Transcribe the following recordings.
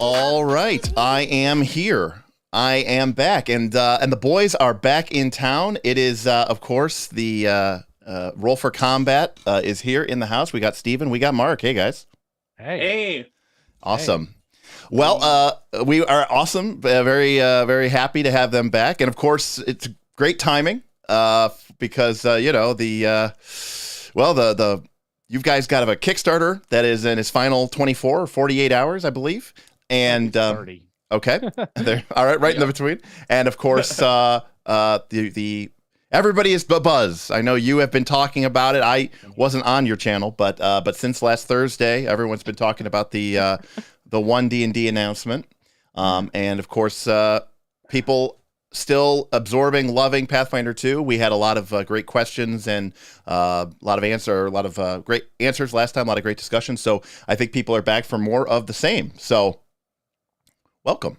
All right, I am here. I am back, and the boys are back in town. It is, of course, the Roll for Combat is here in the house. We got Steven, we got Mark. Hey, guys. Hey. Awesome. Hey. Well, we are awesome. Very happy to have them back, and of course, it's great timing because you guys got a Kickstarter that is in its final 24 or 48 hours, I believe. And 30. Okay, all right, in the between. And of course, the everybody is buzz. I know you have been talking about it. I wasn't on your channel, but since last Thursday, everyone's been talking about the 1D&D announcement. And of course, people still absorbing, loving Pathfinder 2. We had a lot of great questions and a lot of great answers last time. A lot of great discussions. So I think people are back for more of the same. So. Welcome.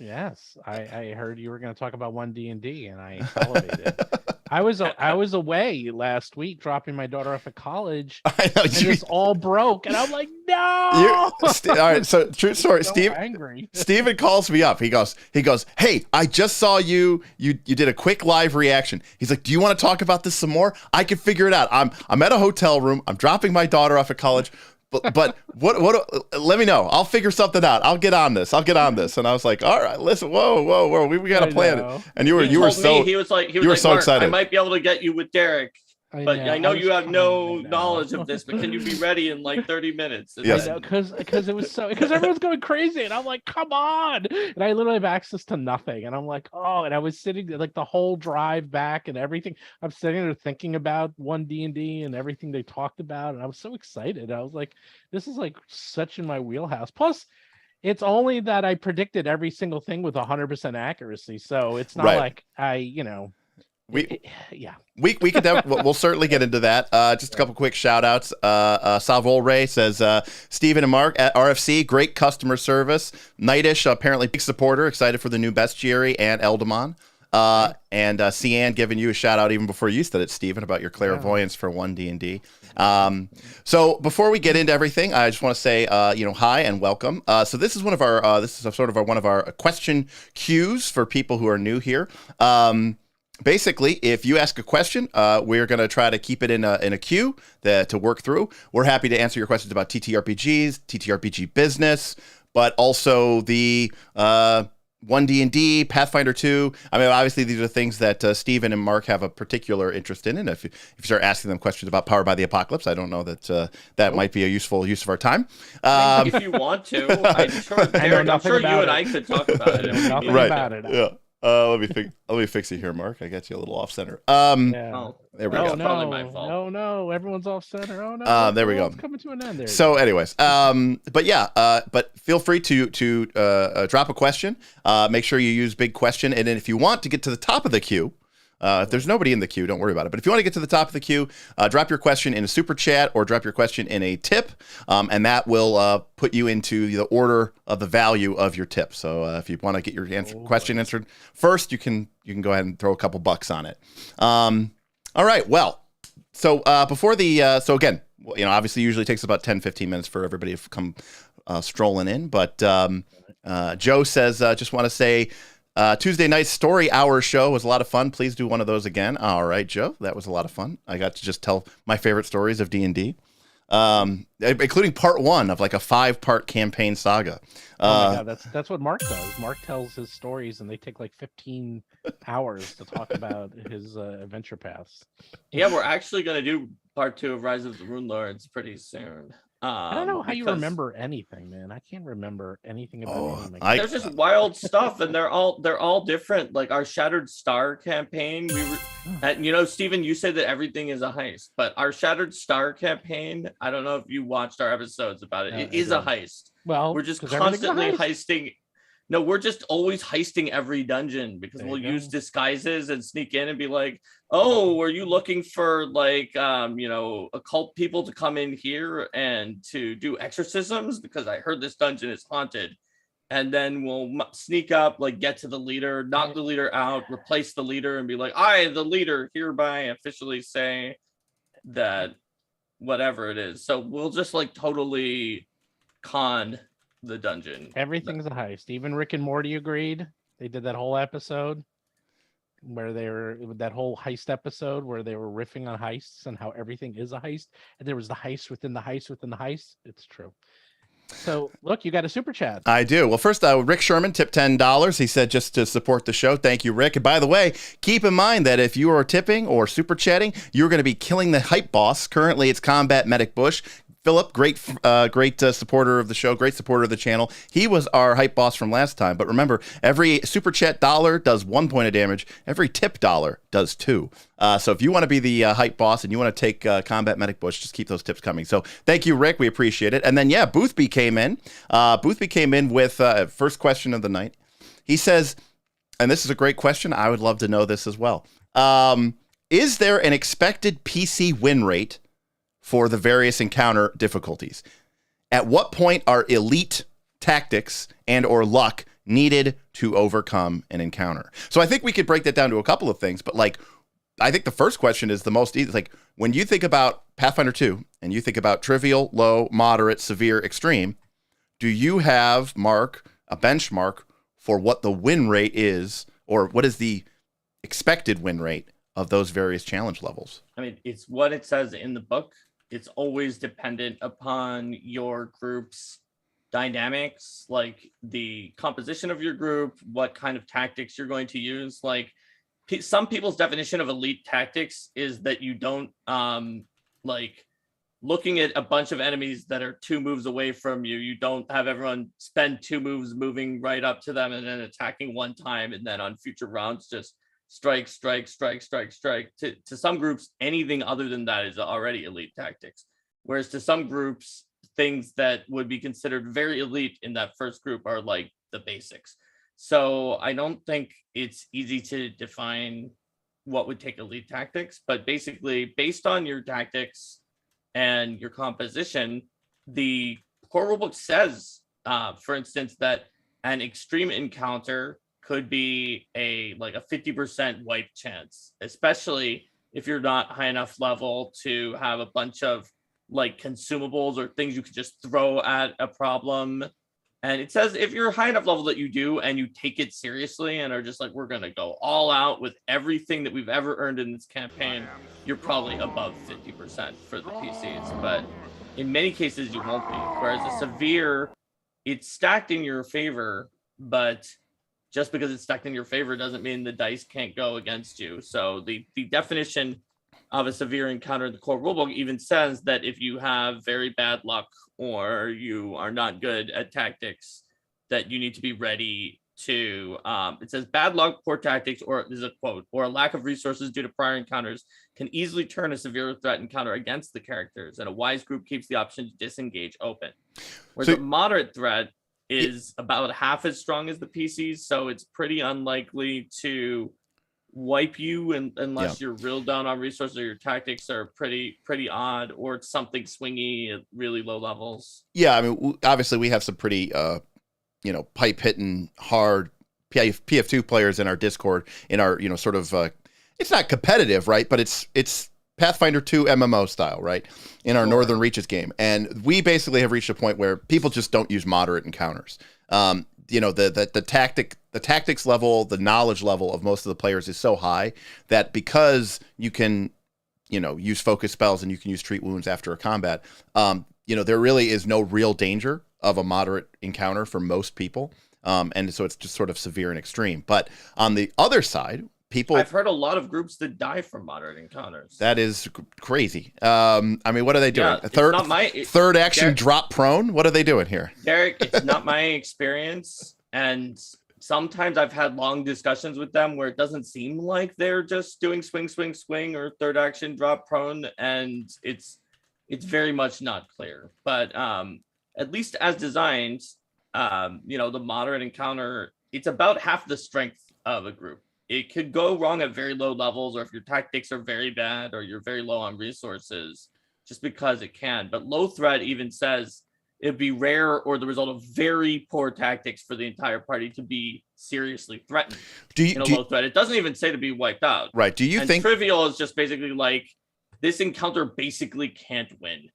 Yes, I heard you were going to talk about 1D&D, and I salivated. I was away last week dropping my daughter off at college. I know, and this all broke, and I'm like, no. All right, so true story. So Steve, angry. Steven calls me up. He goes, hey, I just saw you did a quick live reaction. He's like, do you want to talk about this some more? I can figure it out. I'm at a hotel room. I'm dropping my daughter off at college. But what? Let me know. I'll figure something out. I'll get on this. And I was like, all right, listen, whoa, we got to plan it. And you were so excited. I might be able to get you with Derek. I know you have no knowledge of this, but can you be ready in like 30 minutes? Yes. Because everyone's going crazy, and I'm like, come on! And I literally have access to nothing, and I'm like, oh! And I was sitting like the whole drive back and everything. I'm sitting there thinking about 1D&D and everything they talked about, and I was so excited. I was like, this is like such in my wheelhouse. Plus, it's only that I predicted every single thing with 100% accuracy, so it's not like we could we'll certainly get into that. Just a couple quick shout outs. Salvol Ray says Steven and Mark at RFC, great customer service. Nightish, apparently big supporter, excited for the new Bestiary and Eladamon. And Cian giving you a shout out even before you said it, Steven, about your clairvoyance for 1D&D. So before we get into everything, I just want to say hi and welcome. So this is one of our question queues for people who are new here. Basically, if you ask a question, we're going to try to keep it in a queue to work through. We're happy to answer your questions about TTRPGs, TTRPG business, but also the 1D&D, Pathfinder 2. I mean, obviously, these are things that Steven and Mark have a particular interest in. And if you start asking them questions about Powered by the Apocalypse, I don't know that that might be a useful use of our time. If you want to, I'm sure you and I could talk about it. Nothing about it. Yeah. Let me fix it here, Mark. I got you a little off center. There we go. Probably my fault. No, everyone's off center. Oh no. There we go. It's coming to an end there. So, anyways, but feel free to drop a question. Make sure you use big question, and then if you want to get to the top of the queue. If there's nobody in the queue, don't worry about it. But if you want to get to the top of the queue, drop your question in a super chat or drop your question in a tip, and that will put you into the order of the value of your tip. So if you want to get your question answered first, you can go ahead and throw a couple bucks on it. All right. Well, so before the so again, obviously usually takes about 10-15 minutes for everybody to come strolling in. But Joe says, just want to say. Tuesday night's story hour show was a lot of fun. Please do one of those again. All right, Joe, that was a lot of fun. I got to just tell my favorite stories of D&D, including part 1 of like a 5-part campaign saga. Oh my God, that's what Mark does. Mark tells his stories, and they take like 15 hours to talk about his adventure paths. Yeah, we're actually going to do part 2 of Rise of the Rune Lords pretty soon. I don't know how you remember anything, man. I can't remember anything about anything. There's just wild stuff, and they're all different. Like our Shattered Star campaign, Steven, you said that everything is a heist, but our Shattered Star campaign, I don't know if you watched our episodes about it. It is a heist. Well, we're just constantly heisting. No, we're just always heisting every dungeon because we'll use disguises and sneak in and be like, oh, are you looking for like, occult people to come in here and to do exorcisms? Because I heard this dungeon is haunted. And then we'll sneak up, like get to the leader, knock the leader out, replace the leader and be like, I, the leader, hereby officially say that whatever it is. So we'll just like totally con the dungeon. Everything's a heist. Even Rick and Morty agreed. They did that whole episode where they were that whole heist episode where they were riffing on heists and how everything is a heist, and there was the heist within the heist within the heist. It's true. So look, you got a super chat. I do. Well, first, Rick Sherman tipped $10. He said just to support the show. Thank you, Rick. And by the way, keep in mind that if you are tipping or super chatting, you're going to be killing the hype boss. Currently, it's Combat Medic Bush. Philip, great supporter of the show, great supporter of the channel. He was our hype boss from last time. But remember, every super chat dollar does 1 point of damage. Every tip dollar does 2. So if you want to be the hype boss and you want to take Combat Medic Bush, just keep those tips coming. So thank you, Rick. We appreciate it. And then, yeah, Boothby came in. Boothby came in with first question of the night. He says, and this is a great question. I would love to know this as well. Is there an expected PC win rate for the various encounter difficulties? At what point are elite tactics and or luck needed to overcome an encounter? So I think we could break that down to a couple of things, but like, I think the first question is the most easy. Like when you think about Pathfinder 2 and you think about trivial, low, moderate, severe, extreme, do you have, Mark, a benchmark for what the win rate is, or what is the expected win rate of those various challenge levels? I mean, it's what it says in the book. It's always dependent upon your group's dynamics, like the composition of your group, what kind of tactics you're going to use. Like some people's definition of elite tactics is that you don't like looking at a bunch of enemies that are 2 moves away from you. You don't have everyone spend 2 moves moving right up to them and then attacking 1 time, and then on future rounds just strike. To some groups, anything other than that is already elite tactics. Whereas to some groups, things that would be considered very elite in that first group are like the basics. So I don't think it's easy to define what would take elite tactics, but basically based on your tactics and your composition, the core rulebook says, for instance, that an extreme encounter could be a 50% wipe chance, especially if you're not high enough level to have a bunch of like consumables or things you could just throw at a problem. And it says if you're high enough level that you do and you take it seriously and are just like, we're gonna go all out with everything that we've ever earned in this campaign, you're probably above 50% for the PCs. But in many cases you won't be. Whereas a severe, it's stacked in your favor, but just because it's stacked in your favor doesn't mean the dice can't go against you. So the definition of a severe encounter in the core rulebook even says that if you have very bad luck or you are not good at tactics, that you need to be ready to, it says bad luck, poor tactics, or there's a quote, or a lack of resources due to prior encounters can easily turn a severe threat encounter against the characters, and a wise group keeps the option to disengage open. Whereas a moderate threat is about half as strong as the PCs, so it's pretty unlikely to wipe you unless you're real down on resources or your tactics are pretty odd, or it's something swingy at really low levels. Yeah, I mean, obviously we have some pretty pipe hitting hard PF2 players in our Discord, in our sort of it's not competitive, right, but it's Pathfinder 2 MMO style, right, in our Northern Reaches game. And we basically have reached a point where people just don't use moderate encounters. The tactics level, the knowledge level of most of the players is so high that because you can, use focus spells and you can use treat wounds after a combat, there really is no real danger of a moderate encounter for most people. And so it's just sort of severe and extreme. But on the other side, I've heard a lot of groups that die from moderate encounters. That is crazy. I mean, what are they doing? Yeah, third action drop prone? What are they doing here? Derek, it's not my experience. And sometimes I've had long discussions with them where it doesn't seem like they're just doing swing, or third action drop prone. And it's very much not clear. But at least as designed, the moderate encounter, it's about half the strength of a group. It could go wrong at very low levels, or if your tactics are very bad or you're very low on resources, just because it can. But low threat even says it'd be rare or the result of very poor tactics for the entire party to be seriously threatened. Low threat. It doesn't even say to be wiped out. Right. Do you think trivial is just basically like this encounter basically can't win?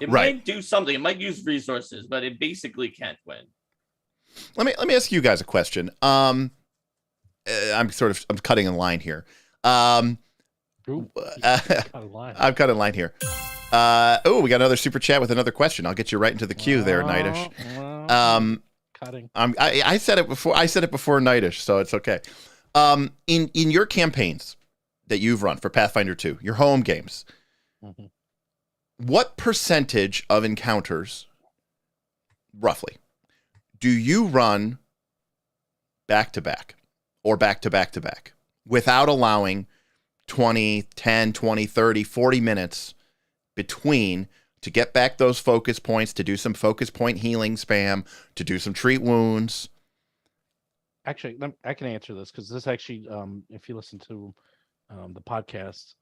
It Right. might do something. It might use resources, but it basically can't win. Let me ask you guys a question. I'm cutting in line here. I'm cutting line here. We got another super chat with another question. I'll get you right into the queue there, Nightish. Cutting. I said it before. I said it before Nightish, so it's okay. In your campaigns that you've run for Pathfinder 2, your home games, what percentage of encounters, roughly, do you run back to back or back to back to back without allowing 20, 10, 20, 30, 40 minutes between to get back those focus points, to do some focus point healing spam, to do some treat wounds? Actually, I can answer this because this actually, if you listen to the podcast,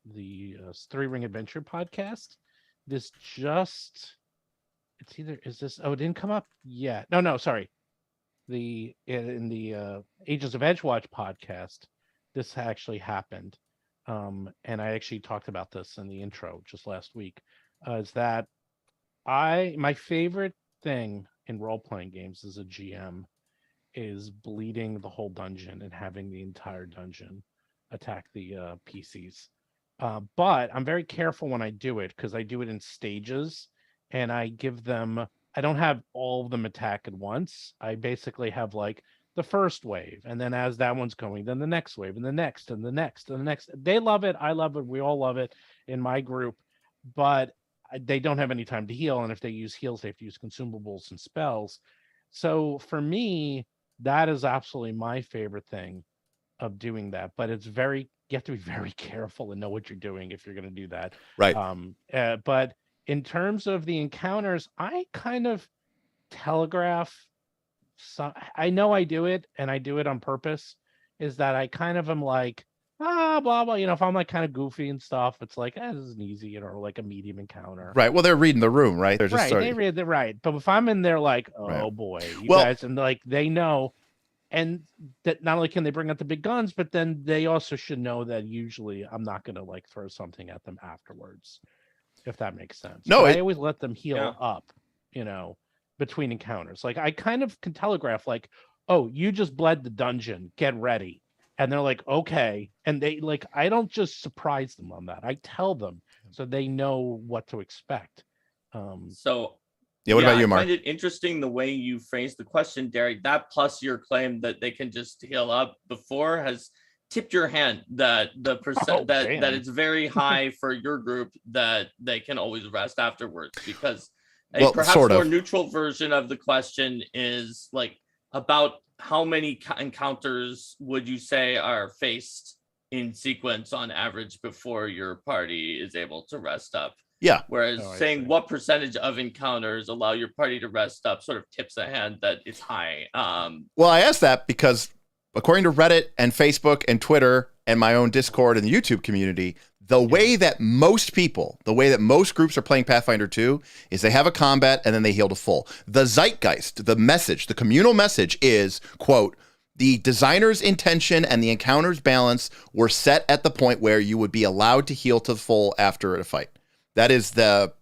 the Three Ring Adventure podcast, it didn't come up yet. No, sorry. In the Agents of Edgewatch podcast, this actually happened. And I actually talked about this in the intro just last week, is that my favorite thing in role-playing games as a GM is bleeding the whole dungeon and having the entire dungeon attack the PCs. But I'm very careful when I do it because I do it in stages, and I don't have all of them attack at once. I basically have like the first wave, and then as that one's going, then the next wave, and the next, and the next, and the next. They love it. I love it. We all love it in my group, but they don't have any time to heal. And if they use heals, they have to use consumables and spells. So for me, that is absolutely my favorite thing of doing that. But you have to be very careful and know what you're doing if you're going to do that. Right. But in terms of the encounters, I kind of telegraph. I know I do it, and I do it on purpose. Is that I kind of am like, blah blah. If I'm like kind of goofy and stuff, it's like, this is an easy, like a medium encounter. Right. Well, they're reading the room, right? They're just They read it right. But if I'm in there like, oh boy, you guys, and like they know, and that not only can they bring out the big guns, but then they also should know that usually I'm not going to like throw something at them afterwards, if that makes sense. No, I always let them heal up, between encounters. Like I kind of can telegraph, like, oh, you just bled the dungeon, get ready. And they're like, okay. And they like, I don't just surprise them on that. I tell them so they know what to expect. What about you, Mark? I find it interesting the way you phrased the question, Derek. That plus your claim that they can just heal up before has tipped your hand that the percent that it's very high for your group that they can always rest afterwards, because perhaps more neutral version of the question is like, about how many encounters would you say are faced in sequence on average before your party is able to rest up? Yeah. Whereas saying what percentage of encounters allow your party to rest up sort of tips a hand that it's high. Well, I asked that because according to Reddit and Facebook and Twitter and my own Discord and the YouTube community, the way that most groups are playing Pathfinder 2 is they have a combat and then they heal to full. The zeitgeist, the message, the communal message is, quote, the designer's intention and the encounter's balance were set at the point where you would be allowed to heal to full after a fight. Let's ask the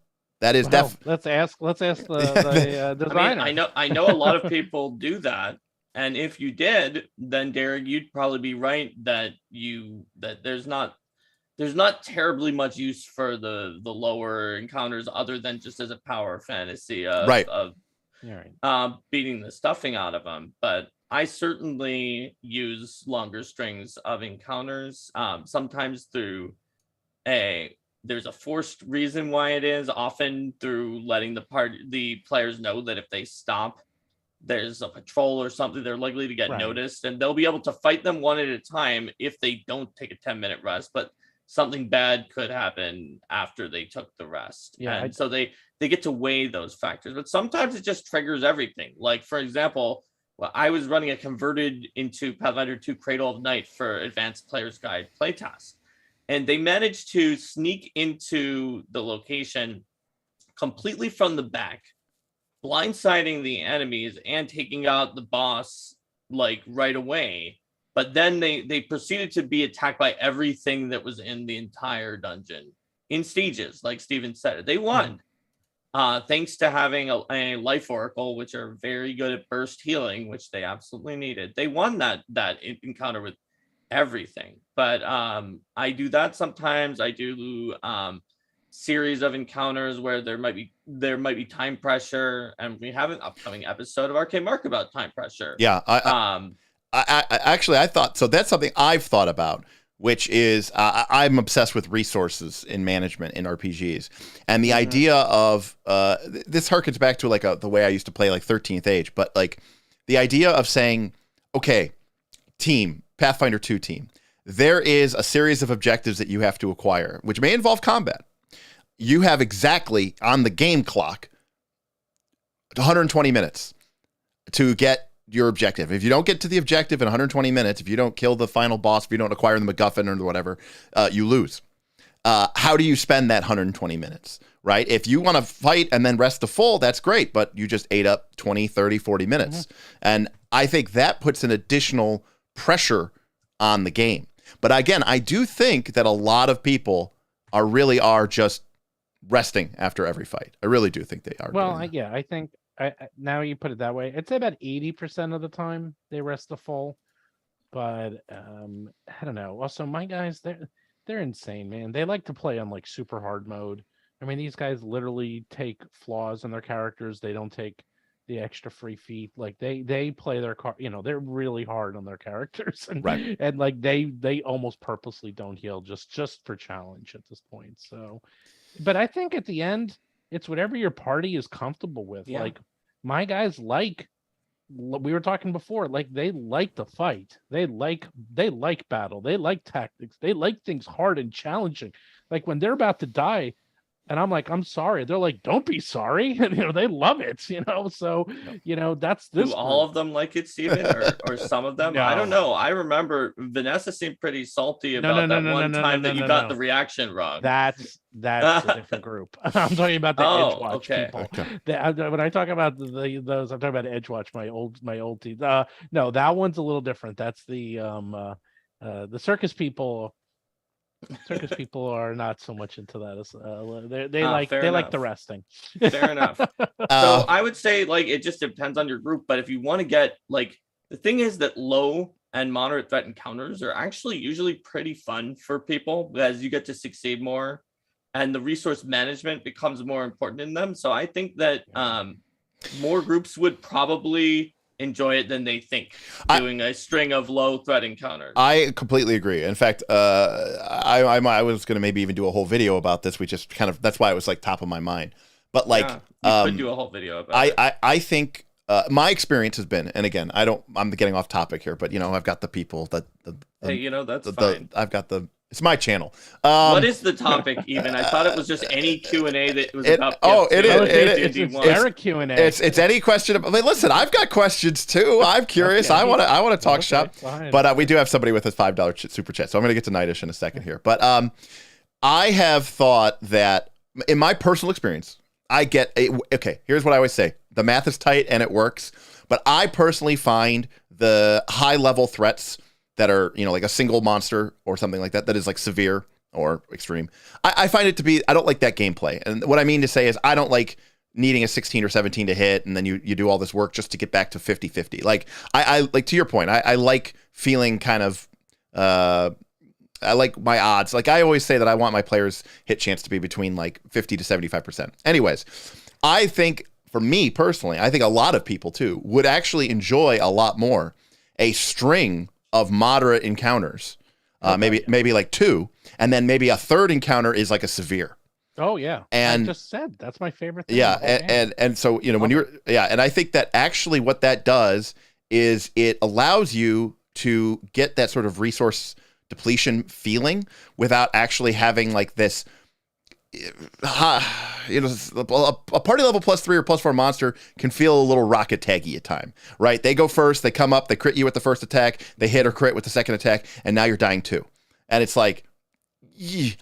designer. I know a lot of people do that. And if you did, then Derek, you'd probably be right that there's not terribly much use for the lower encounters other than just as a power fantasy of beating the stuffing out of them. But I certainly use longer strings of encounters, sometimes through there's a forced reason why it is, often through letting the players know that if they stop, there's a patrol or something, they're likely to get noticed, and they'll be able to fight them one at a time if they don't take a 10-minute rest. But something bad could happen after they took the rest. So they get to weigh those factors. But sometimes it just triggers everything. Like, for example, I was running a converted into Pathfinder 2 Cradle of Night for Advanced Player's Guide playtest. And they managed to sneak into the location completely from the back, blindsiding the enemies and taking out the boss like right away. But then they proceeded to be attacked by everything that was in the entire dungeon in stages, like Steven said. They won. thanks to having a life oracle, which are very good at burst healing, which they absolutely needed. They won that encounter with everything. But I do that sometimes. I do series of encounters where there might be time pressure, and we have an upcoming episode of Arcade Mark about time pressure. Yeah, I actually thought so. That's something I've thought about, which is I'm obsessed with resources in management in RPGs, and the idea of this harkens back to like the way I used to play like 13th Age, but like the idea of saying, okay, team Pathfinder 2 team, there is a series of objectives that you have to acquire, which may involve combat. You have exactly on the game clock 120 minutes to get your objective. If you don't get to the objective in 120 minutes, if you don't kill the final boss, if you don't acquire the MacGuffin or whatever, you lose. How do you spend that 120 minutes, right? If you want to fight and then rest the full, that's great, but you just ate up 20, 30, 40 minutes. And I think that puts an additional pressure on the game. But again, I do think that a lot of people are just resting after every fight. I really do think they are. Well, I think now you put it that way, I'd say about 80% of the time they rest the full. But I don't know. Also, my guys, they're insane, man. They like to play on like super hard mode. I mean, these guys literally take flaws in their characters. They don't take the extra free feat. Like they play their card, they're really hard on their characters, and right. And like they almost purposely don't heal just for challenge at this point. So, but I think at the end, it's whatever your party is comfortable with. Yeah. Like my guys, like we were talking before, like they like to fight. They like battle. They like tactics. They like things hard and challenging. Like when they're about to die, and I'm like, I'm sorry. They're like, don't be sorry. And, they love it, So, that's this. Do all of them like it, Steven, or some of them? No. I don't know. I remember Vanessa seemed pretty salty about that one time that you got the reaction wrong. That's a different group. I'm talking about the Edgewatch people. Okay. When I talk about those, I'm talking about Edgewatch, my old team. No, that one's a little different. That's the circus people. Circus people are not so much into that. They like the resting. Fair enough. So I would say like it just depends on your group, but if you want to get like the thing is that low and moderate threat encounters are actually usually pretty fun for people as you get to succeed more, and the resource management becomes more important in them. So I think that more groups would probably enjoy it than they think, doing a string of low threat encounters. I completely agree. In fact, I was going to maybe even do a whole video about this. We just that's why it was like top of my mind. But like, you could do a whole video about it. I think my experience has been, and again, I'm getting off topic here, but I've got the people that hey, that's fine. I've got it's my channel. What is the topic even? I thought it was just any Q&A that was about. It's Eric Q&A. It's any question. Listen, I've got questions too. I'm curious. Okay. I want to talk shop. Fine. But we do have somebody with his $5 super chat, so I'm going to get to Nightish in a second here. But I have thought that in my personal experience, okay. Here's what I always say: the math is tight and it works. But I personally find the high level threats that are, like a single monster or something like that is like severe or extreme. I find it to be, I don't like that gameplay. And what I mean to say is I don't like needing a 16 or 17 to hit and then you do all this work just to get back to 50-50. Like, I like, to your point, I like feeling kind of, I like my odds. Like I always say that I want my players' hit chance to be between like 50 to 75%. Anyways, I think for me personally, I think a lot of people too would actually enjoy a lot more a string of moderate encounters, maybe like 2, and then maybe a third encounter is like a severe. Oh yeah, and I just said that's my favorite thing. Yeah, and so when you're and I think that actually what that does is it allows you to get that sort of resource depletion feeling without actually having like this. A party level +3 or +4 monster can feel a little rocket taggy at time, right? They go first, they come up, they crit you with the first attack, they hit or crit with the second attack, and now you're dying too. And it's like,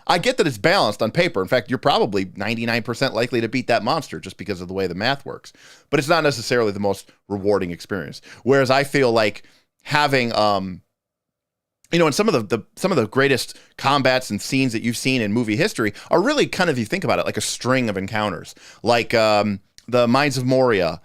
I get that it's balanced on paper. In fact, you're probably 99% likely to beat that monster just because of the way the math works. But it's not necessarily the most rewarding experience. Whereas I feel like having and some of the greatest combats and scenes that you've seen in movie history are really kind of, you think about it, like a string of encounters, like the Mines of Moria.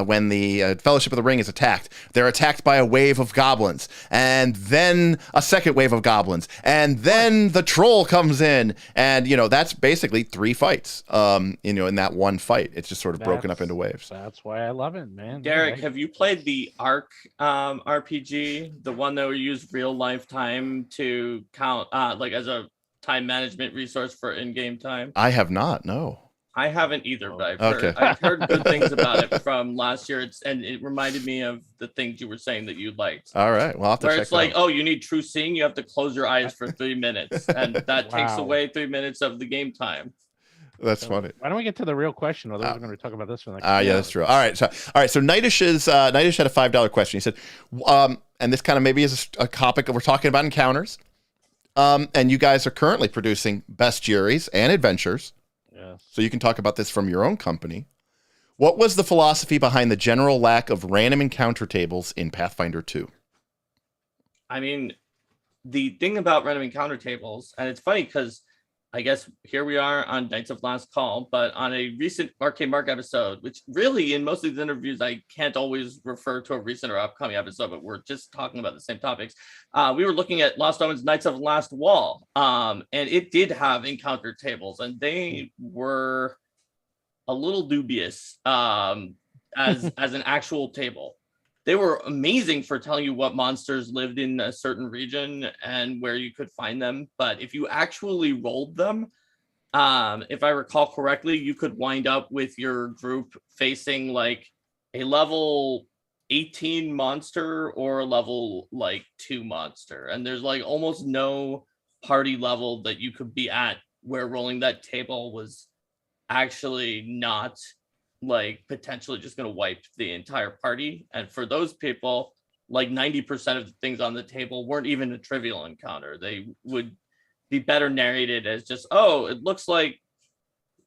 When the Fellowship of the Ring is attacked, they're attacked by a wave of goblins, and then a second wave of goblins, and then the troll comes in, and that's basically 3 fights. In that one fight, it's just sort of broken up into waves. That's why I love it, man. Derek, have you played the Arc RPG, the one that we use real life time to count, like as a time management resource for in-game time? I have not. No. I haven't either, but I've heard good things about it from last year. And it reminded me of the things you were saying that you liked. All right, well, I'll have to where check it's like, oh, you need true seeing. You have to close your eyes for 3 minutes, and that takes away 3 minutes of the game time. That's funny. Why don't we get to the real question? Otherwise, we're going to talk about this one. Yeah, that's true. All right, so Nightish had a $5 question. He said, and this kind of maybe is a topic that we're talking about encounters. And you guys are currently producing bestiaries and adventures. So you can talk about this from your own company. What was the philosophy behind the general lack of random encounter tables in Pathfinder 2? I mean, the thing about random encounter tables, and it's funny because I guess here we are on Knights of Last Call, but on a recent Arcade Mark episode, which really in most of these interviews, I can't always refer to a recent or upcoming episode, but we're just talking about the same topics. We were looking at Lost Omens Knights of Last Wall, and it did have encounter tables, and they were a little dubious as an actual table. They were amazing for telling you what monsters lived in a certain region and where you could find them. But if you actually rolled them, if I recall correctly, you could wind up with your group facing like a level 18 monster or a level like 2 monster. And there's like almost no party level that you could be at where rolling that table was actually not like potentially just going to wipe the entire party. And for those people, like 90% of the things on the table weren't even a trivial encounter. They would be better narrated as just, oh, it looks like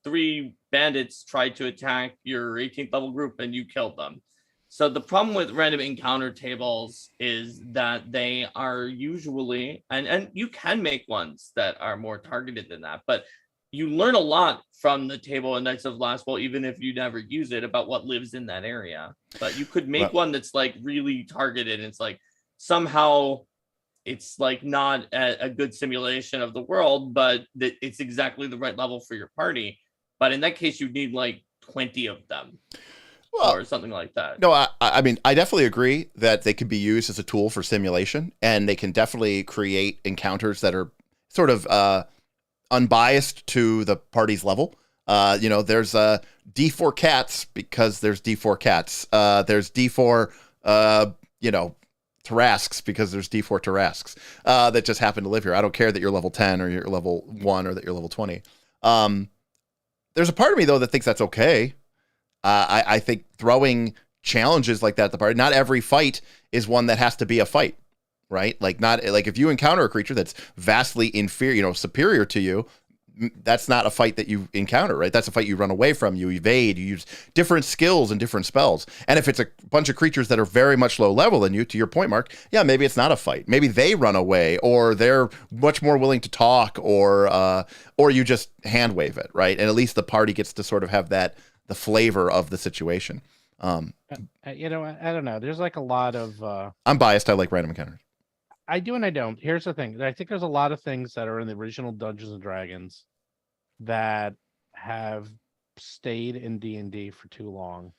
3 bandits tried to attack your 18th level group and you killed them. So the problem with random encounter tables is that they are usually, and you can make ones that are more targeted than that, but you learn a lot from the table in Knights of Last Wall, even if you never use it, about what lives in that area. But you could make one that's like really targeted. And it's like somehow it's like not a good simulation of the world, but it's exactly the right level for your party. But in that case, you'd need like 20 of them. Or something like that. No, I mean, I definitely agree that they could be used as a tool for simulation, and they can definitely create encounters that are sort of unbiased to the party's level. There's D4 cats because there's D4 cats. There's D4, Tarrasques because there's D4 Tarrasques that just happen to live here. I don't care that you're level 10 or you're level 1 or that you're level 20. There's a part of me, though, that thinks that's okay. I think throwing challenges like that at the party, not every fight is one that has to be a fight. Right? Like if you encounter a creature that's vastly inferior, superior to you, that's not a fight that you encounter, right? That's a fight you run away from, you evade, you use different skills and different spells. And if it's a bunch of creatures that are very much low level than you, to your point, Mark, yeah, maybe it's not a fight. Maybe they run away, or they're much more willing to talk, or you just hand wave it, right? And at least the party gets to sort of have the flavor of the situation. I don't know. There's like a lot of I'm biased. I like random encounters. I do and I don't. Here's the thing. I think there's a lot of things that are in the original Dungeons and Dragons that have stayed in D&D for too long.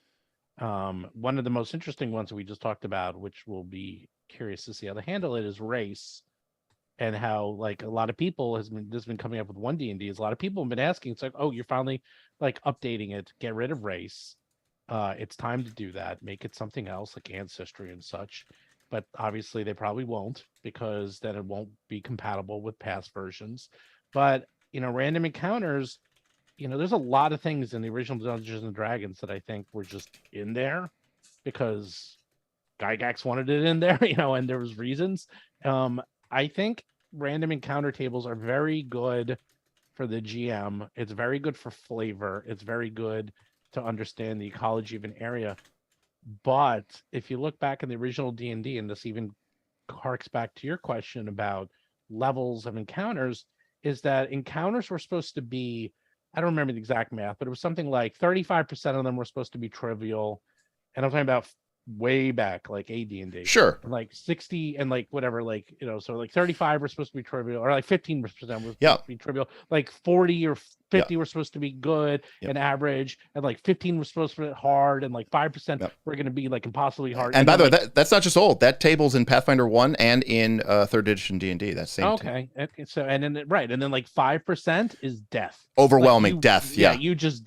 One of the most interesting ones that we just talked about, which we'll be curious to see how they handle it, is race, and how like a lot of people has been coming up with 1D&D. Is a lot of people have been asking. It's like, oh, you're finally like updating it. Get rid of race. It's time to do that. Make it something else like ancestry and such. But obviously they probably won't, because then it won't be compatible with past versions. But, random encounters, there's a lot of things in the original Dungeons and Dragons that I think were just in there because Gygax wanted it in there, and there was reasons. I think random encounter tables are very good for the GM. It's very good for flavor. It's very good to understand the ecology of an area. But if you look back in the original D&D, and this even harks back to your question about levels of encounters, is that encounters were supposed to be, I don't remember the exact math, but it was something like 35% of them were supposed to be trivial. And I'm talking about way back, like AD&D. Sure. And like 60 and like whatever, like, so like 35 were supposed to be trivial, or like 15% was supposed to be trivial. Like 40 or 50 were supposed to be good and average, and like 15 was supposed to be hard, and like 5% were going to be like impossibly hard. And by the way, that's not just old. That table's in Pathfinder 1 and in 3rd edition D&D. That's same. Okay. So and then and then like 5% is death. Overwhelming death. Yeah, you just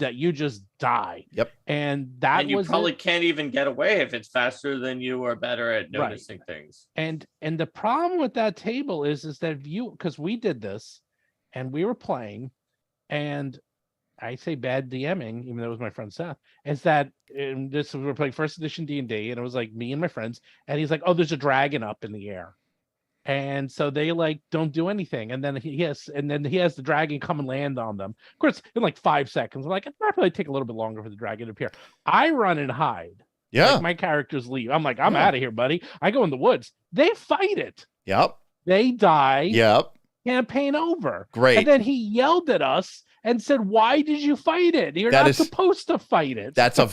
die. Yep. And you probably can't even get away if it's faster than you or better at noticing things. And the problem with that table is that because we did this and we were playing, and I say bad DMing, even though it was my friend Seth, is that we were playing 1st edition D&D, and it was like me and my friends, and he's like, oh, there's a dragon up in the air. And so they like don't do anything, and then he has the dragon come and land on them. Of course, in like 5 seconds. I'm like, it might probably take a little bit longer for the dragon to appear. I run and hide. Yeah, like my characters leave. I'm like, I'm out of here, buddy. I go in the woods. They fight it. Yep. They die. Yep. Campaign over. Great. And then he yelled at us and said, "Why did you fight it? You're not supposed to fight it." That's a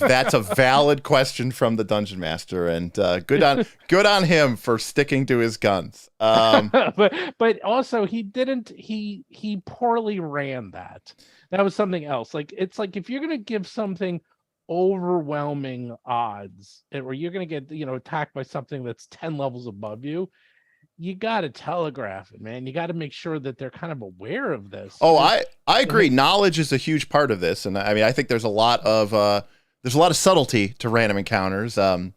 valid question from the dungeon master, and good on him for sticking to his guns. But also he poorly ran that. That was something else. Like, it's like, if you're gonna give something overwhelming odds, or you're gonna get attacked by something that's 10 levels above you, you got to telegraph it, man. You got to make sure that they're kind of aware of this. Oh, I agree. Knowledge is a huge part of this, and I mean, I think there's a lot of subtlety to random encounters. That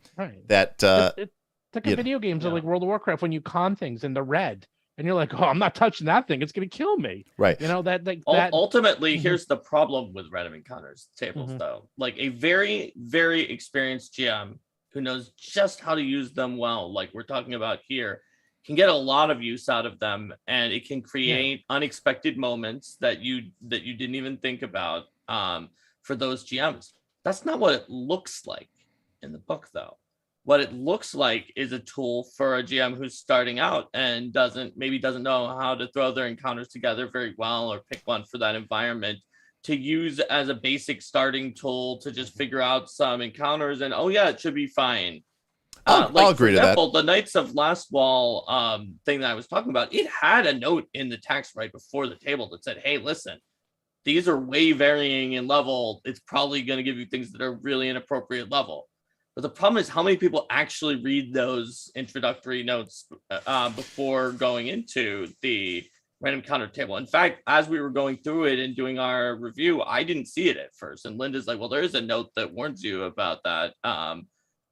it's like a video games, like World of Warcraft, when you con things and they're red, and you're like, oh, I'm not touching that thing. It's gonna kill me. Right. That ultimately, here's the problem with random encounters tables, though. Like, a very, very experienced GM who knows just how to use them well, like we're talking about here, can get a lot of use out of them, and it can create unexpected moments that you didn't even think about for those GMs. That's not what it looks like in the book, though. What it looks like is a tool for a GM who's starting out and doesn't know how to throw their encounters together very well, or pick one for that environment, to use as a basic starting tool to just figure out some encounters and, oh yeah, it should be fine. I'll agree to that. The Knights of Last Wall thing that I was talking about, it had a note in the text right before the table that said, hey, listen, these are way varying in level. It's probably going to give you things that are really inappropriate level. But the problem is how many people actually read those introductory notes before going into the random encounter table. In fact, as we were going through it and doing our review, I didn't see it at first. And Linda's like, well, there is a note that warns you about that.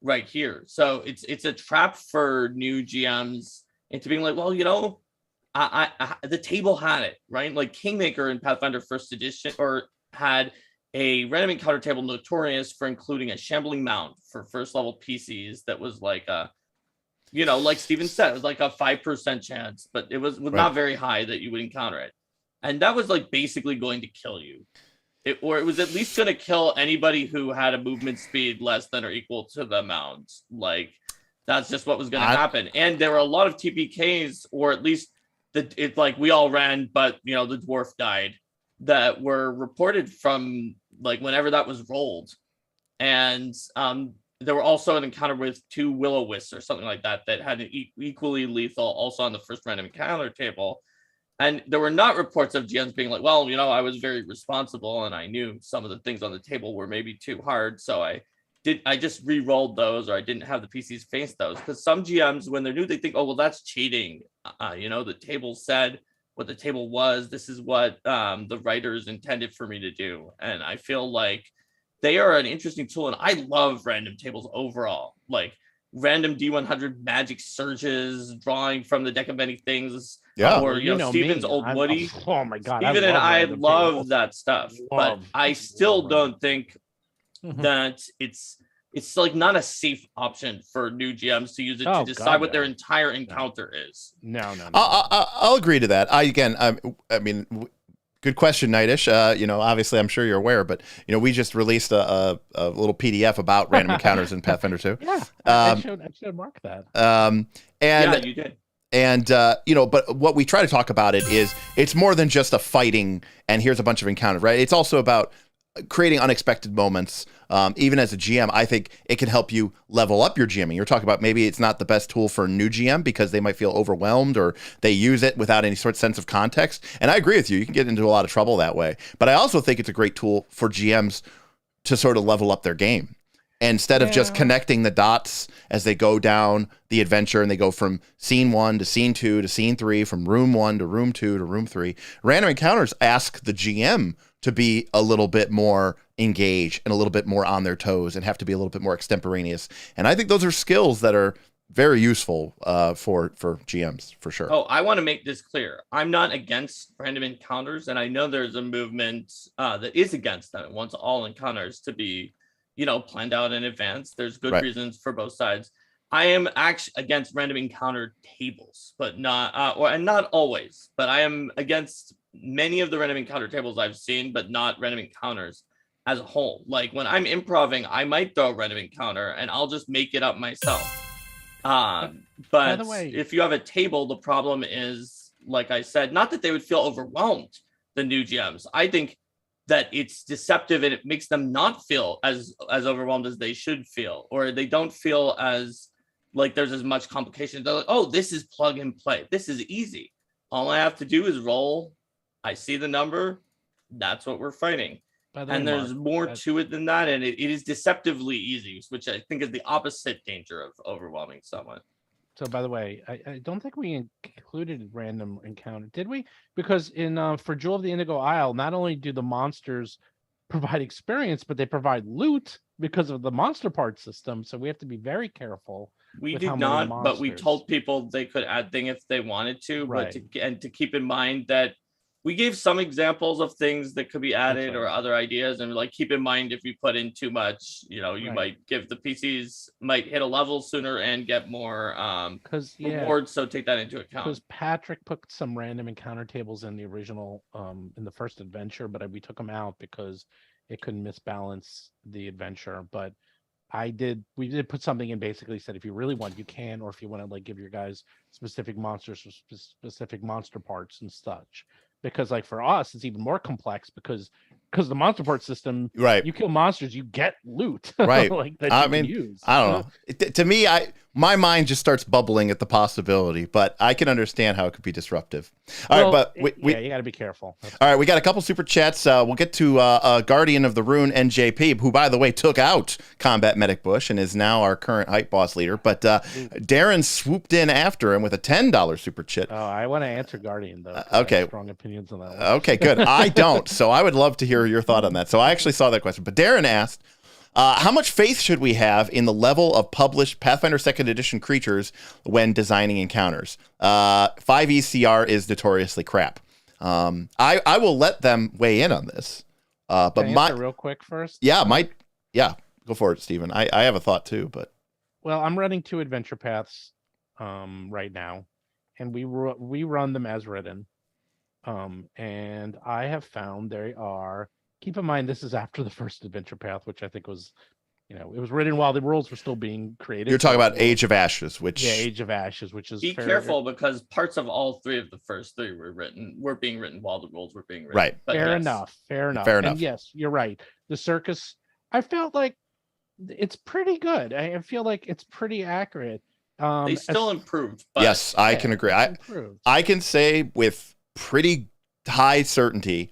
Right here. So it's a trap for new GMs into being like, well, the table had it, right? Like Kingmaker in Pathfinder 1st edition had a random encounter table notorious for including a shambling mound for 1st level PCs that was like like Steven said, it was like a 5% chance, but it was not very high that you would encounter it. And that was like basically going to kill you. It was at least going to kill anybody who had a movement speed less than or equal to the mounds. Like, that's just what was going to happen. And there were a lot of TPKs, or at least it's like we all ran, but the dwarf died, that were reported from like whenever that was rolled. And there were also an encounter with 2 will-o-wisps or something like that had an equally lethal, also on the first random encounter table. And there were not reports of GMs being like, well, I was very responsible and I knew some of the things on the table were maybe too hard, so I just re-rolled those, or I didn't have the PCs face those. Because some GMs, when they're new, they think, oh, well, that's cheating. The table said what the table was. This is what the writers intended for me to do. And I feel like they are an interesting tool. And I love random tables overall. Like, random D100 magic surges, drawing from the deck of many things, or Steven's old Woody. Oh my god, Steven and I love that stuff, but I still don't think that it's like not a safe option for new GMs to use it to decide what their entire encounter is. No. I'll agree to that. I mean, Good question, Nightish. Obviously, I'm sure you're aware, but we just released a little PDF about random encounters in Pathfinder 2. Yeah, I showed Mark that. Yeah, you did. And but what we try to talk about is it's more than just a fighting and here's a bunch of encounters, right? It's also about creating unexpected moments. Even as a GM, I think it can help you level up your GMing. You're talking about maybe it's not the best tool for a new GM because they might feel overwhelmed or they use it without any sort of sense of context. And I agree with you. You can get into a lot of trouble that way. But I also think it's a great tool for GMs to sort of level up their game. Instead of just connecting the dots as they go down the adventure and they go from scene 1 to scene 2 to scene 3, from room 1 to room 2 to room 3, random encounters ask the GM to be a little bit more engaged and a little bit more on their toes and have to be a little bit more extemporaneous. And I think those are skills that are very useful for GMs, for sure. Oh, I want to make this clear. I'm not against random encounters, and I know there's a movement that is against them. It wants all encounters to be planned out in advance. There's good reasons for both sides. I am actually against random encounter tables, but not and not always, but I am against many of the random encounter tables I've seen, but not random encounters as a whole. Like when I'm improving, I might throw a random encounter and I'll just make it up myself. But if you have a table, the problem is, like I said, not that they would feel overwhelmed, the new GMs. I think that it's deceptive and it makes them not feel as overwhelmed as they should feel, or they don't feel as like there's as much complication. They're like, oh, this is plug and play. This is easy. All I have to do is roll. I see the number. That's what we're fighting. And there's more to it than that. And it is deceptively easy, which I think is the opposite danger of overwhelming someone. So, by the way, I don't think we included random encounter, did we? Because in for Jewel of the Indigo Isle, not only do the monsters provide experience, but they provide loot because of the monster part system. So we have to be very careful. We did not, but we told people they could add things if they wanted to. Right. But to keep in mind that we gave some examples of things that could be added or other ideas, and like keep in mind if you put in too much, you might give the PCs might hit a level sooner and get more rewards. So take that into account. Because Patrick put some random encounter tables in the original in the first adventure, but we took them out because it couldn't misbalance the adventure. But we did put something in, basically said if you really want you can, or if you want to like give your guys specific monsters or specific monster parts and such. Because like for us, it's even more complex because the monster part system, you kill monsters, you get loot, like that can use. I don't know. To me, my mind just starts bubbling at the possibility, but I can understand how it could be disruptive. All right, but you got to be careful. All right, we got a couple super chats. We'll get to Guardian of the Rune NJP, who by the way took out Combat Medic Bush and is now our current hype boss leader. But Darren swooped in after him with a $10 super chat. Oh, I want to answer Guardian though. Okay, I have strong opinions on that one. Okay, good. I don't, so I would love to hear your thought on that. So I actually saw that question, but Darren asked, how much faith should we have in the level of published Pathfinder 2nd Edition creatures when designing encounters? 5e CR is notoriously crap. I will let them weigh in on this. But Can I answer real quick first? Yeah, go for it, Stephen. I have a thought too, but well, I'm running 2 adventure paths right now, and we run them as written. And I have found they are. Keep in mind, this is after the first adventure path, which I think was, it was written while the rules were still being created. You're talking about Age of Ashes, which Age of Ashes, which is be careful because parts of all 3 of the first 3 were being written while the rules were being written. Right. But fair enough. And yes, you're right. The circus, I felt like it's pretty good. I feel like it's pretty accurate. They still improved. But yes, I can agree. I can say with pretty high certainty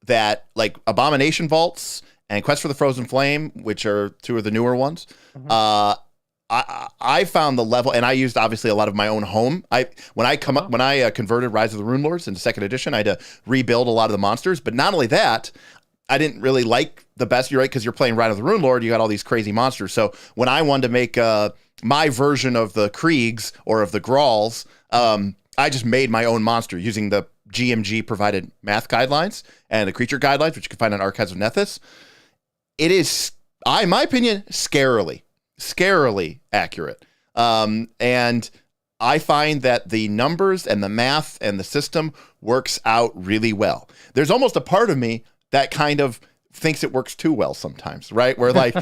that like Abomination Vaults and Quest for the Frozen Flame, which are 2 of the newer ones, I found the level, and I used obviously a lot of my own home. When I converted Rise of the Rune Lords into 2nd edition, I had to rebuild a lot of the monsters. But not only that, I didn't really like the best. You're right, because you're playing Rise of the Rune Lord, you got all these crazy monsters. So when I wanted to make my version of the Kriegs or of the Grauls, I just made my own monster using the GMG provided math guidelines and the creature guidelines, which you can find on Archives of Nethys. It is, in my opinion, scarily accurate. And I find that the numbers and the math and the system works out really well. There's almost a part of me that kind of thinks it works too well sometimes, right? Where like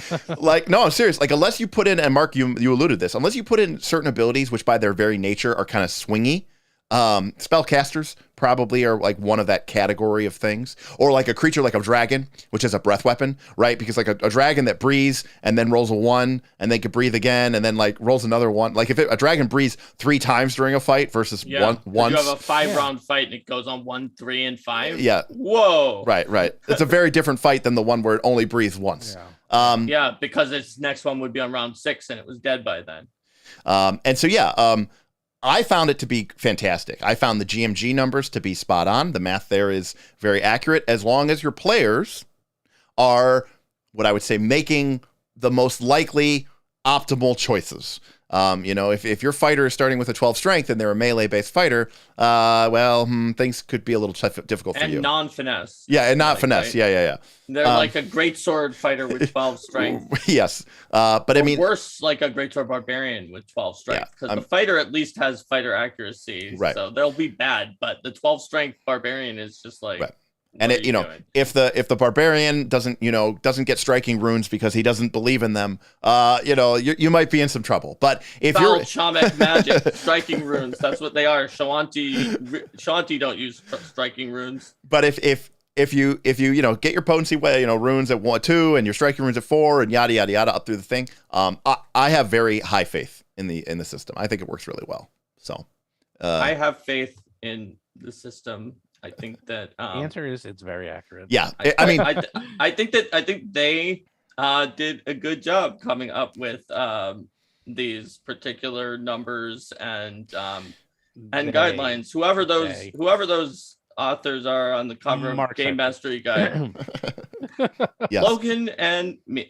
no, I'm serious. Like unless you put in, and Mark, you alluded to this, unless you put in certain abilities which by their very nature are kind of swingy. Spellcasters probably are like one of that category of things, or like a creature like a dragon, which is a breath weapon, right? Because like a dragon that breathes and then rolls a 1 and they could breathe again and then like rolls another 1. Like if a dragon breathes 3 times during a fight versus once. You have a 5-round fight and it goes on 1, 3, and 5. Yeah. Whoa. Right. It's a very different fight than the one where it only breathes once. Yeah. Because its next one would be on round 6 and it was dead by then. And so I found it to be fantastic. I found the GMG numbers to be spot on. The math there is very accurate as long as your players are what I would say making the most likely optimal choices. If your fighter is starting with a 12 strength and they're a melee-based fighter, things could be a little difficult for you. And non-finesse. Yeah, and not finesse. Right? Yeah. They're like a great sword fighter with 12 strength. Yes. But I mean, worse, like a great sword barbarian with 12 strength, because the fighter at least has fighter accuracy. Right. So they'll be bad, but the 12 strength barbarian is just like. Right. And if the barbarian doesn't get striking runes because he doesn't believe in them, you might be in some trouble. But if you're Shamek magic striking runes, that's what they are. Shanti don't use striking runes. But if you get your potency runes at 1, 2, and your striking runes at 4, and yada yada yada up through the thing, I have very high faith in the system. I think it works really well. So I have faith in the system. I think that the answer is it's very accurate. Yeah, I think they did a good job coming up with these particular numbers and guidelines. Whoever those authors are on the cover of Game Mastery Guide. Yes. Logan and me.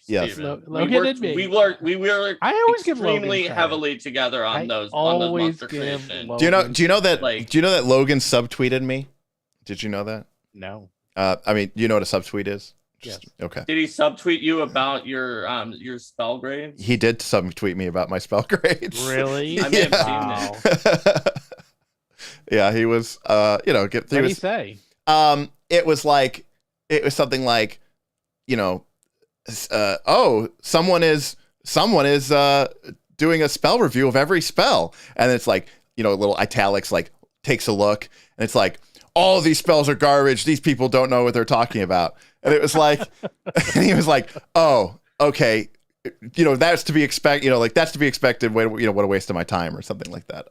Yes. Logan and me. We were I always extremely heavily together on those monster creation. Do you know that Logan subtweeted me? Did you know that? No. You know what a subtweet is? Yes. Okay. Did he subtweet you about your spell grades? He did subtweet me about my spell grades. Really? I may have seen that. Yeah, he was. What did he say? It was something like, someone is doing a spell review of every spell, and it's like, little italics, like takes a look, and it's like, all of these spells are garbage. These people don't know what they're talking about, and it was like, and he was like, oh, okay. That's to be expected. That's to be expected. What a waste of my time, or something like that.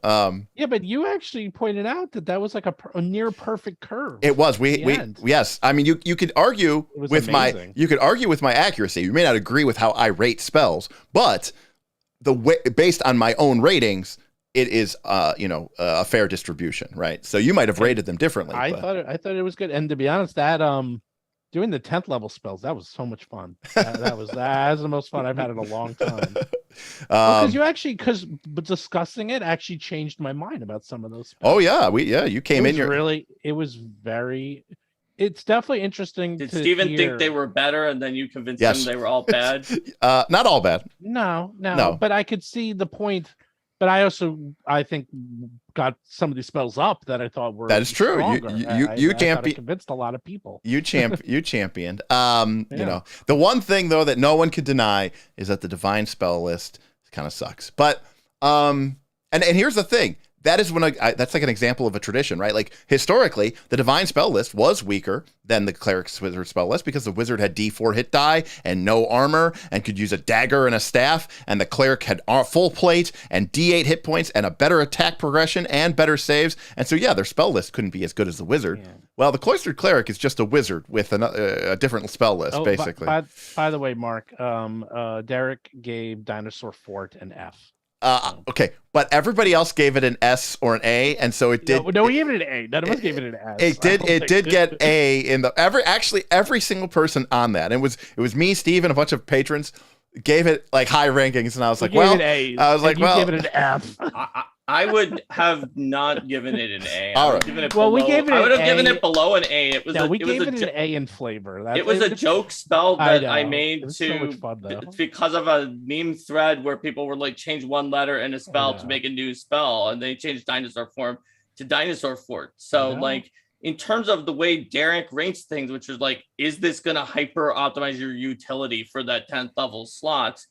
Yeah, but you actually pointed out that was like a near perfect curve. It was. Yes. I mean, you could argue with my accuracy. You may not agree with how I rate spells, but based on my own ratings, it is a fair distribution, right? So you might have rated them differently. I thought it was good, and to be honest, that doing the 10th level spells, that was so much fun. That was the most fun I've had in a long time. Because discussing it actually changed my mind about some of those spells. Oh yeah, you came in. It's definitely interesting. Did Steven think they were better, and then you convinced him they were all bad? Not all bad. No. But I could see the point. But I think got some of these spells up that I thought were. That is true. You convinced a lot of people. You championed. The one thing though that no one could deny is that the divine spell list kind of sucks. But and here's the thing. That is that's like an example of a tradition, right? Like historically, the divine spell list was weaker than the cleric's wizard spell list because the wizard had D4 hit die and no armor and could use a dagger and a staff, and the cleric had full plate and D8 hit points and a better attack progression and better saves. And so their spell list couldn't be as good as the wizard. Yeah. Well, the cloistered cleric is just a wizard with a different spell list, basically. By the way, Mark, Derek gave Dinosaur Fort an F. Okay, but everybody else gave it an S or an A, and so it did. No, we gave it an A. None of us gave it an S. It did get A in the every single person on that. And it was me, Steve, and a bunch of patrons gave it like high rankings, and I was like, I was like, well, gave it an F. I would have not given it an A. All right. Given it Well, below, we gave it I would have an given A. it below an A. It was we it gave was it an A in flavor. It was a joke spell that I made it was to so much fun, though. because of a meme thread where people were like change one letter in a spell to make a new spell, and they changed dinosaur form to dinosaur fort. So like in terms of the way Derek rates things, which is like, is this gonna hyper optimize your utility for that 10th level slot?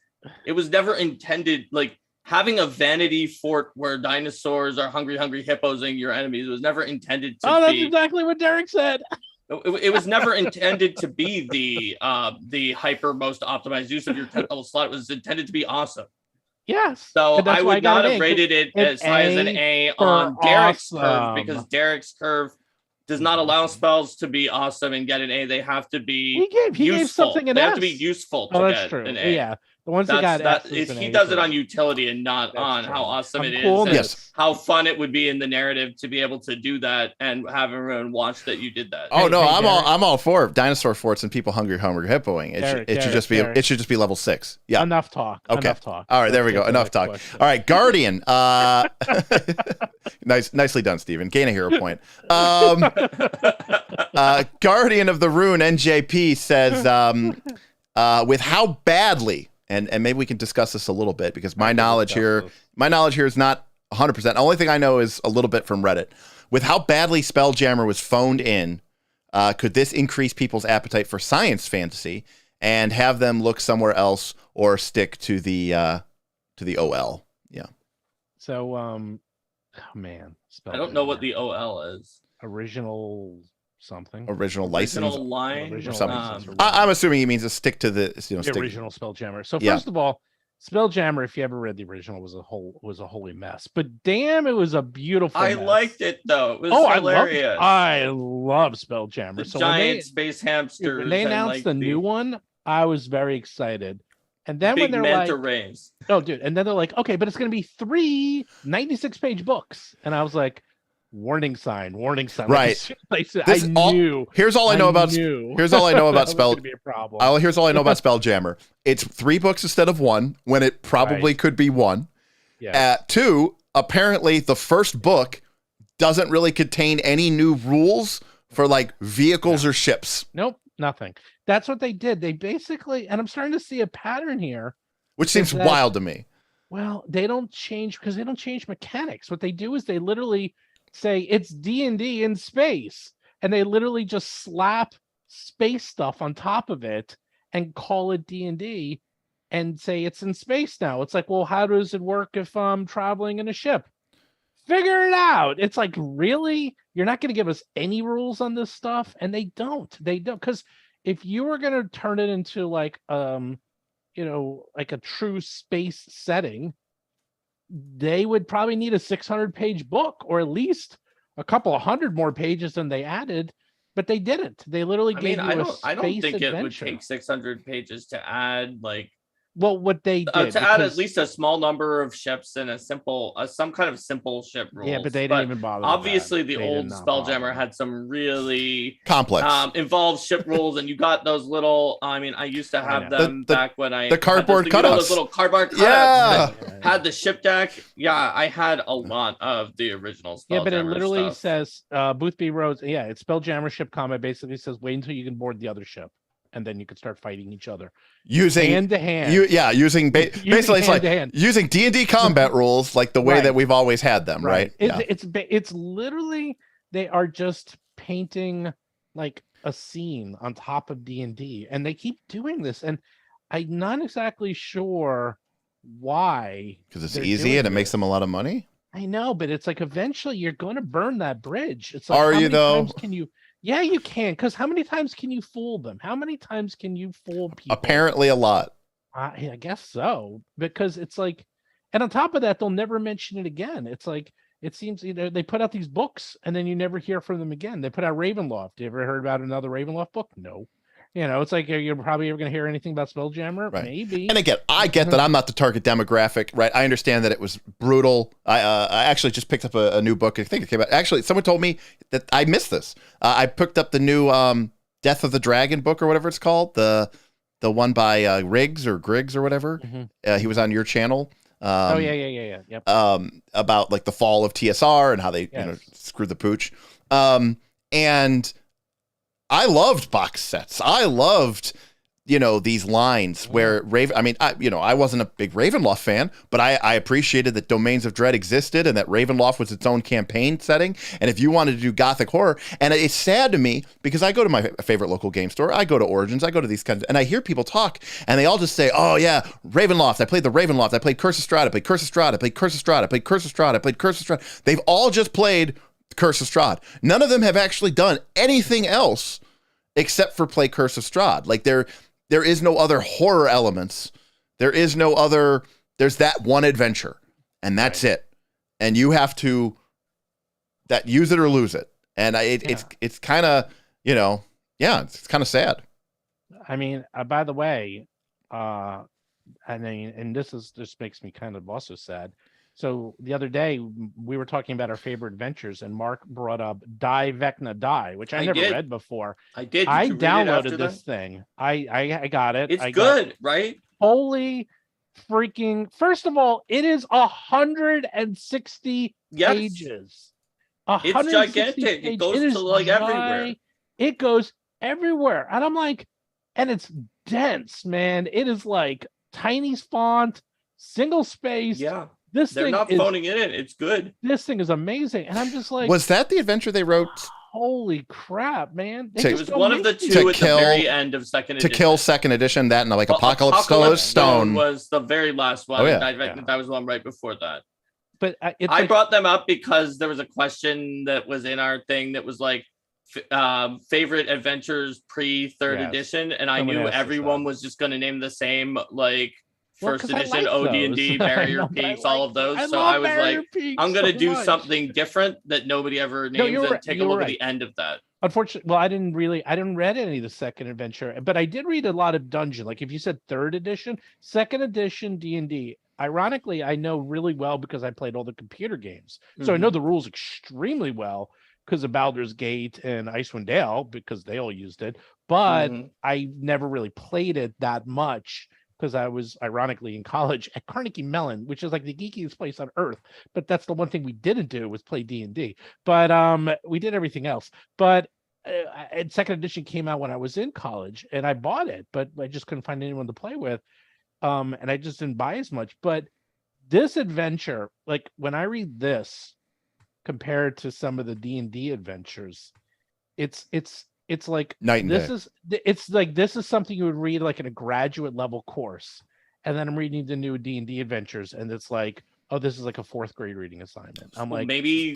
It was never intended like having a vanity fort where dinosaurs are hungry hipposing your enemies was never intended to be. That's exactly what Derek said. It was never intended to be the hyper most optimized use of your 10th level slot. It was intended to be awesome. Yes. So I would not have rated it as high as an A on Derek's curve, because Derek's curve does not allow spells to be awesome and get an A. They have to be he gave something an They S. have to be useful to get an A. Yeah. The ones that got he does it on utility and not on how awesome it is. And how fun it would be in the narrative to be able to do that and have everyone watch that you did that. Oh no, I'm all for dinosaur forts and people hungry hippoing. It should just be level 6. Yeah. Enough talk. Okay. Enough talk. All right, there we go. Enough talk. All right, Guardian. Nicely done, Steven. Gain a hero point. Guardian of the Rune NJP says, with how badly. And maybe we can discuss this a little bit, because my knowledge here is not 100%. The only thing I know is a little bit from Reddit. With how badly Spelljammer was phoned in, could this increase people's appetite for science fantasy and have them look somewhere else or stick to the OL? Yeah. So, oh man, I don't know what the OL is. Original something. Original license. Line. Or something. I'm assuming he means to stick to the original Spelljammer. So first of all, Spelljammer, if you ever read the original, was a holy mess. But damn, it was a beautiful mess. Liked it though. It was hilarious. I love Spelljammer. So giant space hamsters. When they announced the new one, I was very excited. And then when they're like, rays. Oh, dude. And then they're like, okay, but it's going to be 3 96-page books. And I was like, warning sign. Right. I knew. Here's all I know about Spell. Be a problem. Here's all I know about Spelljammer. It's 3 books instead of 1, when it probably could be 1. Yeah. 2, apparently the first book doesn't really contain any new rules for like vehicles or ships. Nope, nothing. That's what they did. They basically, and I'm starting to see a pattern here, which seems wild to me. Well, they don't change because they don't change mechanics. What they do is they literally say it's D&D in space, and they literally just slap space stuff on top of it and call it D&D and say it's in space now. It's like, well, how does it work if I'm traveling in a ship? Figure it out. It's like, really? You're not going to give us any rules on this stuff? And they don't. Because if you were going to turn it into like like a true space setting, they would probably need a 600-page book, or at least a couple of hundred more pages than they added, but they didn't. They literally gave you a space I don't think adventure. It would take 600 pages to add like. Well, what they did to add at least a small number of ships and some kind of simple ship rules. Yeah, but they didn't even bother. Obviously, the old Spelljammer had some really complex, involved ship rules, and you got those little. I mean, I used to have them back when I the cardboard cutouts. Those little cardboard cutouts. Had the ship deck. Yeah, I had a lot of the original Spelljammer. Yeah, but it literally stuff. says Booth B. Rhodes. Yeah, it's Spelljammer ship combat. Basically says wait until you can board the other ship, and then you could start fighting each other using hand to hand. Using basically it's like using D&D combat rules like the way that we've always had them, right? It's literally they are just painting like a scene on top of D&D, and they keep doing this, and I'm not exactly sure why. Because it's easy and it makes them a lot of money. I know, but it's like eventually you're going to burn that bridge. It's like, are you though? Can you? Yeah, you can. Because how many times can you fool them? How many times can you fool people? Apparently a lot. I guess so. Because it's like, and on top of that, they'll never mention it again. It's like, it seems they put out these books and then you never hear from them again. They put out Ravenloft. You ever heard about another Ravenloft book? No. It's like you're probably ever going to hear anything about Spelljammer. Right. Maybe. And again, I get that I'm not the target demographic, right? I understand that it was brutal. I actually just picked up a new book. I think it came out. Actually, someone told me that I missed this. I picked up the new Death of the Dragon book or whatever it's called. The one by Griggs or whatever. Mm-hmm. He was on your channel. Yep. About like the fall of TSR and how they screwed the pooch. And I loved box sets. I loved these lines where I wasn't a big Ravenloft fan, but I appreciated that Domains of Dread existed and that Ravenloft was its own campaign setting. And if you wanted to do gothic horror, and it's sad to me because I go to my favorite local game store, I go to Origins, I go to these kinds, and I hear people talk and they all just say, oh yeah, Ravenloft, I played the Ravenloft, I played Curse of Strahd, I played Curse of Strahd, I played Curse of Strahd, I played Curse of Strahd, I played Curse of Strahd. They've all just played Curse of Strahd. None of them have actually done anything else except for play Curse of Strahd. Like there is no other horror elements. There's that one adventure and that's it. And you have to use it or lose it. And it's kind of, it's kind of sad. I mean, by the way, and this makes me kind of also sad. So the other day we were talking about our favorite adventures, and Mark brought up Die Vecna Die, which I never read before. I did. I downloaded this thing. I got it. It's good, right? Holy freaking! First of all, it is 160 pages. It's gigantic. It goes to like everywhere. It goes everywhere, and I'm like, and it's dense, man. It is like tiny font, single space. Yeah. They're not phoning it in. It's good. This thing is amazing. And I'm just like, was that the adventure they wrote? Holy crap, man. It was one of the two at the very end of second edition. To kill second edition, that and like Apocalypse Stone was the very last one. Oh, yeah. That was one right before that. But I brought them up because there was a question that was in our thing that was like favorite adventures pre-third edition. And I knew everyone was just going to name the same, like, first edition OD&D, Barrier Peaks, all of those. So I was like, I'm going to do something different that nobody ever names and take a look at the end of that. Unfortunately, well, I didn't read any of the second adventure, but I did read a lot of dungeon. Like if you said third edition, second edition D&D, ironically, I know really well because I played all the computer games. So I know the rules extremely well because of Baldur's Gate and Icewind Dale because they all used it. But I never really played it that much, because I was ironically in college at Carnegie Mellon, which is like the geekiest place on earth. But that's the one thing we didn't do was play D&D. But we did everything else. But and second edition came out when I was in college, and I bought it, but I just couldn't find anyone to play with. And I just didn't buy as much. But this adventure, like when I read this compared to some of the D&D adventures, it's like night and this day. This is something you would read like in a graduate level course, and then I'm reading the new D&D adventures, and it's like, oh, this is like a fourth grade reading assignment. I'm like, maybe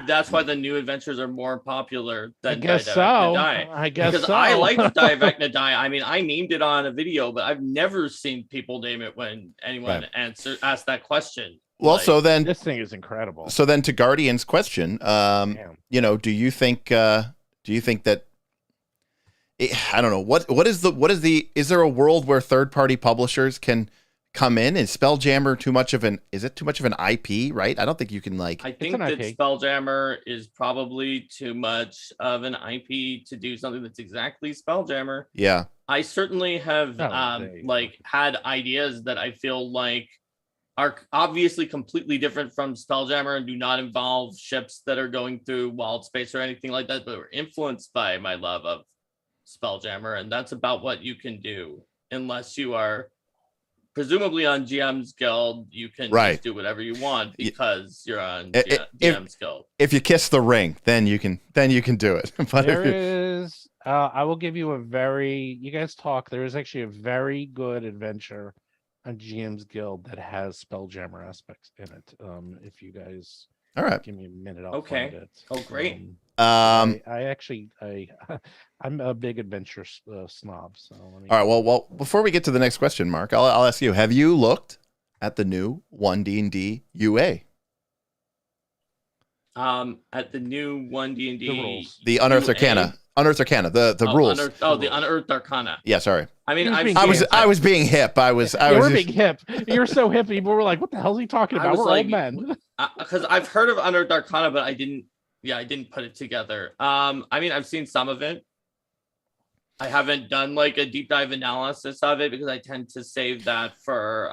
that's why the new adventures are more popular than I guess so. I guess because so. I like Die Vecna Die. I mean, I named it on a video, but I've never seen people name it when anyone asked that question. Well, so then this thing is incredible. So then to Guardian's question, do you think that I don't know is there a world where third-party publishers can come in? Is Spelljammer too much of an IP, right? I don't think you can I think that Spelljammer is probably too much of an IP to do something that's exactly Spelljammer. Yeah. I certainly have had ideas that I feel like are obviously completely different from Spelljammer and do not involve ships that are going through wild space or anything like that, but were influenced by my love of Spelljammer, and that's about what you can do unless you are presumably on GM's Guild. You can just do whatever you want because you're on GM's Guild. If you kiss the ring, then you can do it. But I will give you you guys talk. There is actually a very good adventure on GM's Guild that has Spelljammer aspects in it. If you guys give me a minute, I'll find it. Oh, great. I'm a big adventure snob. So all right. Well, before we get to the next question, Mark, I'll ask you: have you looked at the new 1D&D UA? At the new 1D&D, the Unearthed Arcana. Unearthed Arcana, the rules. The Unearthed Arcana. Yeah, sorry. I mean, I was being hip. I was being hip. You're so hip. People were like, "What the hell is he talking about?" We're old men. Because I've heard of Unearthed Arcana, but I didn't put it together. I mean, I've seen some of it. I haven't done like a deep dive analysis of it because I tend to save that for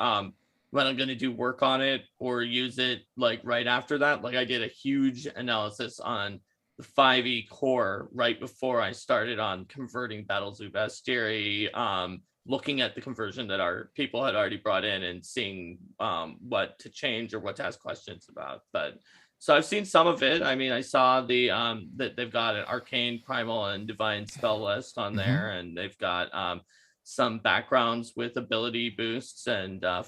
when I'm going to do work on it or use it like right after that. Like I did a huge analysis on the 5e core right before I started on converting BattleZoo Bestiary, looking at the conversion that our people had already brought in and seeing what to change or what to ask questions about. But so I've seen some of it. I mean, I saw the that they've got an arcane, primal, and divine spell list on there, and they've got some backgrounds with ability boosts and a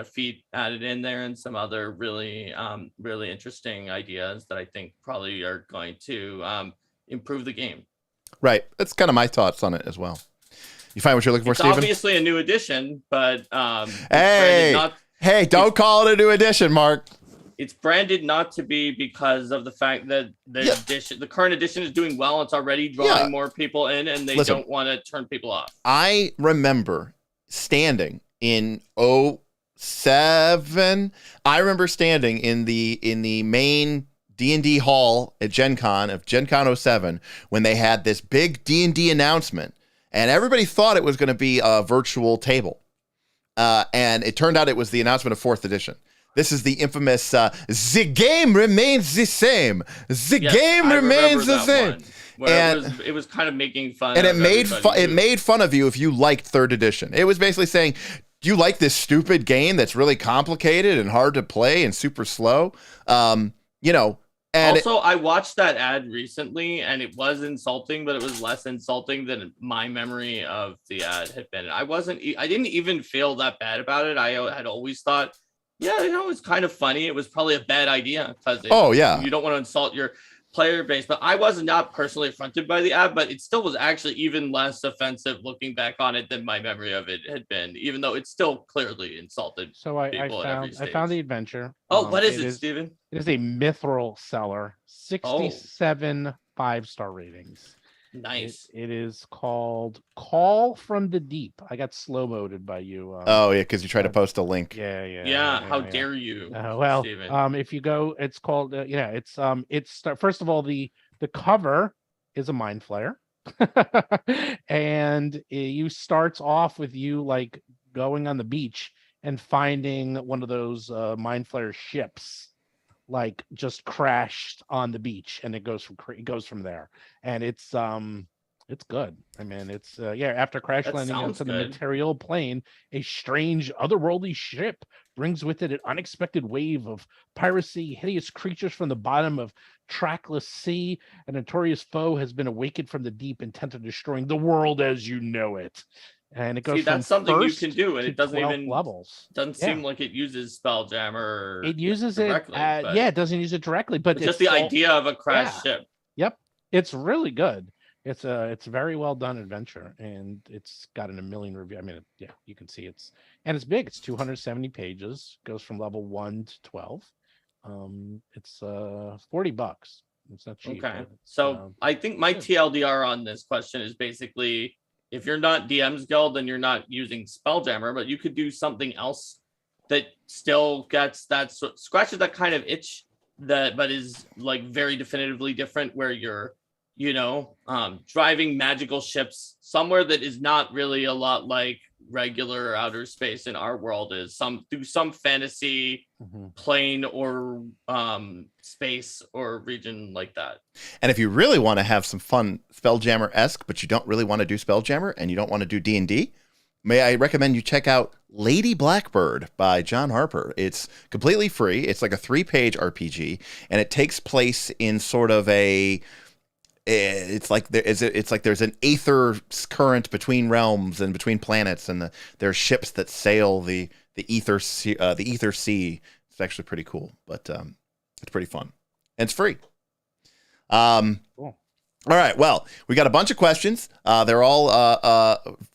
feat added in there, and some other really really interesting ideas that I think probably are going to improve the game. Right. That's kind of my thoughts on it as well. You find what you're looking for, Steven? Obviously a new edition, but hey, don't call it a new edition, Mark. It's branded not to be because of the fact that the current edition is doing well. It's already drawing more people in, and they don't want to turn people off. I remember standing in 07. I remember standing in the main D&D hall at Gen Con 07 when they had this big D&D announcement, and everybody thought it was going to be a virtual table. And it turned out it was the announcement of 4th edition. This is the infamous, the game remains the same. The game remains the same. And it was kind of making fun. And it made fun of you if you liked 3rd edition. It was basically saying, do you like this stupid game that's really complicated and hard to play and super slow? And also, I watched that ad recently, and it was insulting, but it was less insulting than my memory of the ad had been. I didn't even feel that bad about it. I had always thought, yeah, it's kind of funny. It was probably a bad idea because you don't want to insult your player base. But I was not personally affronted by the ad, but it still was actually even less offensive looking back on it than my memory of it had been, even though it still clearly insulted people at every stage. I found the adventure. Oh, what is it, Steven? It is a mithril seller, 67 5-star ratings. Nice. It is called Call from the Deep. I got slow-moded by you. Because you tried to post a link. Yeah. How dare you? Steven. If you go, it's called. First of all, the cover is a mind flayer, and you starts off with you like going on the beach and finding one of those mind flayer ships, like just crashed on the beach, and it goes from there, and it's good. I mean, it's after crash landing onto the material plane, a strange otherworldly ship brings with it an unexpected wave of piracy. Hideous creatures from the bottom of trackless sea. A notorious foe has been awakened from the deep, intent on destroying the world as you know it. And it goes. That's something you can do, and it doesn't even levels. Doesn't seem like it uses Spelljammer. It uses directly, it doesn't use it directly, but it's just the idea of a crashed ship. Yep, it's really good. It's a very well done adventure, and it's gotten a million reviews. I mean, you can see it's big. It's 270 pages. Goes from level 1 to 12. It's $40. It's not cheap. Okay, so I think my TLDR on this question is basically, if you're not DM's Guild, then you're not using Spelljammer, but you could do something else that still scratches that kind of itch but is like very definitively different, where you're, driving magical ships somewhere that is not really a lot like regular outer space in our world is, through some fantasy plane or space or region like that. And if you really want to have some fun Spelljammer-esque, but you don't really want to do Spelljammer and you don't want to do D&D, may I recommend you check out Lady Blackbird by John Harper. It's completely free. It's like a 3-page RPG, and it takes place in sort of it's like there's an aether current between realms and between planets, and there are ships that sail the ether sea. It's actually pretty cool, but it's pretty fun, and it's free. Cool. All right. Well, we got a bunch of questions. They're all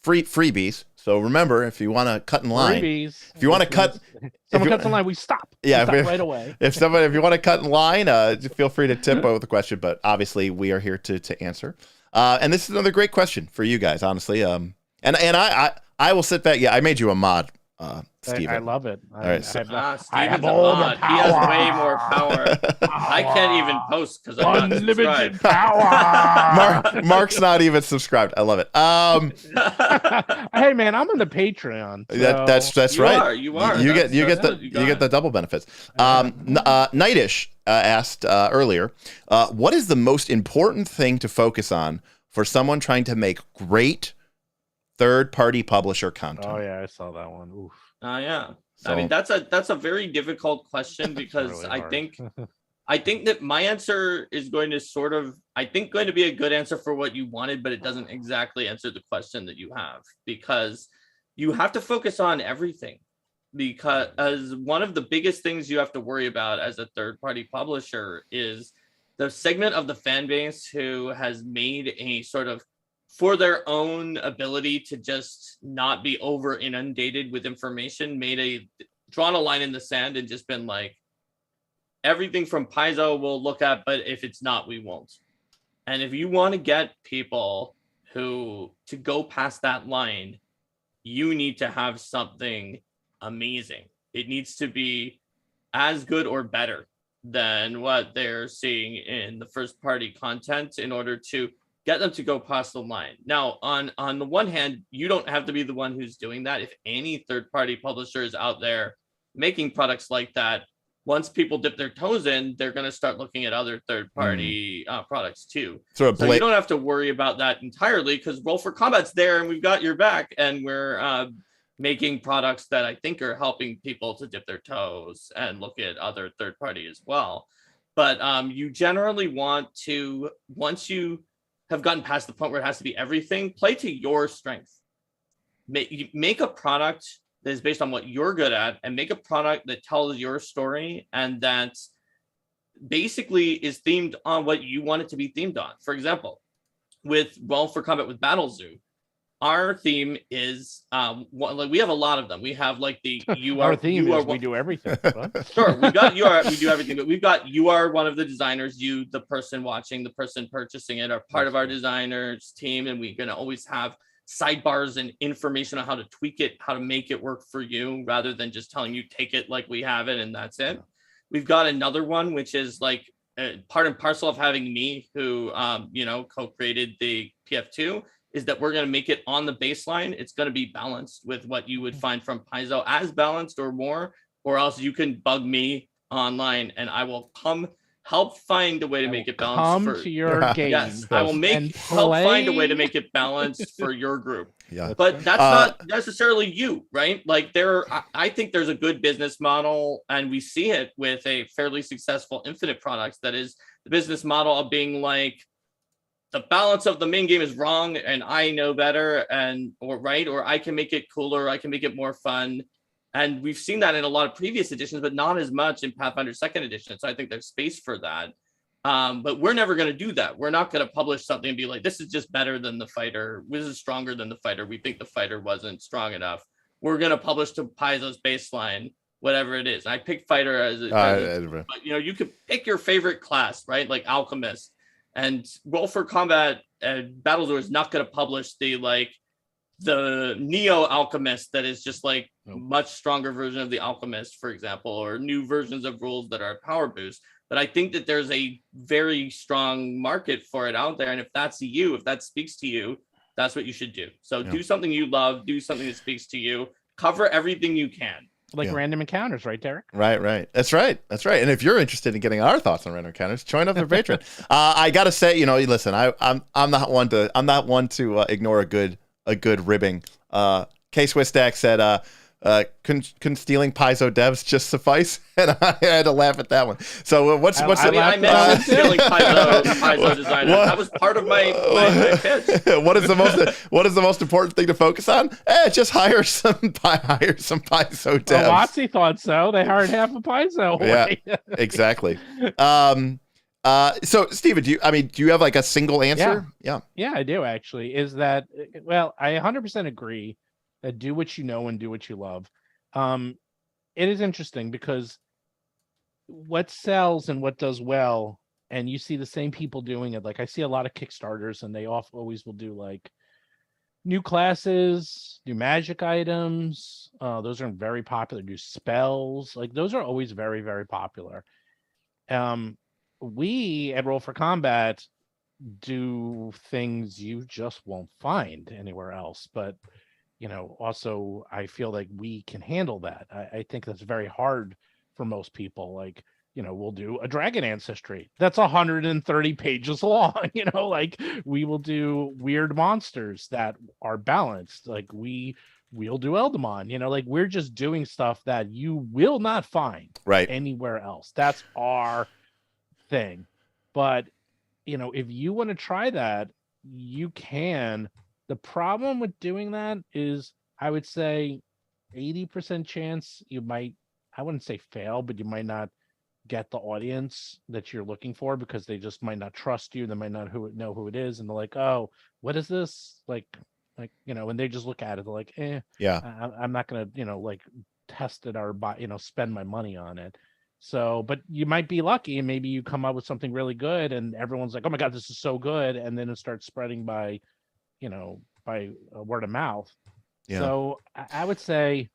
freebies. So remember, if you want to cut in line, if you want to cut, someone cuts in line, we stop. Yeah, we stop right away. If you want to cut in line, feel free to tip with a question. But obviously, we are here to answer. And this is another great question for you guys, honestly. And I will sit back. Yeah, I made you a mod, Steven. I love it. All right, so, I have Steven's a all mod. the power. He has way more power. I can't even post because I'm not Unlimited subscribed. power. Mark's not even subscribed. I love it. Hey man, I'm on the Patreon. So... That's You right. are. You get the double benefits. Nightish asked earlier, what is the most important thing to focus on for someone trying to make great third-party publisher content? Oh yeah, I saw that one. Oof. Yeah. So, I mean, that's a very difficult question because really I think that my answer is going to be a good answer for what you wanted, but it doesn't exactly answer the question that you have, because you have to focus on everything. Because as one of the biggest things you have to worry about as a third-party publisher is the segment of the fan base who has made a sort of, for their own ability to just not be over inundated with information, drawn a line in the sand and just been like, everything from Paizo we'll look at, but if it's not, we won't. And if you want to get people to go past that line, you need to have something amazing. It needs to be as good or better than what they're seeing in the first party content in order to get them to go past the line. Now, on the one hand, you don't have to be the one who's doing that. If any third-party publisher is out there making products like that, once people dip their toes in, they're going to start looking at other third-party products too. So you don't have to worry about that entirely, because Roll for Combat's there and we've got your back, and we're making products that I think are helping people to dip their toes and look at other third-party as well. But you generally want to, once you have gotten past the point where it has to be everything, play to your strength. Make a product that is based on what you're good at, and make a product that tells your story and that basically is themed on what you want it to be themed on. For example, with Roll for Combat with BattleZoo, our theme is like, we have a lot of them. We have like the our theme is we do everything. Sure, we do everything, but we've got, you are one of the designers, you, the person watching, the person purchasing it, are part of our designers team, and we're going to always have sidebars and information on how to tweak it, how to make it work for you, rather than just telling you take it like we have it and that's it. We've got another one which is like part and parcel of having me, who co-created the PF2, is that we're going to make it on the baseline. It's going to be balanced with what you would find from Paizo, as balanced or more, or else you can bug me online and I will help find a way to make it balanced. To your game. Yes, I will help find a way to make it balanced for your group. Yeah, but that's not necessarily you, right? Like I think there's a good business model, and we see it with a fairly successful Infinite products. That is the business model of being like, the balance of the main game is wrong and I know better, or I can make it cooler, I can make it more fun. And we've seen that in a lot of previous editions, but not as much in Pathfinder 2nd edition. So I think there's space for that. But we're never going to do that. We're not going to publish something and be like, this is just better than the fighter. This is stronger than the fighter. We think the fighter wasn't strong enough. We're going to publish to Paizo's baseline, whatever it is. I picked fighter but you could pick your favorite class, right? Like Alchemist. And Roll for Combat and BattleZoo is not going to publish the Neo Alchemist that is just like much stronger version of the Alchemist, for example, or new versions of rules that are power boost. But I think that there's a very strong market for it out there. And if that's you, if that speaks to you, that's what you should do. So do something you love, do something that speaks to you, cover everything you can. Like random encounters, right, Derek? Right. That's right. And if you're interested in getting our thoughts on random encounters, join up their Patreon. I gotta say, listen, I'm not one to ignore a good ribbing. K-Swistack said, can stealing Paizo devs just suffice? And I had to laugh at that one. So I mentioned stealing Paizo designers. That was part of my pitch. What is the most important thing to focus on? Just hire some Paizo devs. Well, Watsy thought so. They hired half of Paizo. Yeah, exactly. So Steven, do you have like a single answer? Yeah, I do actually. Is that, well, I 100% agree that do what you know and do what you love. It is interesting because what sells and what does well, and you see the same people doing it. Like I see a lot of Kickstarters, and they always will do like new classes, new magic items. Those are very popular. New spells, like those are always very, very popular. We at Roll for Combat do things you just won't find anywhere else. But also I feel like we can handle that. I think that's very hard for most people. Like, we'll do a dragon ancestry that's 130 pages long. Like we will do weird monsters that are balanced. Like we'll do Eladamon. Like we're just doing stuff that you will not find anywhere else. That's our thing. But if you want to try that, you can. The problem with doing that is, I would say 80% chance you might, I wouldn't say fail, but you might not get the audience that you're looking for, because they just might not trust you. They might not know who it is. And they're like, oh, what is this? Like, and they just look at it. They're like, I'm not going to, like test it or buy, spend my money on it. So, but you might be lucky and maybe you come up with something really good and everyone's like, oh my God, this is so good. And then it starts spreading by word of mouth. Yeah. So I would say,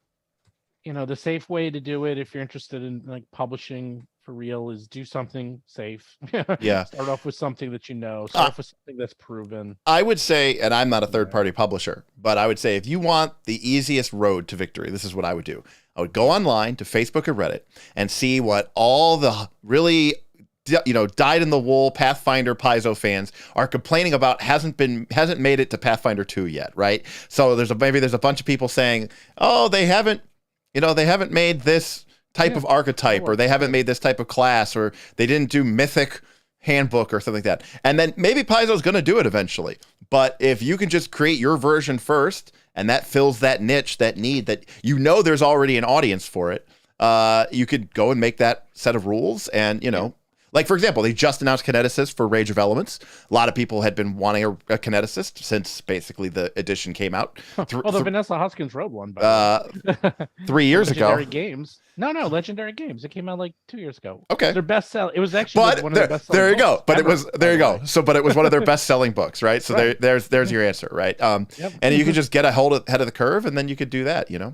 the safe way to do it, if you're interested in like publishing for real, is do something safe. Yeah. Start off with something that start off with something that's proven. I would say, and I'm not a third-party publisher, but I would say if you want the easiest road to victory, this is what I would do. I would go online to Facebook or Reddit and see what all the really dyed-in-the-wool Pathfinder Paizo fans are complaining about hasn't made it to Pathfinder 2 yet, right? So maybe there's a bunch of people saying, oh, they haven't made this type of archetype, or they haven't made this type of class, or they didn't do Mythic Handbook or something like that. And then maybe Paizo's going to do it eventually. But if you can just create your version first, and that fills that niche, that need, that there's already an audience for it, you could go and make that set of rules and, like, for example, they just announced kineticists for Rage of Elements. A lot of people had been wanting a kineticist since basically the edition came out. Although Vanessa Hoskins wrote one. 3 years ago. Legendary Games. No, Legendary Games. It came out like 2 years ago. Okay. Their best sell. It was actually one of their best selling There you books go. But it was one of their best selling books, right? So right. There's your answer, right? And you could just get ahead of the curve, and then you could do that, Yeah.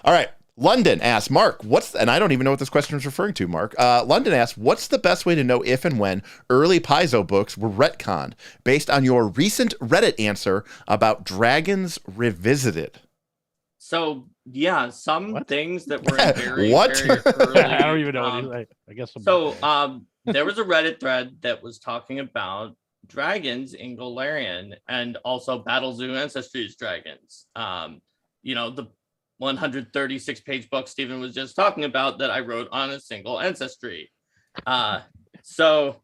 All right. London asks, Mark, and I don't even know what this question is referring to, Mark. London asks, what's the best way to know if and when early Paizo books were retconned based on your recent Reddit answer about Dragons Revisited? So, yeah, some things that were in very, what? very early. I don't even know what he's like. I guess. There was a Reddit thread that was talking about dragons in Golarion and also Battlezoo Ancestries dragons. The 136-page book Stephen was just talking about that I wrote on a single ancestry. So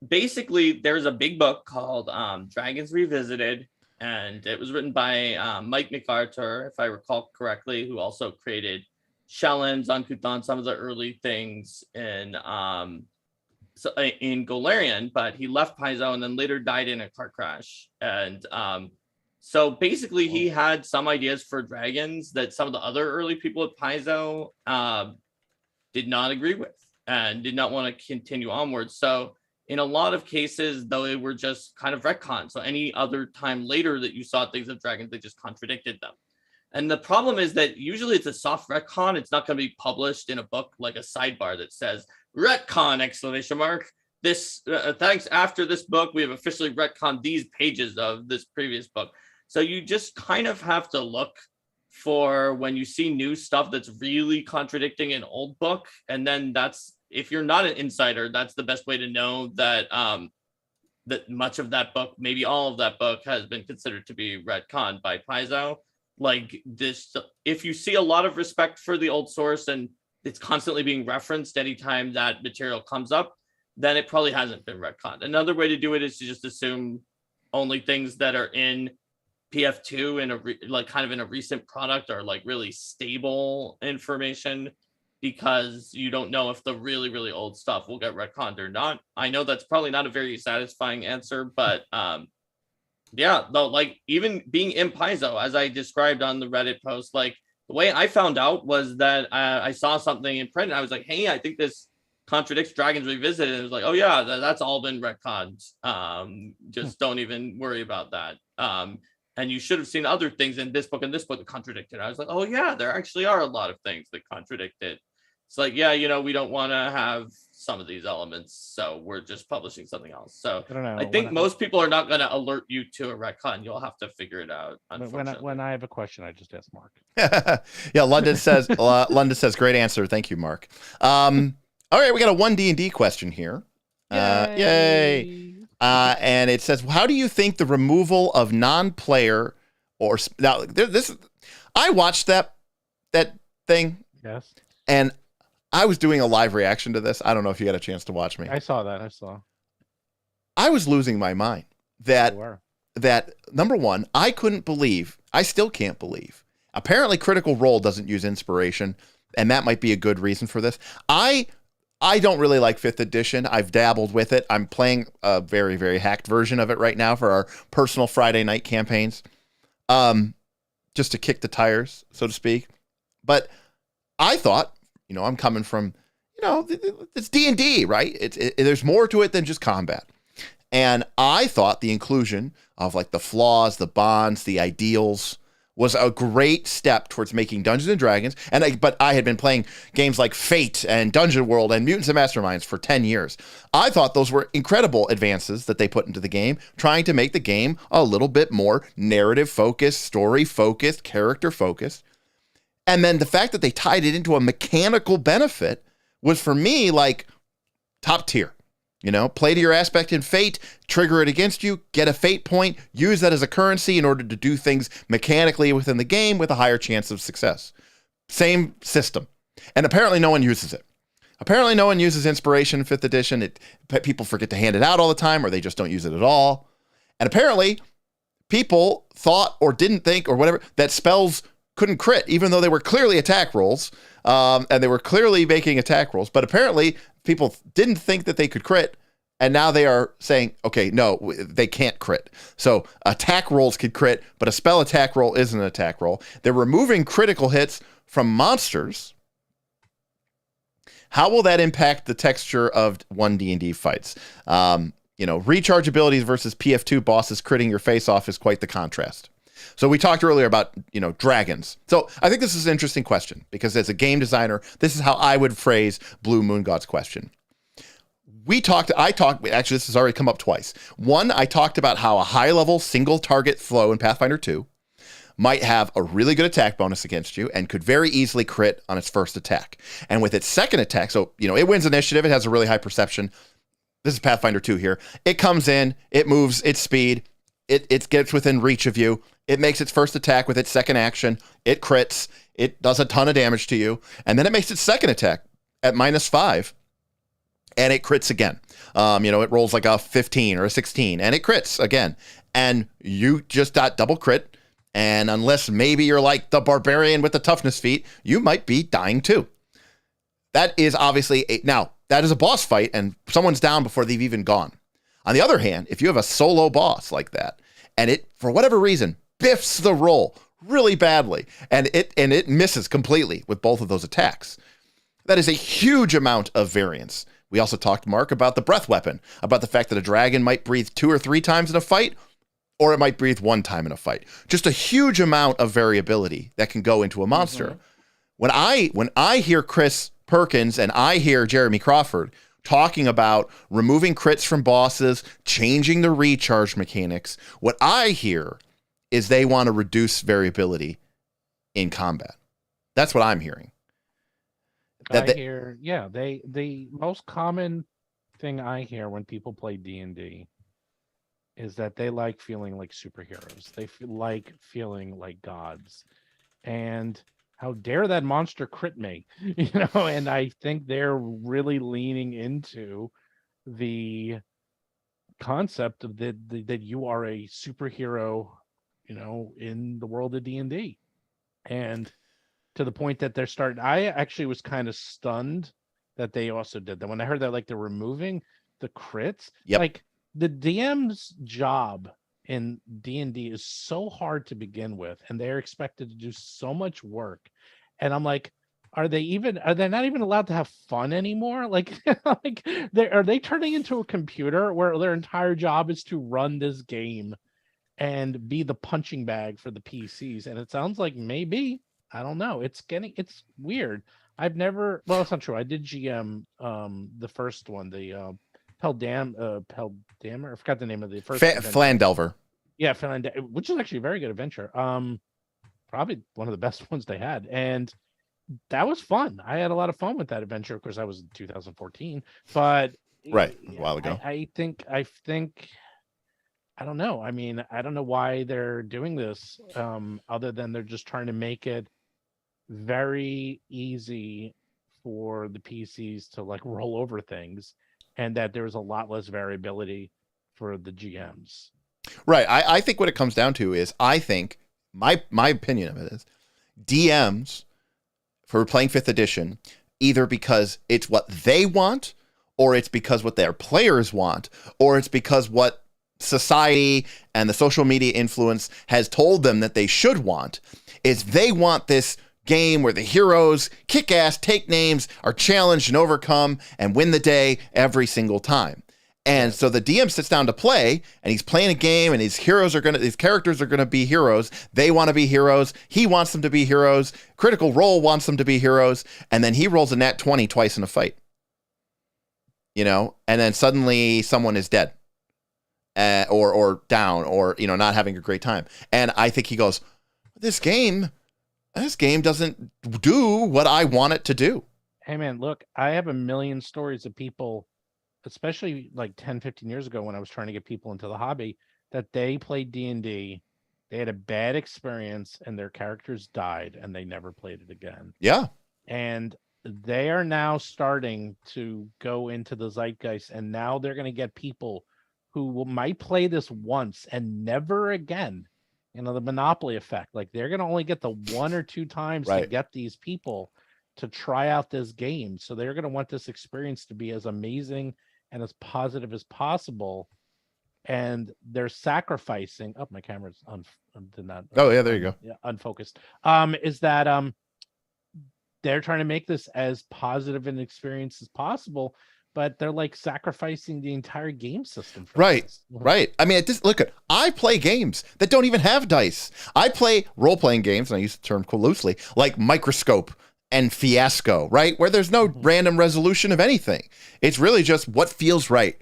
basically, there's a big book called Dragons Revisited, and it was written by Mike MacArthur, if I recall correctly, who also created Shellens, Ankutan, some of the early things in Golarion, but he left Paizo and then later died in a car crash. And so basically, he had some ideas for dragons that some of the other early people at Paizo did not agree with and did not want to continue onward. So in a lot of cases, though, they were just kind of retcon. So any other time later that you saw things of dragons, they just contradicted them. And the problem is that usually it's a soft retcon. It's not going to be published in a book like a sidebar that says retcon ! This thanks, after this book, we have officially retconned these pages of this previous book. So you just kind of have to look for when you see new stuff that's really contradicting an old book. And then if you're not an insider, that's the best way to know that that much of that book, maybe all of that book, has been considered to be retconned by Paizo. Like this, if you see a lot of respect for the old source and it's constantly being referenced anytime that material comes up, then it probably hasn't been retconned. Another way to do it is to just assume only things that are in PF2 in a recent product are like really stable information, because you don't know if the really, really old stuff will get retconned or not. I know that's probably not a very satisfying answer, but like even being in Paizo, as I described on the Reddit post, like the way I found out was that I saw something in print and I was like, hey, I think this contradicts Dragons Revisited. And it was like, oh yeah, that's all been retconned. Just don't even worry about that. And you should have seen other things in this book and this book that contradicted. I was like, oh yeah, there actually are a lot of things that contradict it. It's like, yeah, we don't want to have some of these elements, so we're just publishing something else. So I don't know. I think most people are not going to alert you to a retcon. You'll have to figure it out. When I have a question, I just ask Mark. Yeah, London says, great answer. Thank you, Mark. All right, we got a 1D&D question here. Yay. And it says, how do you think the removal of non-player or now this? I watched that thing. Yes. And I was doing a live reaction to this. I don't know if you got a chance to watch me. I saw that. I was losing my mind that number one, I couldn't believe, I still can't believe. Apparently Critical Role doesn't use inspiration, and that might be a good reason for this. I don't really like 5th edition. I've dabbled with it. I'm playing a very, very hacked version of it right now for our personal Friday night campaigns. Just to kick the tires, so to speak. But I thought, I'm coming from, it's D&D, right? There's more to it than just combat. And I thought the inclusion of like the flaws, the bonds, the ideals was a great step towards making Dungeons and Dragons. But I had been playing games like Fate and Dungeon World and Mutants and Masterminds for 10 years. I thought those were incredible advances that they put into the game, trying to make the game a little bit more narrative focused, story focused, character focused. And then the fact that they tied it into a mechanical benefit was, for me, like top tier. Play to your aspect in Fate, trigger it against you, get a Fate point, use that as a currency in order to do things mechanically within the game with a higher chance of success. Same system. And apparently no one uses it. Apparently no one uses inspiration in 5th edition. People forget to hand it out all the time, or they just don't use it at all. And apparently people thought or didn't think or whatever that spells couldn't crit, even though they were clearly attack rolls, and they were clearly making attack rolls. But apparently people didn't think that they could crit, and now they are saying, okay, no, they can't crit. So attack rolls could crit, but a spell attack roll isn't an attack roll. They're removing critical hits from monsters. How will that impact the texture of 1D&D fights? Recharge abilities versus PF2 bosses critting your face off is quite the contrast. So we talked earlier about, dragons. So I think this is an interesting question because as a game designer, this is how I would phrase Blue Moon God's question. Actually, this has already come up twice. One, I talked about how a high level single target flow in Pathfinder 2 might have a really good attack bonus against you and could very easily crit on its first attack. And with its second attack, so, it wins initiative, it has a really high perception. This is Pathfinder 2 here. It comes in, it moves, its speed, it gets within reach of you. It makes its first attack with its second action. It crits. It does a ton of damage to you. And then it makes its second attack at -5. And it crits again. It rolls like a 15 or a 16. And it crits again. And you just got double crit. And unless maybe you're like the barbarian with the toughness feat, you might be dying too. That is obviously now, that is a boss fight. And someone's down before they've even gone. On the other hand, if you have a solo boss like that, and it, for whatever reason, biffs the roll really badly, and it misses completely with both of those attacks, that is a huge amount of variance. We also talked, Mark, about the breath weapon, about the fact that a dragon might breathe 2 or 3 times in a fight, or it might breathe 1 time in a fight. Just a huge amount of variability that can go into a monster. Mm-hmm. When I hear Chris Perkins and I hear Jeremy Crawford talking about removing crits from bosses, changing the recharge mechanics, what I hear is they want to reduce variability in combat. That's what I'm hearing. The most common thing I hear when people play D&D is that they like feeling like superheroes. They like feeling like gods. And how dare that monster crit me? And I think they're really leaning into the concept of that you are a superhero, in the world of D&D. And to the point that they're starting, I actually was kind of stunned that they also did that. When I heard that, like, they're removing the crits, like the DM's job in D&D is so hard to begin with, and they're expected to do so much work. And I'm like, are they not even allowed to have fun anymore? Like, are they turning into a computer where their entire job is to run this game and be the punching bag for the PCs. And it sounds like maybe, I don't know, it's weird. I've never, well, it's not true. I did GM the first one, the Peldammer. I forgot the name of the first Flandelver. Yeah, which is actually a very good adventure. Probably one of the best ones they had. And that was fun. I had a lot of fun with that adventure. Of course, I was in 2014, but right, a while ago. I think I don't know. I mean, I don't know why they're doing this, other than they're just trying to make it very easy for the PCs to like roll over things, and that there's a lot less variability for the GMs. Right. I think what it comes down to is, I think my opinion of it is, DMs for playing 5th edition, either because it's what they want, or it's because what their players want, or it's because what society and the social media influence has told them that they should want, is they want this game where the heroes kick ass, take names, are challenged and overcome and win the day every single time. And so the DM sits down to play, and he's playing a game, and his characters are gonna be heroes. They want to be heroes. He wants them to be heroes. Critical Role wants them to be heroes, and then he rolls a nat 20 twice in a fight. You know, and then suddenly someone is dead, or down, or not having a great time. And I think he goes, this game doesn't do what I want it to do. Hey man, look, I have a million stories of people, especially like 10, 15 years ago when I was trying to get people into the hobby, that they played D&D, they had a bad experience, and their characters died, and they never played it again. Yeah. And they are now starting to go into the zeitgeist, and now they're going to get people who might play this once and never again. The Monopoly effect. Like, they're going to only get the 1 or 2 times to get these people to try out this game. So they're going to want this experience to be as amazing and as positive as possible. And they're sacrificing. Oh, my camera's did not. Oh yeah, there you go. Yeah, unfocused. Is that they're trying to make this as positive an experience as possible, but they're like sacrificing the entire game system for this. Right. I mean, I play games that don't even have dice. I play role-playing games, and I use the term loosely, like Microscope and Fiasco, right? Where there's no random resolution of anything. It's really just what feels right.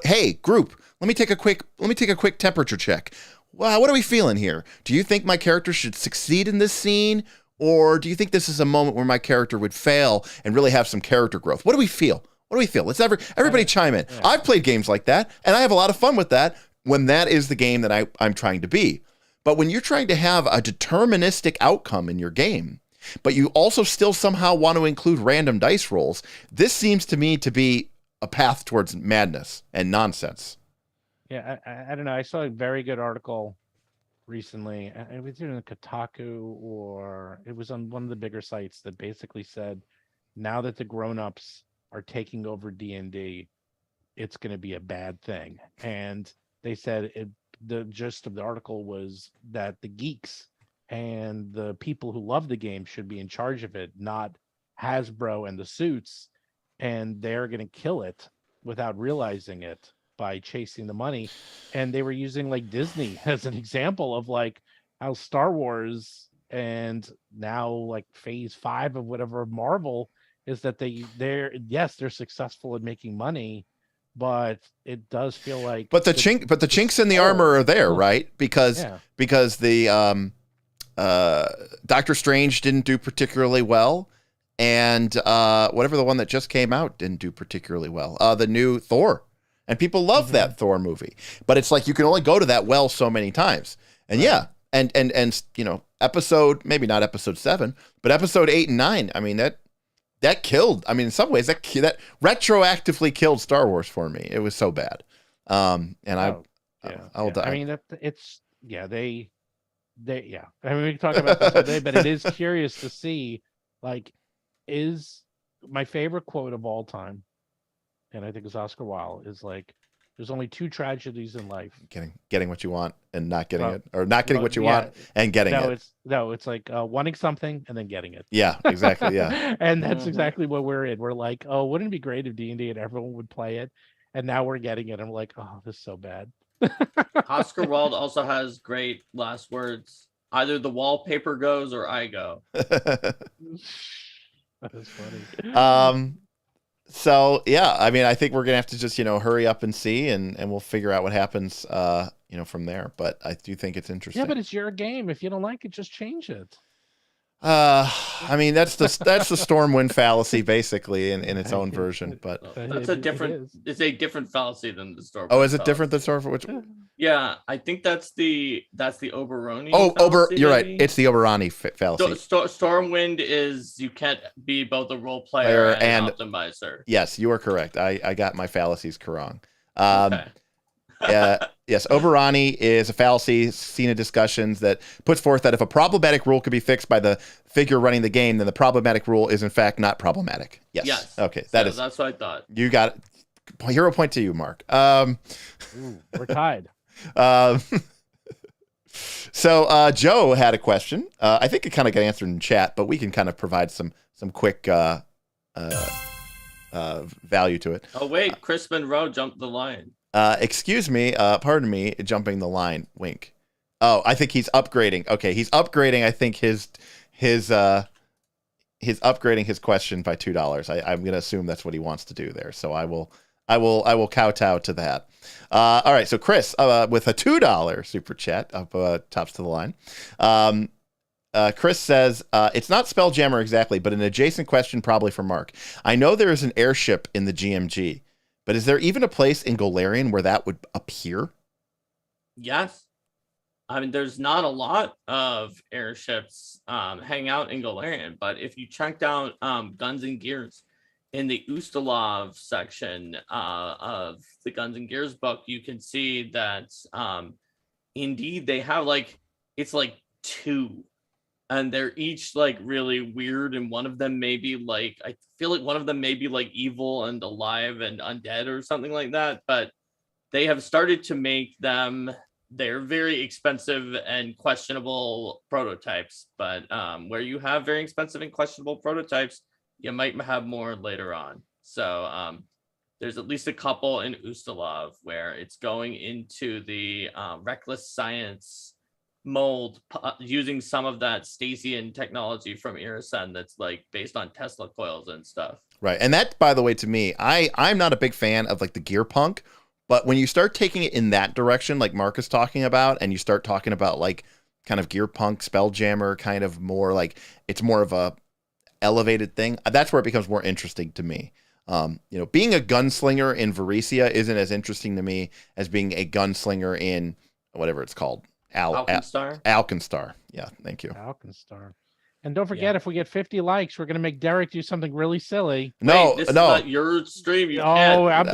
Hey, group, let me take a quick temperature check. Wow, what are we feeling here? Do you think my character should succeed in this scene? Or do you think this is a moment where my character would fail and really have some character growth? What do we feel? Let's everybody chime in. Yeah. I've played games like that, and I have a lot of fun with that when that is the game that I'm trying to be. But when you're trying to have a deterministic outcome in your game, but you also still somehow want to include random dice rolls, this seems to me to be a path towards madness and nonsense. Yeah, I don't know. I saw a very good article recently. It was either in Kotaku, or it was on one of the bigger sites, that basically said, now that the grown-ups are taking over D&D, it's going to be a bad thing. And they said the gist of the article was that the geeks and the people who love the game should be in charge of it, not Hasbro and the suits, and they're going to kill it without realizing it by chasing the money. And they were using like Disney as an example of like how Star Wars and now like phase 5 of whatever of Marvel is that they're successful at making money, but it does feel like the chinks in the armor are there, right? Because the Doctor Strange didn't do particularly well, and whatever the one that just came out didn't do particularly well. The new Thor, and people love that Thor movie, but it's like you can only go to that well so many times. And and episode, maybe not episode 7, but episode 8 and 9. I mean that killed. I mean, in some ways, that retroactively killed Star Wars for me. It was so bad. I'll die. I mean, it's they. I mean, we can talk about this all day, but it is curious to see. Like, is my favorite quote of all time, and I think it's Oscar Wilde, is like, "There's only 2 tragedies in life: getting what you want and not getting it, or not getting what you want and getting it." It's like wanting something and then getting it. Yeah, exactly. Yeah, and that's exactly what we're in. We're like, oh, wouldn't it be great if D&D and everyone would play it? And now we're getting it. I'm like, oh, this is so bad. Oscar Wilde also has great last words. Either the wallpaper goes or I go. That is funny. So yeah, I mean, I think we're gonna have to just hurry up and see, and we'll figure out what happens from there. But I do think it's interesting. Yeah, but it's your game. If you don't like it, just change it. I mean, that's the Stormwind fallacy basically in its own version. But that's a different. It's a different fallacy than the Stormwind. Oh, is it different than Stormwind? Which? Yeah, I think that's the Oberoni. Oh, you're right. It's the Oberoni fallacy. Stormwind is you can't be both a role player and an optimizer. Yes, you are correct. I got my fallacies wrong. Okay. Yes, Oberoni is a fallacy seen in discussions that puts forth that if a problematic rule could be fixed by the figure running the game, then the problematic rule is in fact not problematic. Yes. Okay, that's what I thought. You got it. Hero point to you, Mark. Ooh, we're tied. So Joe had a question. I think it kind of got answered in chat, but we can kind of provide some quick value to it. Oh wait, Chris Monroe jumped the line. Excuse me, pardon me, jumping the line. Wink. Oh, I think he's upgrading. Okay, he's upgrading. I think he's upgrading his question by $2. I'm gonna assume that's what he wants to do there. So I will kowtow to that. All right, so Chris with a $2 super chat up tops to the line. Chris says, it's not Spelljammer exactly, but an adjacent question probably for Mark. I know there is an airship in the GMG, but is there even a place in Golarion where that would appear? Yes. I mean, there's not a lot of airships hang out in Golarion, but if you check down Guns and Gears in the Ustalov section of the Guns and Gears book, you can see that indeed they have it's two, and they're each really weird, and one of them may be I feel like one of them may be evil and alive and undead or something like that, but they have started to make them. They're very expensive and questionable prototypes, but where you have very expensive and questionable prototypes, you might have more later on. So there's at least a couple in Ustalov where it's going into the reckless science mold using some of that Stasian technology from Irisen that's based on Tesla coils and stuff. Right. And that, by the way, to me, I'm not a big fan of the gear punk, but when you start taking it in that direction, like Mark is talking about, and you start talking about kind of gear punk, Spelljammer, kind of more it's more of a elevated thing, that's where it becomes more interesting to me. Being a gunslinger in Varesia isn't as interesting to me as being a gunslinger in whatever it's called. Alkenstar? Alkenstar. Yeah, thank you. Alkenstar. And don't forget, if we get 50 likes, we're going to make Derek do something really silly. No, this is not your stream. You can't.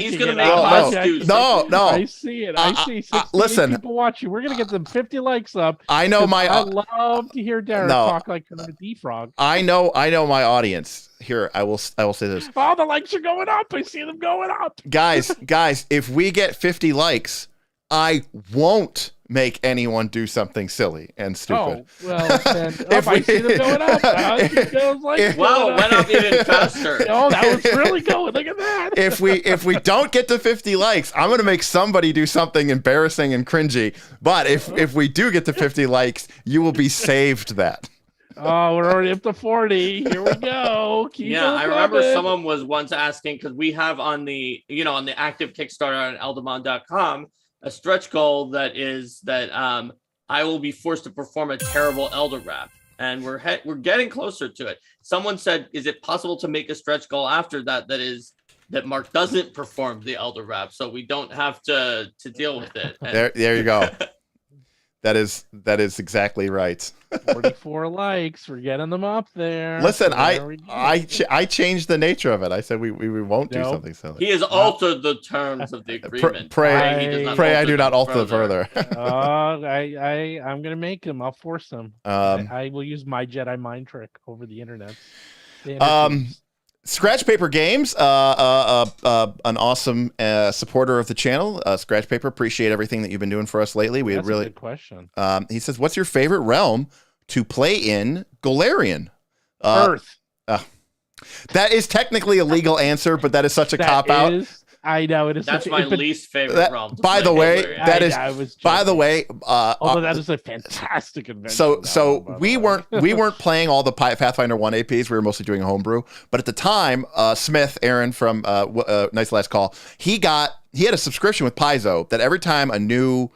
He's going to make us do no. I see it. I see 68 people watching. We're going to get them 50 likes up. I know my. I love to hear Derek talk like a D-frog. I know my audience. Here, I will say this. Oh, the likes are going up. I see them going up. Guys, if we get 50 likes, I won't make anyone do something silly and stupid. Oh, well, then, I see them going up. Wow, it went up even faster. Oh, that was really going. Look at that. If we don't get to 50 likes, I'm going to make somebody do something embarrassing and cringy. But if we do get to 50 likes, you will be saved that. Oh, we're already up to 40. Here we go. I remember someone was once asking, because we have on the active Kickstarter on Eladamon.com, a stretch goal that is that I will be forced to perform a terrible Elder Rap, and we're getting closer to it. Someone said, "Is it possible to make a stretch goal after that that Mark doesn't perform the Elder Rap, so we don't have to deal with it?" And there you go. That is exactly right. 44 likes. We're getting them up there. Listen, I changed the nature of it. I said we won't do something silly. He has altered the terms of the agreement. Pray I do not alter them further. I'm gonna make him. I'll force him. I will use my Jedi mind trick over the internet. Scratch Paper Games, an awesome supporter of the channel. Scratch Paper, appreciate everything that you've been doing for us lately. That's a good question. He says, "What's your favorite realm to play in Golarion?" Earth. That is technically a legal answer, but that is such a cop out. I know it is. That's my least favorite realm. By the way, that is. By the way, although that is a fantastic adventure. So we weren't playing all the Pathfinder 1 APs. We were mostly doing homebrew. But at the time, Smith, Aaron from Nice Last Call, he had a subscription with Paizo that every time a new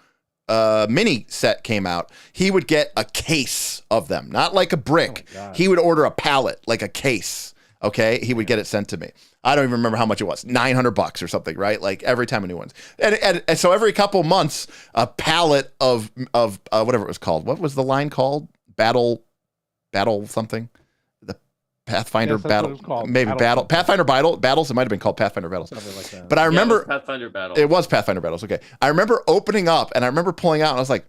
mini set came out, he would get a case of them, not like a brick. He would order a pallet, like a case. Okay, he would get it sent to me. I don't even remember how much it was, $900 or something, right? Like every time a new one's, and so every couple months, a pallet of whatever it was called. What was the line called? Battle something. The Pathfinder battle, maybe battle Pathfinder battles. It might have been called Pathfinder battles. Something like that. But I remember Pathfinder battles. It was Pathfinder battles. Okay, I remember opening up and I remember pulling out, and I was like,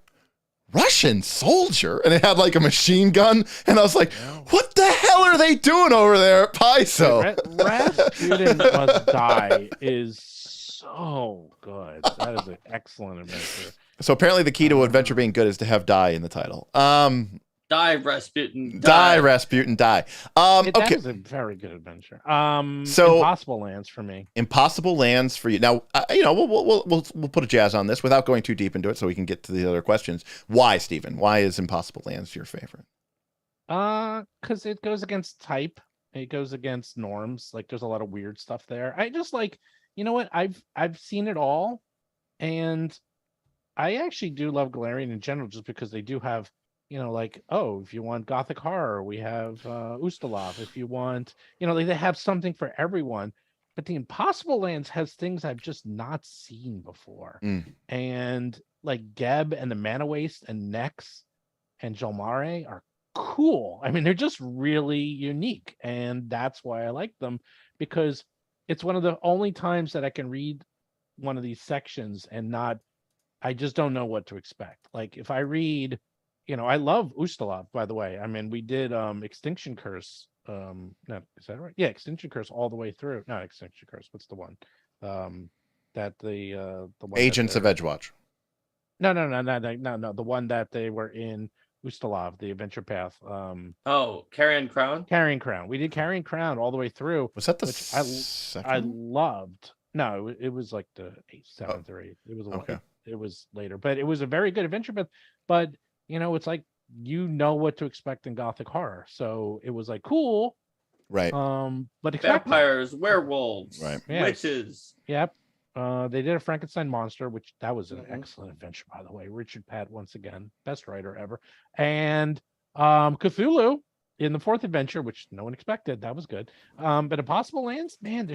Russian soldier, and it had like a machine gun, and I was like, what the hell are they doing over there at Paizo? Rasputin Must Die is so good. That is an excellent adventure. So apparently the key to adventure being good is to have die in the title. Die, Rasputin. Die, Rasputin, die. That okay. is a very good adventure. So Impossible Lands for me. Impossible Lands for you. Now, we'll put a jazz on this without going too deep into it, so we can get to the other questions. Why, Stephen? Why is Impossible Lands your favorite? Because it goes against type. It goes against norms. Like there's a lot of weird stuff there. I just like, you know what? I've seen it all, and I actually do love Galarian in general, just because they do have. Like, if you want Gothic horror, we have Ustalav. If you want, they have something for everyone. But the Impossible Lands has things I've just not seen before. And like Geb and the Mana Waste and Nex and Jolmare are cool. I mean, they're just really unique. And that's why I like them, because it's one of the only times that I can read one of these sections and I just don't know what to expect. Like if I read... I love Ustalav, by the way. I mean, we did Extinction Curse. No, is that right? Yeah, Extinction Curse all the way through. Not Extinction Curse. What's the one? That the one Agents of Edgewatch. No. The one that they were in Ustalav, the Adventure Path. Carrion Crown. Carrion Crown. We did Carrion Crown all the way through. Was that the second? I loved. No, it was like the 7th or 8th. It was okay. It was later, but it was a very good adventure. But it's like what to expect in Gothic horror. So it was like cool. Right. But vampires, werewolves, right. Witches. Yep. They did a Frankenstein monster, which that was an excellent adventure, by the way. Richard Patt, once again, best writer ever. And Cthulhu in the 4th adventure, which no one expected. That was good. But Impossible Lands, man,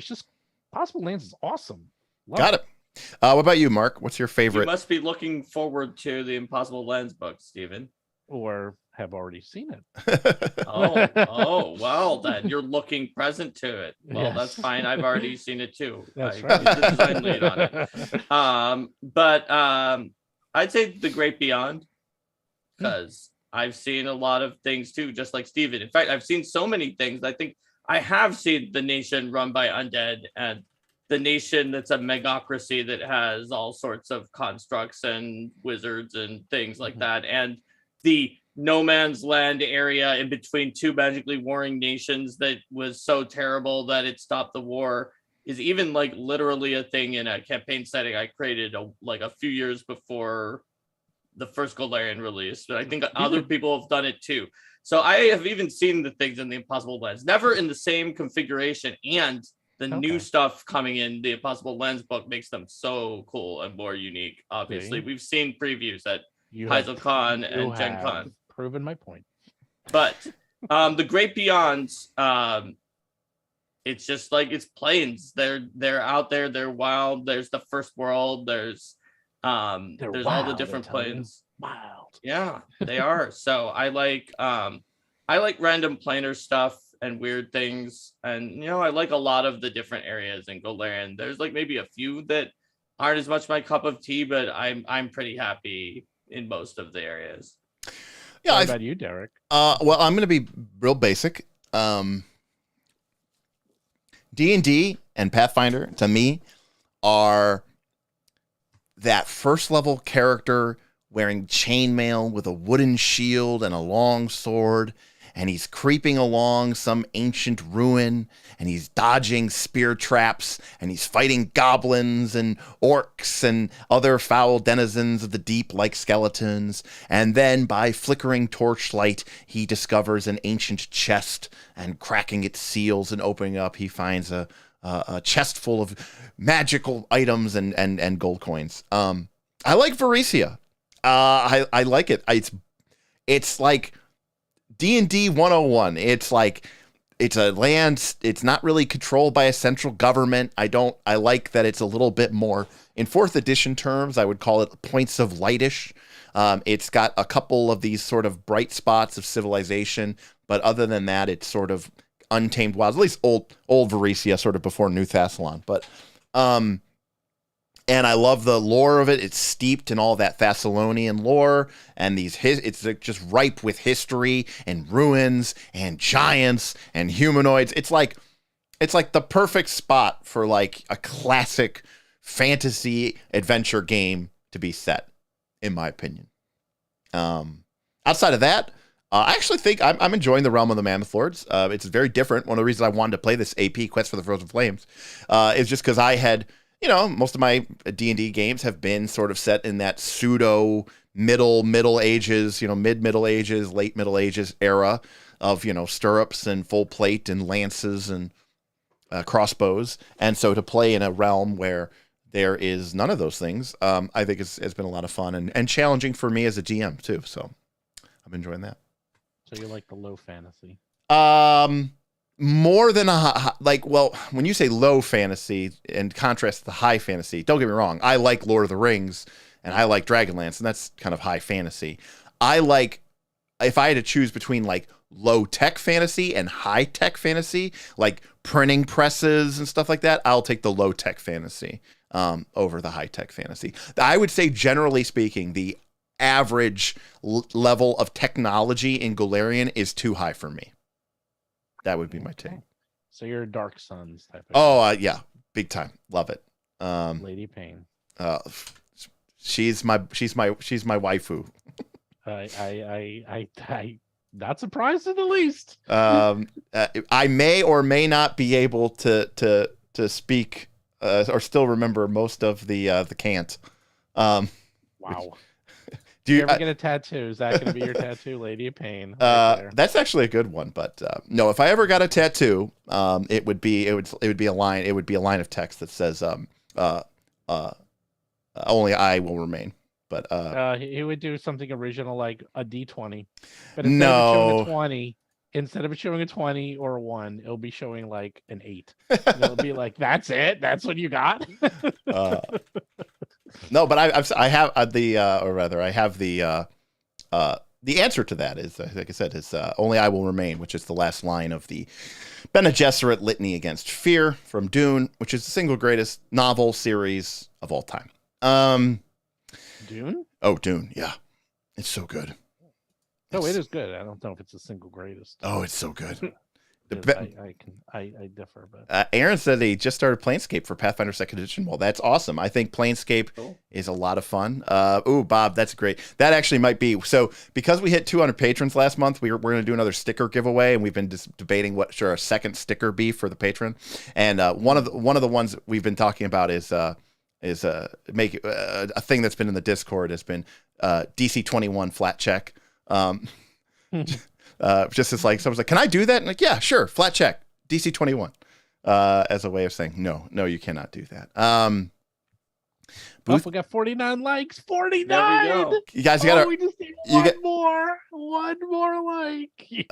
Impossible Lands is awesome. Got it. What about you, Mark? What's your favorite? You must be looking forward to the Impossible Lands book, Stephen. Or have already seen it. Well, then you're looking present to it. Well, yes. That's fine. I've already seen it too. That's right. The design lead on it. But I'd say The Great Beyond, because I've seen a lot of things too, just like Stephen. In fact, I've seen so many things. I think I have seen the nation run by undead, and the nation that's a megocracy that has all sorts of constructs and wizards and things like that. And the no man's land area in between two magically warring nations that was so terrible that it stopped the war is even like literally a thing in a campaign setting I created a few years before the first Golarion release. But I think other people have done it too. So I have even seen the things in the Impossible Lands, never in the same configuration, and the new stuff coming in the Impossible Lands book makes them so cool and more unique. Obviously, we've seen previews at PaizoCon and Gen Con. Proven my point. But the Great Beyond, it's just like it's plains. They're out there. They're wild. There's the first world. There's all the different planes. Wild. Yeah, they are. So I like random planar stuff and weird things, and I like a lot of the different areas in Golarion. There's like maybe a few that aren't as much my cup of tea, but I'm pretty happy in most of the areas. Yeah. What about you, Derek? Well, I'm going to be real basic. D&D and Pathfinder to me are that first level character wearing chainmail with a wooden shield and a long sword. and he's creeping along some ancient ruin, and he's dodging spear traps, and he's fighting goblins and orcs and other foul denizens of the deep like skeletons. And then by flickering torchlight, he discovers an ancient chest, and cracking its seals and opening up, he finds a chest full of magical items and gold coins. I like Varesia. I like it. It's like D&D 101. It's like, it's a land. It's not really controlled by a central government. I like that it's a little bit more, in 4th edition terms, I would call it points of lightish. It's got a couple of these sort of bright spots of civilization, but other than that, it's sort of untamed wilds, at least old Varesia, sort of before New Thassalon. But and I love the lore of it. It's steeped in all that Thessalonian lore, and it's just ripe with history and ruins and giants and humanoids. It's like the perfect spot for like a classic fantasy adventure game to be set, in my opinion. Outside of that, I actually think I'm enjoying the Realm of the Mammoth Lords. It's very different. One of the reasons I wanted to play this AP, Quest for the Frozen Flames, is just because I had, most of my D&D games have been sort of set in that pseudo middle ages, mid-Middle Ages, late Middle Ages era of, stirrups and full plate and lances and crossbows. And so to play in a realm where there is none of those things, I think it's been a lot of fun and challenging for me as a GM too. So I'm enjoying that. So you like the low fantasy? More than when you say low fantasy and contrast the high fantasy, don't get me wrong. I like Lord of the Rings and I like Dragonlance, and that's kind of high fantasy. If I had to choose between like low tech fantasy and high tech fantasy, like printing presses and stuff like that, I'll take the low tech fantasy over the high tech fantasy. I would say, generally speaking, the average level of technology in Golarion is too high for me. That would be my take. So you're a Dark Sons type of yeah, big time. Love it. Lady Pain. She's my waifu. I not surprised in the least. I may or may not be able to speak or still remember most of the cant. Wow. Do you ever get a tattoo? Is that going to be your tattoo, Lady of Pain? That's actually a good one, but no. If I ever got a tattoo, it would be a line. It would be a line of text that says, "Only I will remain." But he would do something original like a D20, but instead of showing a 20 or a 1, it'll be showing like an 8. And it'll be like, that's it. That's what you got. No, but I have the answer to that is, like I said, is "Only I will remain," which is the last line of the Bene Gesserit Litany Against Fear from Dune, which is the single greatest novel series of all time. Dune? Oh, Dune, yeah, it's so good. Oh, it is good. I don't know if it's the single greatest. Oh, it's so good. I differ, but Aaron said he just started Planescape for Pathfinder 2nd Edition. Well, that's awesome. I think Planescape is a lot of fun. Bob, that's great. That actually might be so, because we hit 200 patrons last month. We're going to do another sticker giveaway, and we've been debating what should our second sticker be for the patron. And one of the ones we've been talking about is make a thing that's been in the Discord has been DC 21 flat check. Just as like someone's like, "Can I do that?" And like, "Yeah, sure, flat check, DC 21," as a way of saying no, you cannot do that. We got 49 likes. 49. There we go. You guys gotta. We just need one more like. You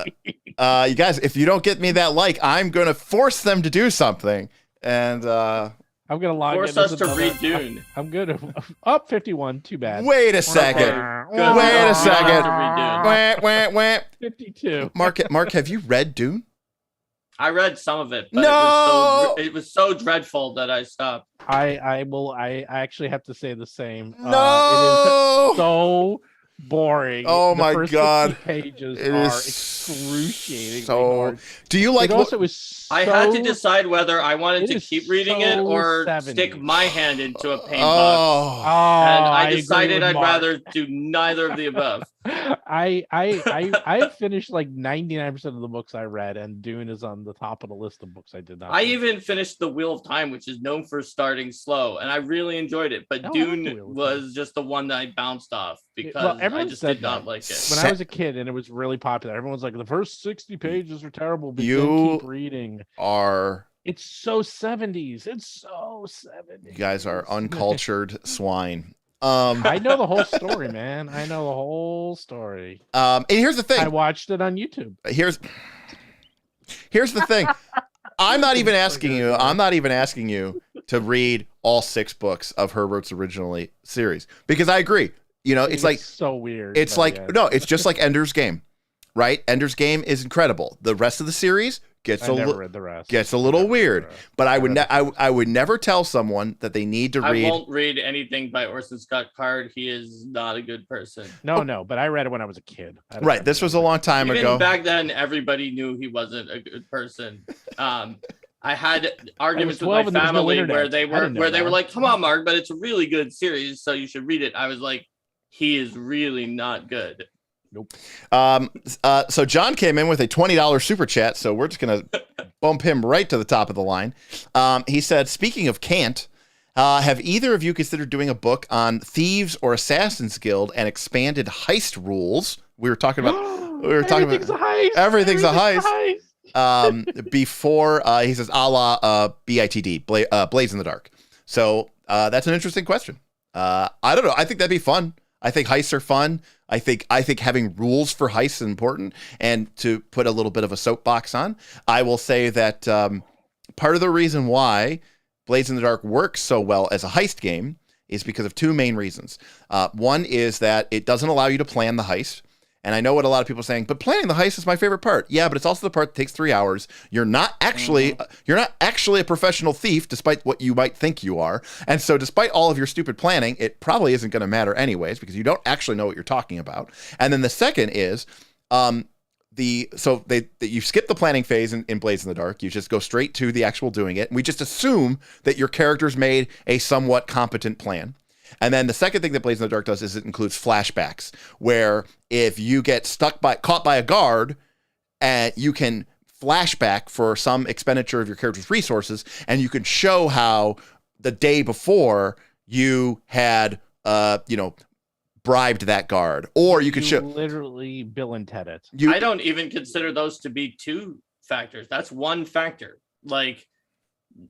guys, if you don't get me that like, I'm gonna force them to do something, and I'm gonna log force us to read Dune. I'm good. Up 51. Too bad. Wait a second. Wait a second. Wah. 52. Mark, have you read Dune? I read some of it, but No! it was so dreadful that I stopped. I actually have to say the same. No! It is so boring. Oh my first God. 50 pages It are is excruciatingly so hard. Do you like It also was I had to decide whether I wanted to keep reading it so or 70s. stick my hand into a paint box. Oh, And I agree decided with I'd Mark. rather do neither of the above. I finished like 99% of the books I read, and Dune is on the top of the list of books I did not. I even finished The Wheel of Time, which is known for starting slow, and I really enjoyed it. But Dune was just the one that I bounced off because I just did not like it. When I was a kid and it was really popular, everyone's like, the first 60 pages are terrible, but then keep reading. It's so 70s. It's so 70s. You guys are uncultured swine. I know the whole story, man. I know the whole story. And here's the thing. I watched it on YouTube. Here's the thing. I'm not even asking you to read all 6 books of Herbert's originally series, because I agree. You know, it's like so weird. It's like no, it's just like Ender's Game, right? Ender's Game is incredible. The rest of the series gets a little weird. But I would never tell someone that they need to read. I won't read anything by Orson Scott Card. He is not a good person. No, but I read it when I was a kid. Right. This was a long time ago. Back then, everybody knew he wasn't a good person. I had arguments with my family where they were like, "Come on, Mark, but it's a really good series, so you should read it." I was like, "He is really not good." Nope. So John came in with a $20 super chat, so we're just gonna bump him right to the top of the line. He said, "Speaking of can't, have either of you considered doing a book on Thieves or Assassins Guild and expanded heist rules?" We were talking about. Everything's a heist. Everything's a heist. Before he says, "A la BITD, Blaze in the Dark." So that's an interesting question. I don't know. I think that'd be fun. I think heists are fun. I think having rules for heists is important. And to put a little bit of a soapbox on, I will say that part of the reason why Blades in the Dark works so well as a heist game is because of 2 main reasons. One is that it doesn't allow you to plan the heist. And I know what a lot of people are saying, but planning the heist is my favorite part. Yeah, but it's also the part that takes 3 hours. You're not actually a professional thief, despite what you might think you are. And so despite all of your stupid planning, it probably isn't going to matter anyways, because you don't actually know what you're talking about. And then the second is you skip the planning phase in Blades in the Dark. You just go straight to the actual doing it. And we just assume that your character's made a somewhat competent plan. And then the second thing that Blades in the Dark does is it includes flashbacks, where if you get caught by a guard, you can flashback for some expenditure of your character's resources, and you can show how the day before you had, bribed that guard, or you could show literally Bill and Ted it. I don't even consider those to be 2 factors. That's 1 factor. Like,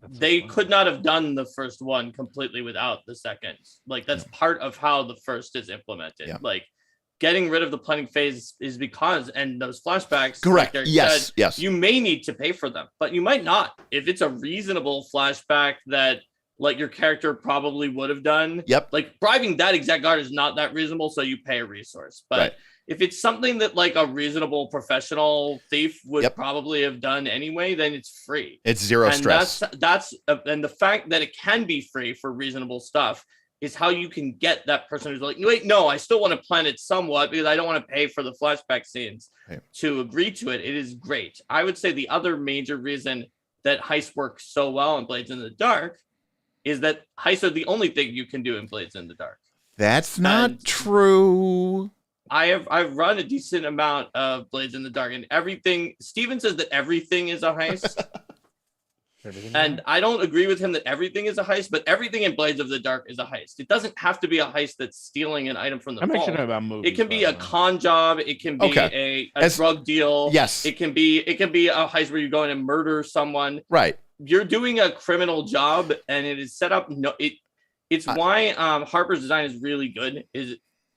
they could not have done the first one completely without the second. Like, that's part of how the first is implemented. Yeah. Like, getting rid of the planning phase is because, and those flashbacks, correct? Like yes. You may need to pay for them, but you might not. If it's a reasonable flashback that, like, your character probably would have done. Yep. Like, bribing that exact guard is not that reasonable, so you pay a resource. But right. If it's something that, like, a reasonable professional thief would probably have done anyway, then it's free. It's zero stress. And the fact that it can be free for reasonable stuff is how you can get that person who's like, wait, no, I still want to plan it somewhat because I don't want to pay for the flashback scenes to agree to it. It is great. I would say the other major reason that heists work so well in Blades in the Dark is that heists are the only thing you can do in Blades in the Dark. That's not true. I've run a decent amount of Blades in the Dark, and everything. Steven says that everything is a heist. And I don't agree with him that everything is a heist, but everything in Blades of the Dark is a heist. It doesn't have to be a heist that's stealing an item from the vault. About movies, it can be a con job. It can be a drug deal. Yes. It can be a heist where you go in and murder someone. Right. You're doing a criminal job, and it is set up. It's why Harper's design is really good. Is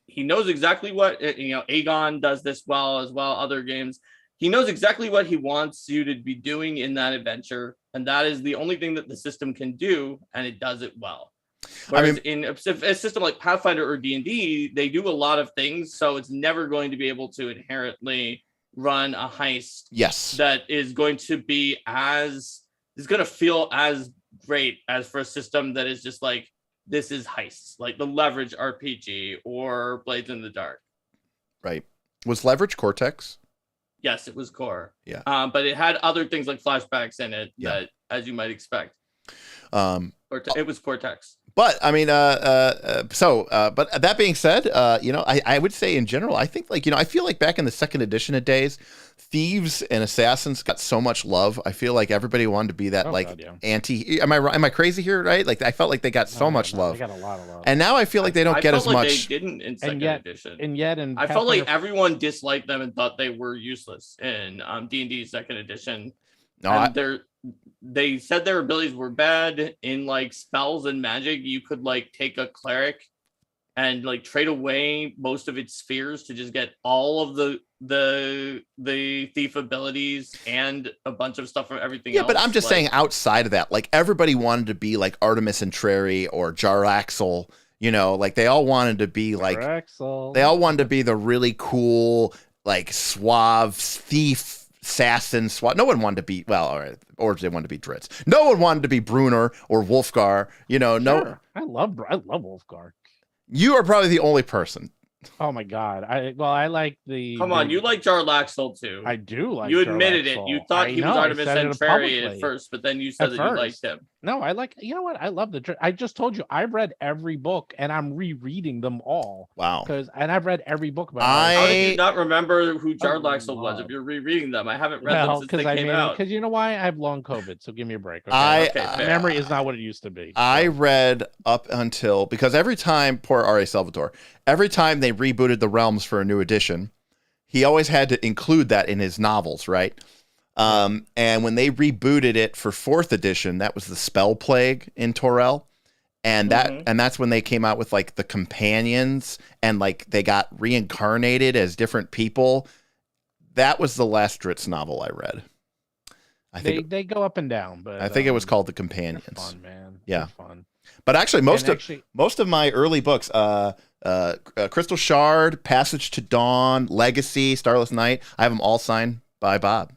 he knows exactly what Aegon does this well as well. Other games, he knows exactly what he wants you to be doing in that adventure, and that is the only thing that the system can do, and it does it well. Whereas in a system like Pathfinder or D&D, they do a lot of things, so it's never going to be able to inherently run a heist. Yes, that is going to be is going to feel as great as for a system that is just like, this is heists, like the Leverage RPG or Blades in the Dark. Right. Was Leverage Cortex? Yes, it was core. Yeah. But it had other things like flashbacks in it that, as you might expect. It was Cortex. But I mean, but that being said, I would say in general, I think I feel like back in the second edition of days, thieves and assassins got so much love. I feel like everybody wanted to be that anti. Am I crazy here? Right? Like I felt like they got so much love. They got a lot of love. And now I feel like they don't get as much. They didn't in second edition. And yet, I felt like everyone disliked them and thought they were useless in D&D second edition. No, they said their abilities were bad in like spells and magic. You could like take a cleric and like trade away most of its spheres to just get all of the thief abilities and a bunch of stuff from everything else. Yeah, but I'm just saying outside of that, like everybody wanted to be like Artemis Entreri or Jaraxel, like they all wanted to be like they all wanted to be the really cool, like suave thief assassin SWAT. No one wanted to be or they wanted to be Dritz. No one wanted to be Brunner or Wolfgar. No. I love Wolfgar. You are probably the only person. Oh my god! I like the. Come on, you like Jarlaxle too. I do like. You admitted Jarlaxle. It. You thought he was Artemis Entreri at first, but then you said that you liked him. No, I like. You know what? I love I just told you I've read every book and I'm rereading them all. Wow. And I've read every book about. How did you not remember who Jarlaxle was if you're rereading them? I haven't read them since they came out. Because you know why? I have long COVID, so give me a break. Okay? Memory is not what it used to be. I read up until because every time poor R.A. Salvatore. Every time they rebooted the realms for a new edition, he always had to include that in his novels, right? And when they rebooted it for 4th edition, that was the Spell Plague in Torel. And that's when they came out with like the companions and like they got reincarnated as different people. That was the last Dritz novel I read. I think they go up and down, but I think it was called The Companions. Fun, man. Yeah. Fun. But actually most of my early books, Crystal Shard, Passage to Dawn, Legacy, Starless Night, I have them all signed by Bob.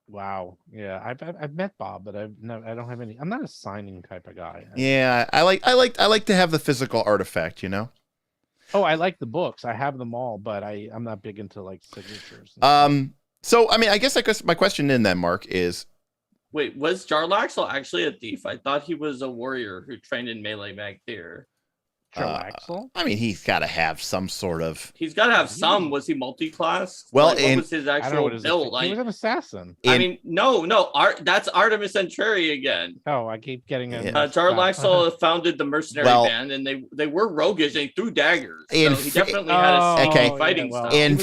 Wow. Yeah, I've met Bob, but I don't have any. I'm not a signing type of guy. Yeah, I like to have the physical artifact, Oh, I like the books. I have them all, but I'm not big into like signatures. So I mean, I guess my question in then, Mark, is wait, was Jarlaxle actually a thief? I thought he was a warrior who trained in melee mag theater. Jarlaxle? I mean, he's got to have some sort of. He's got to have some. Was he multi-class? Well, what was his actual build? He was an assassin. I mean, no. That's Artemis Entreri again. Oh, I keep getting it. Jarlaxle founded the mercenary band, and they were roguish. They threw daggers. So he definitely had a fighting style. In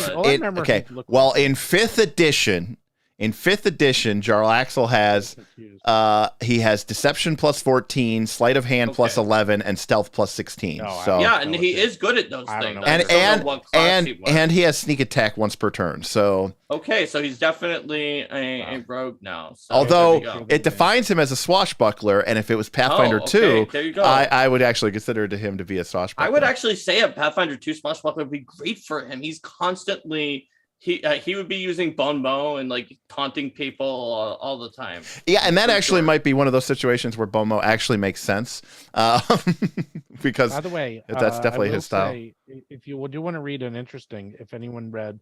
5th edition. In 5th edition, Jarlaxle has he has Deception plus 14, Sleight of Hand plus 11, and Stealth plus 16. And he is good at those things. And he has Sneak Attack once per turn. So so he's definitely a rogue now. So although it defines him as a swashbuckler, and if it was Pathfinder 2, there you go. I would actually consider him to be a swashbuckler. I would actually say a Pathfinder 2 swashbuckler would be great for him. He's constantly. He would be using bone bow and like taunting people all the time. Yeah, and that actually might be one of those situations where Bomo actually makes sense, because by the way, that's definitely his style. If you do want to read an interesting, if anyone read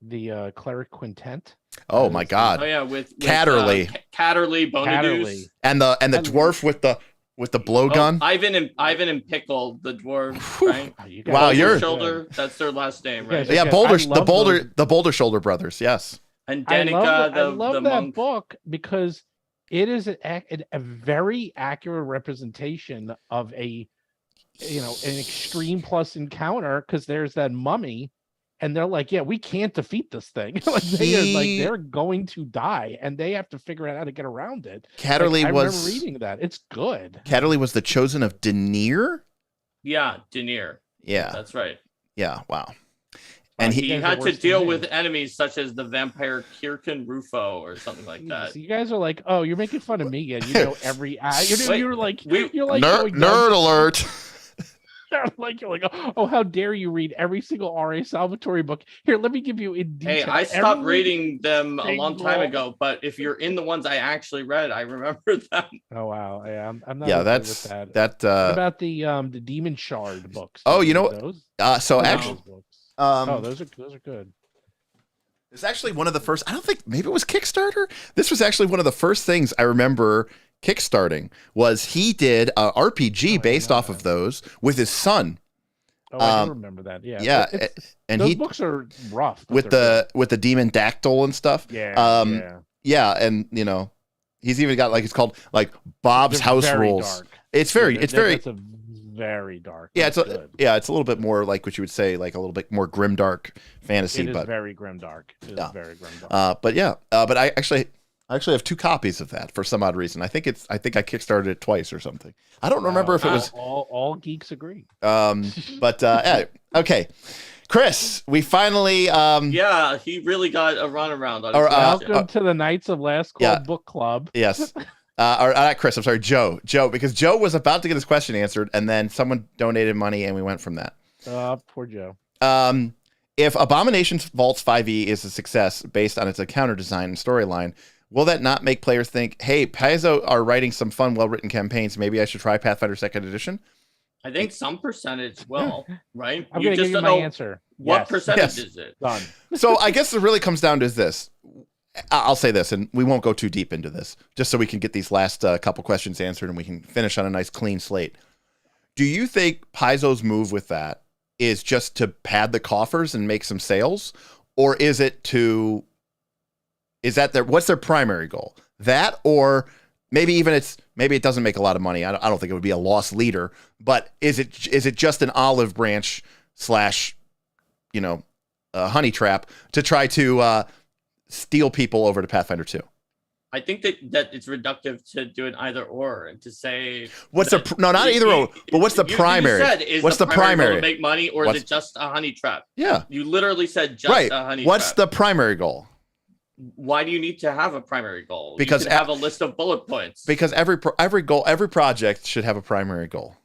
the Cleric Quintet. Oh my God! Oh yeah, with Catterley, Bonaduce, and the dwarf with the blowgun. Ivan and Pickle, the dwarf. Right? Wow, you're shoulder. That's their last name, right? Yeah, the Boulder Shoulder brothers. Yes. And Danica, I love the that monk. book because it is a very accurate representation of an extreme plus encounter. Because there's that mummy. And they're like, yeah, we can't defeat this thing. They're going to die, and they have to figure out how to get around it. Catterley I remember reading that. It's good. Catterley was the chosen of Denier. Yeah, Denier. Yeah, that's right. Yeah, wow. And he had to deal with enemies such as the vampire Kirkin Rufo or something like that. So you guys are like, oh, you're making fun of me, and you know every. You're like nerd alert. You're like, oh, how dare you read every single R.A. Salvatore book? Here, let me give you in detail. Hey, I stopped reading them a long time ago, but if you're in the ones I actually read, I remember them. Oh wow, yeah, I'm not. Yeah, with that. What about the Demon Shard books? Oh, you know those? Actually, those are good. It's actually one of the first. I don't think maybe it was Kickstarter. This was actually one of the first things I remember kickstarting was he did a RPG based off of those with his son. Oh, I do remember that. Yeah. Yeah, and those books are rough with the demon dactyl and stuff. Yeah. Yeah, and you know, he's even got like it's called like Bob's House Rules. Dark. It's very It's very dark. Yeah, it's a little bit more like what you would say, like a little bit more grimdark fantasy. It is but very grimdark. Very grimdark. But I actually have 2 copies of that for some odd reason. I think I kickstarted it twice or something. I don't remember if it was all geeks agree. Okay. Chris, we finally yeah, he really got a runaround on welcome to the Knights of Last Call book club. Yes. Or not Chris, I'm sorry, Joe, because Joe was about to get his question answered, and then someone donated money, and we went from that. Poor Joe. If Abomination Vaults 5e is a success based on its encounter design and storyline, will that not make players think, hey, Paizo are writing some fun, well-written campaigns, maybe I should try Pathfinder 2nd Edition? I think some percentage will, right? I'm going to give you my answer. What percentage is it? Done. So I guess it really comes down to this. I'll say this, and we won't go too deep into this, just so we can get these last couple questions answered and we can finish on a nice clean slate. Do you think Paizo's move with that is just to pad the coffers and make some sales? Or is it what's their primary goal? That, or maybe it doesn't make a lot of money. I don't think it would be a loss leader, but is it just an olive branch / honey trap to try to steal people over to Pathfinder 2? I think that it's reductive to do an either or and to say what's not either or, but what's the primary? What's the primary goal to make money, or is it just a honey trap? Yeah, you literally said just a honey What's trap. the primary goal? Why do you need to have a primary goal? Because you can have a list of bullet points. Because every project should have a primary goal.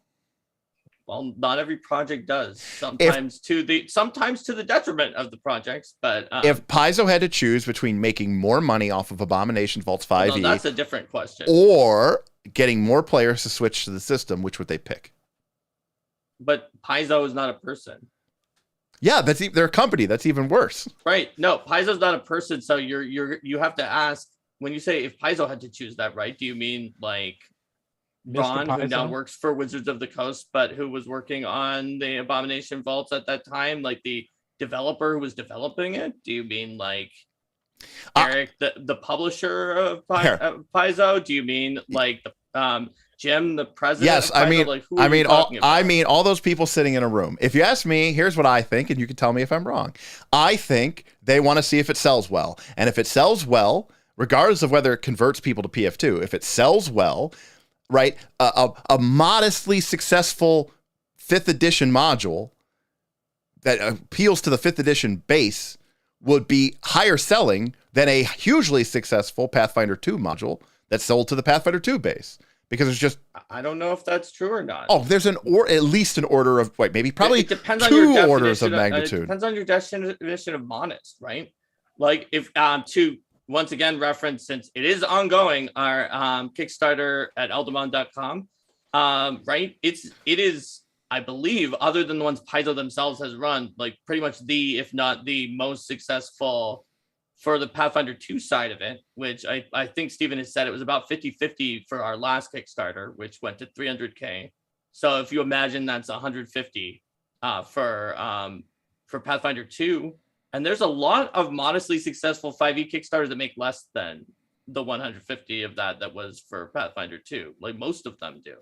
Well, not every project does. Sometimes to the detriment of the projects. But if Paizo had to choose between making more money off of Abomination Vaults 5e, that's a different question, or getting more players to switch to the system, which would they pick? But Paizo is not a person. Yeah, they're a company. That's even worse. Right. No, Paizo's not a person. So you have to ask, when you say if Paizo had to choose that, right? Do you mean like Ron, who now works for Wizards of the Coast, but who was working on the Abomination Vaults at that time, like the developer who was developing it? Do you mean like Eric, the publisher of Paizo? Do you mean like Jim, the president? Yes, I mean all those people sitting in a room. If you ask me, here's what I think, and you can tell me if I'm wrong. I think they want to see if it sells well, and if it sells well, regardless of whether it converts people to PF2, if it sells well. Right, a modestly successful 5th edition module that appeals to the 5th edition base would be higher selling than a hugely successful Pathfinder 2 module that's sold to the Pathfinder 2 base. Because it's just, I don't know if that's true or not. Oh, there's at least an order of probably 2 orders of magnitude. It depends on your definition of modest, right? Like if to once again reference, since it is ongoing, our Kickstarter at eladamon.com, right? It is, I believe, other than the ones Paizo themselves has run, like pretty much if not the most successful for the Pathfinder 2 side of it, which I think Stephen has said it was about 50-50 for our last Kickstarter, which went to 300K. So if you imagine that's 150 for Pathfinder 2, and there's a lot of modestly successful 5e Kickstarters that make less than the 150 of that was for Pathfinder 2. Like most of them do.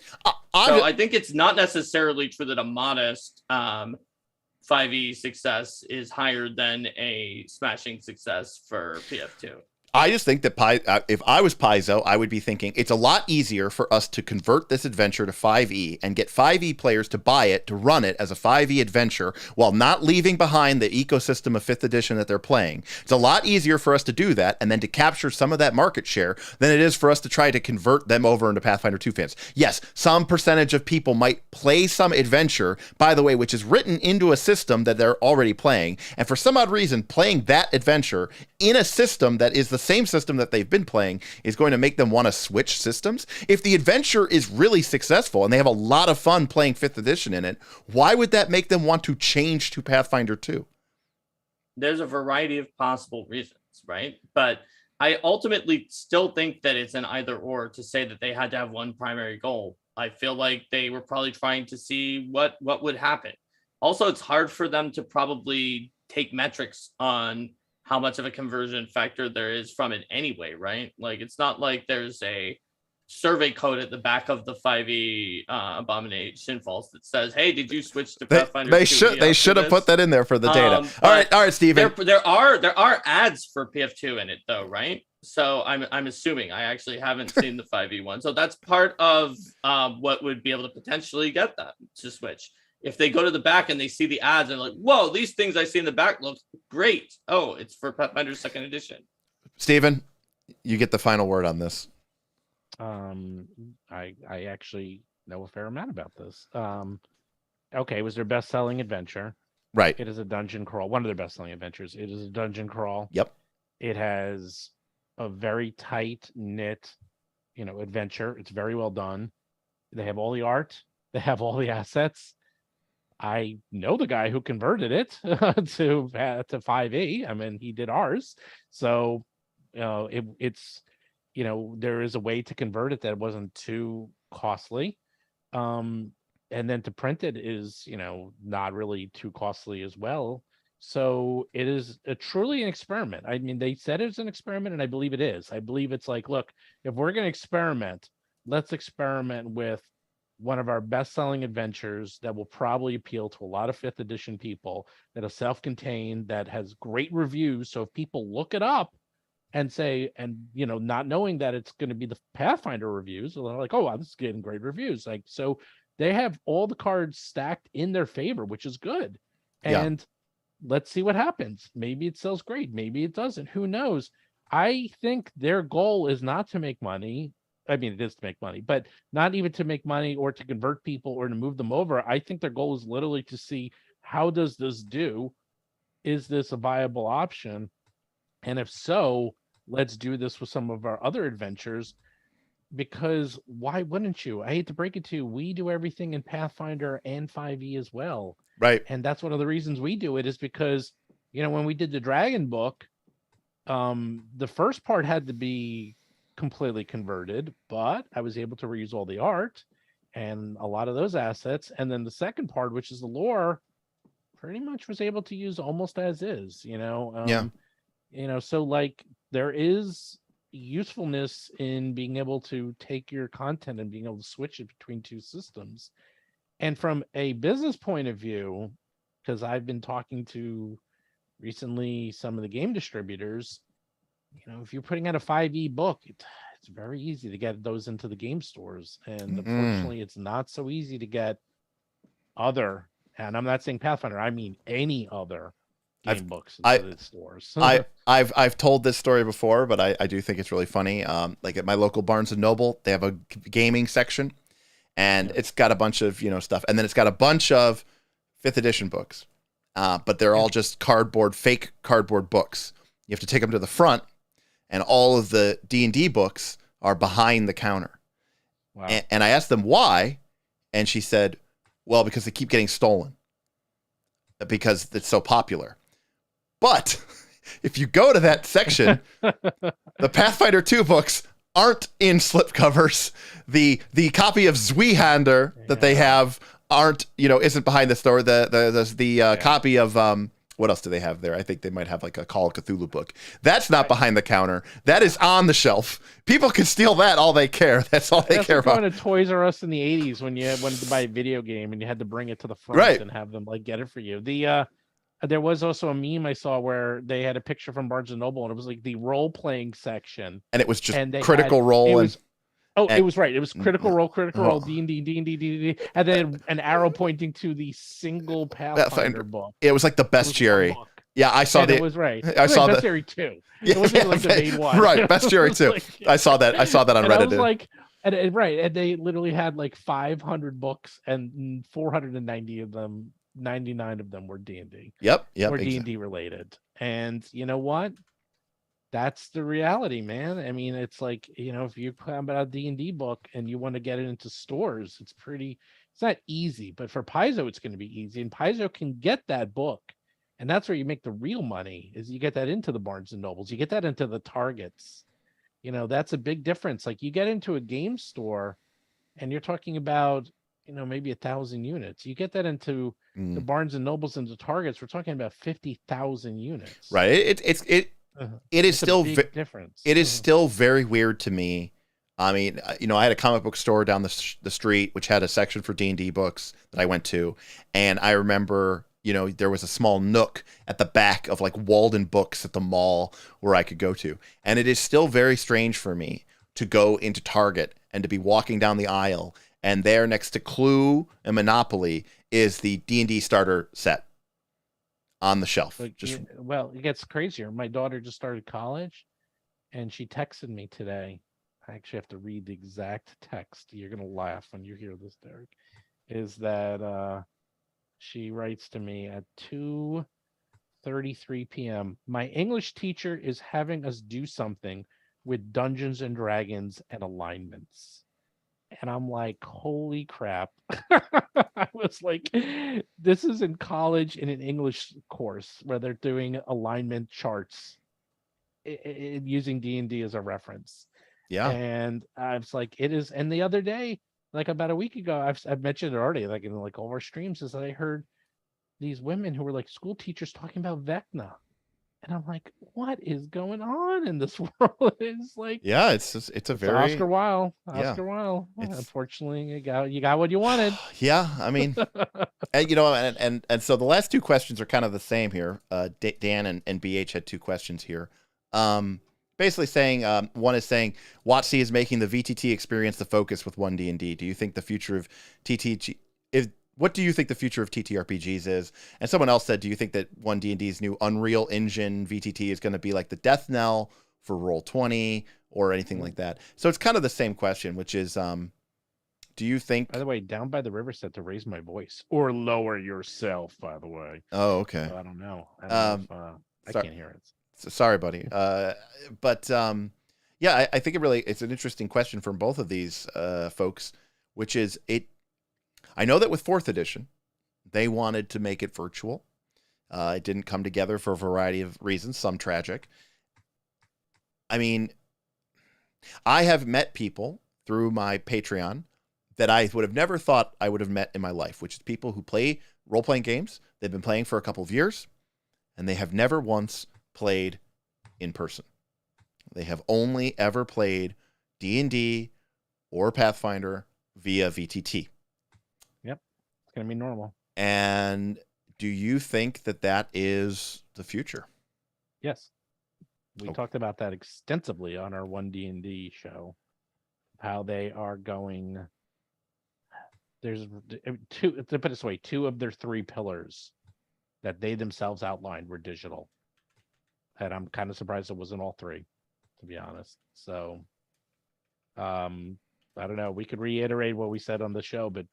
So I think it's not necessarily true that a modest 5e success is higher than a smashing success for PF2. I just think that if I was Paizo, I would be thinking it's a lot easier for us to convert this adventure to 5e and get 5e players to buy it, to run it as a 5e adventure while not leaving behind the ecosystem of 5th edition that they're playing. It's a lot easier for us to do that and then to capture some of that market share than it is for us to try to convert them over into Pathfinder 2 fans. Yes, some percentage of people might play some adventure, by the way, which is written into a system that they're already playing. And for some odd reason, playing that adventure in a system that is the same system that they've been playing is going to make them want to switch systems. If the adventure is really successful and they have a lot of fun playing 5th edition in it, why would that make them want to change to Pathfinder 2? There's a variety of possible reasons, right? But I ultimately still think that it's an either or to say that they had to have one primary goal. I feel like they were probably trying to see what would happen. Also, it's hard for them to probably take metrics on how much of a conversion factor there is from it anyway, right? Like, it's not like there's a survey code at the back of the 5e Abomination Falls that says, "Hey, did you switch to Pathfinder?" They should have put that in there for the data. All right, Steven. There are ads for PF2 in it though, right? So I'm assuming. I actually haven't seen the 5e one, so that's part of what would be able to potentially get them to switch. If they go to the back and they see the ads and like, whoa, these things I see in the back look great. Oh, it's for Pathfinder 2nd edition. Steven, you get the final word on this. I actually know a fair amount about this. Okay, it was their best-selling adventure. Right. It is a dungeon crawl. One of their best-selling adventures. It is a dungeon crawl. Yep. It has a very tight-knit, adventure. It's very well done. They have all the art. They have all the assets. I know the guy who converted it to 5e. I mean, he did ours. So, it's, there is a way to convert it that wasn't too costly. And then to print it is, not really too costly as well. So it is truly an experiment. I mean, they said it's an experiment, and I believe it is. I believe it's like, look, if we're going to experiment, let's experiment with one of our best-selling adventures that will probably appeal to a lot of 5th edition people, that is self-contained, that has great reviews. So if people look it up and say, and not knowing that it's going to be the Pathfinder reviews, they're like, oh wow, this is getting great reviews. Like, so they have all the cards stacked in their favor, which is good. And let's see what happens. Maybe it sells great, maybe it doesn't, who knows. I think their goal is not to make money. I mean, it is to make money, but not even to make money or to convert people or to move them over. I think their goal is literally to see, how does this do? Is this a viable option? And if so, let's do this with some of our other adventures, because why wouldn't you? I hate to break it to you, we do everything in Pathfinder and 5e as well. Right. And that's one of the reasons we do it, is because, when we did the Dragon book, the first part had to be completely converted, but I was able to reuse all the art and a lot of those assets. And then the second part, which is the lore, pretty much was able to use almost as is, so like there is usefulness in being able to take your content and being able to switch it between two systems. And from a business point of view, because I've been talking to recently some of the game distributors, if you're putting out a 5e book, it's very easy to get those into the game stores. And unfortunately, it's not so easy to get other, and I'm not saying Pathfinder, I mean any other game books into the stores. I've told this story before, but I do think it's really funny. Like at my local Barnes & Noble, they have a gaming section, and it's got a bunch of, stuff. And then it's got a bunch of 5th edition books, but they're all just fake cardboard books. You have to take them to the front, and all of the D&D books are behind the counter. Wow. And I asked them why, and she said, well, because they keep getting stolen because it's so popular. But if you go to that section, the Pathfinder 2 books aren't in slipcovers. The copy of Zweihander that they have isn't behind the store. The copy of what else do they have there? I think they might have like a Call of Cthulhu book. That's not behind the counter. That is on the shelf. People can steal that all they care. That's all they care about. Going to Toys R Us in the 80s when you wanted to buy a video game and you had to bring it to the front and have them like get it for you. There was also a meme I saw where they had a picture from Barnes & Noble, and it was like the role-playing section. And it was just Critical Role. It was right. It was Critical Role, D&D, and then an arrow pointing to the single Pathfinder book. It was like the Bestiary. Yeah, I saw that. It was right. I saw that. Bestiary 2. It wasn't like the main one. Right, Bestiary 2. Like, I saw that on Reddit. I was like, and they literally had like 500 books, and 490 of them, 99 of them were D&D. Yep. Or D&D related. And you know what? That's the reality, man. I mean, it's like, if you put out a D&D book and you want to get it into stores, it's not easy, but for Paizo, it's going to be easy. And Paizo can get that book And that's where you make the real money, is you get that into the Barnes and Nobles, you get that into the Targets. That's a big difference. Like you get into a game store and you're talking about, maybe 1,000 units. You get that into the Barnes and Nobles and the Targets, we're talking about 50,000 units. Right. It is still big difference. It is still very weird to me. I mean, I had a comic book store down the street, which had a section for D&D books that I went to. And I remember, there was a small nook at the back of like Walden Books at the mall where I could go to. And it is still very strange for me to go into Target and to be walking down the aisle. And there next to Clue and Monopoly is the D&D starter set on the shelf. Well, it gets crazier. My daughter just started college and she texted me today. I actually have to read the exact text. You're going to laugh when you hear this, Derek. Is that she writes to me at 2:33 p.m. My English teacher is having us do something with Dungeons and Dragons and alignments. And I'm like, holy crap. I was like, this is in college in an English course where they're doing alignment charts using D&D as a reference. Yeah. And I was like, it is. And the other day, like about a week ago, I've mentioned it already, like in like all of our streams, is that I heard these women who were like school teachers talking about Vecna. And I'm like, what is going on in this world? It's like, yeah, it's a very Oscar Wilde. Yeah. Oscar Wilde. Unfortunately, you got what you wanted. Yeah, I mean, and so the last two questions are kind of the same here. Dan and BH had two questions here. Basically saying, one is saying, WotC is making the VTT experience the focus with 1D&D. Do you think the future of TTG what do you think the future of TTRPGs is? And someone else said, do you think that 1D&D's new Unreal Engine VTT is going to be like the death knell for Roll20 or anything like that? So it's kind of the same question, which is, do you think... By the way, Down by the River said to raise my voice or lower yourself, by the way. Oh, okay. So I don't know. I can't hear it. Sorry, buddy. But yeah, I think it's an interesting question from both of these folks, which is I know that with 4th edition, they wanted to make it virtual. It didn't come together for a variety of reasons, some tragic. I mean, I have met people through my Patreon that I would have never thought I would have met in my life, which is people who play role-playing games. They've been playing for a couple of years, and they have never once played in person. They have only ever played D&D or Pathfinder via VTT. It's going to be normal. And do you think that is the future? Yes. We talked about that extensively on our 1D&D show, how they are going. There's two, to put it this way, 2 of their 3 pillars that they themselves outlined were digital. And I'm kind of surprised it wasn't all 3, to be honest. So, I don't know. We could reiterate what we said on the show, but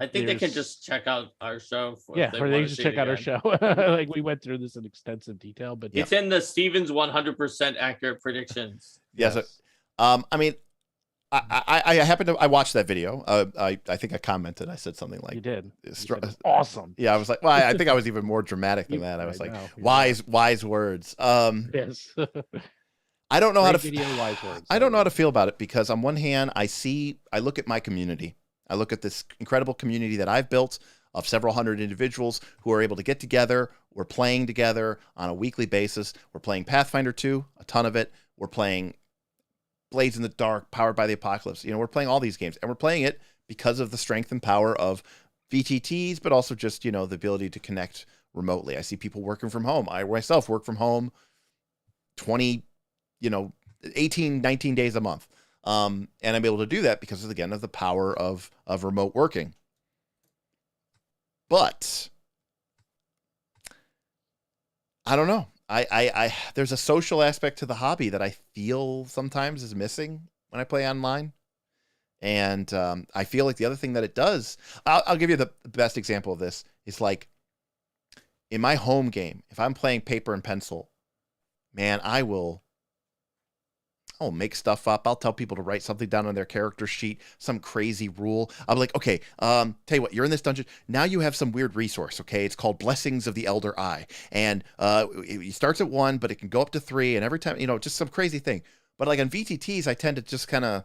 I think they can just check out our show. Or they just check out our show. Like we went through this in extensive detail, but it's in the Stevens 100% accurate predictions. Yes. I mean, I watched that video. I think I commented. I said something like, "You did. Said, awesome." Yeah, I was like, well, I think I was even more dramatic than that. I was like, wise words. Yes. I don't know how to. I don't know how to feel about it because on one hand, I look at my community. I look at this incredible community that I've built of several hundred individuals who are able to get together. We're playing together on a weekly basis. We're playing Pathfinder 2, a ton of it. We're playing Blades in the Dark, Powered by the Apocalypse. We're playing all these games, and we're playing it because of the strength and power of VTTs, but also just, the ability to connect remotely. I see people working from home. I myself work from home 20, 18, 19 days a month. And I'm able to do that because, again, of the power of remote working. But I don't know. I there's a social aspect to the hobby that I feel sometimes is missing when I play online. And I feel like the other thing that it does, I'll give you the best example of this, is like in my home game, if I'm playing paper and pencil, man, I will I'll make stuff up. I'll tell people to write something down on their character sheet, some crazy rule. I'm like, okay, tell you what, you're in this dungeon. Now you have some weird resource, okay? It's called Blessings of the Elder Eye. And it starts at 1, but it can go up to 3. And every time, just some crazy thing. But like on VTTs, I tend to just kind of,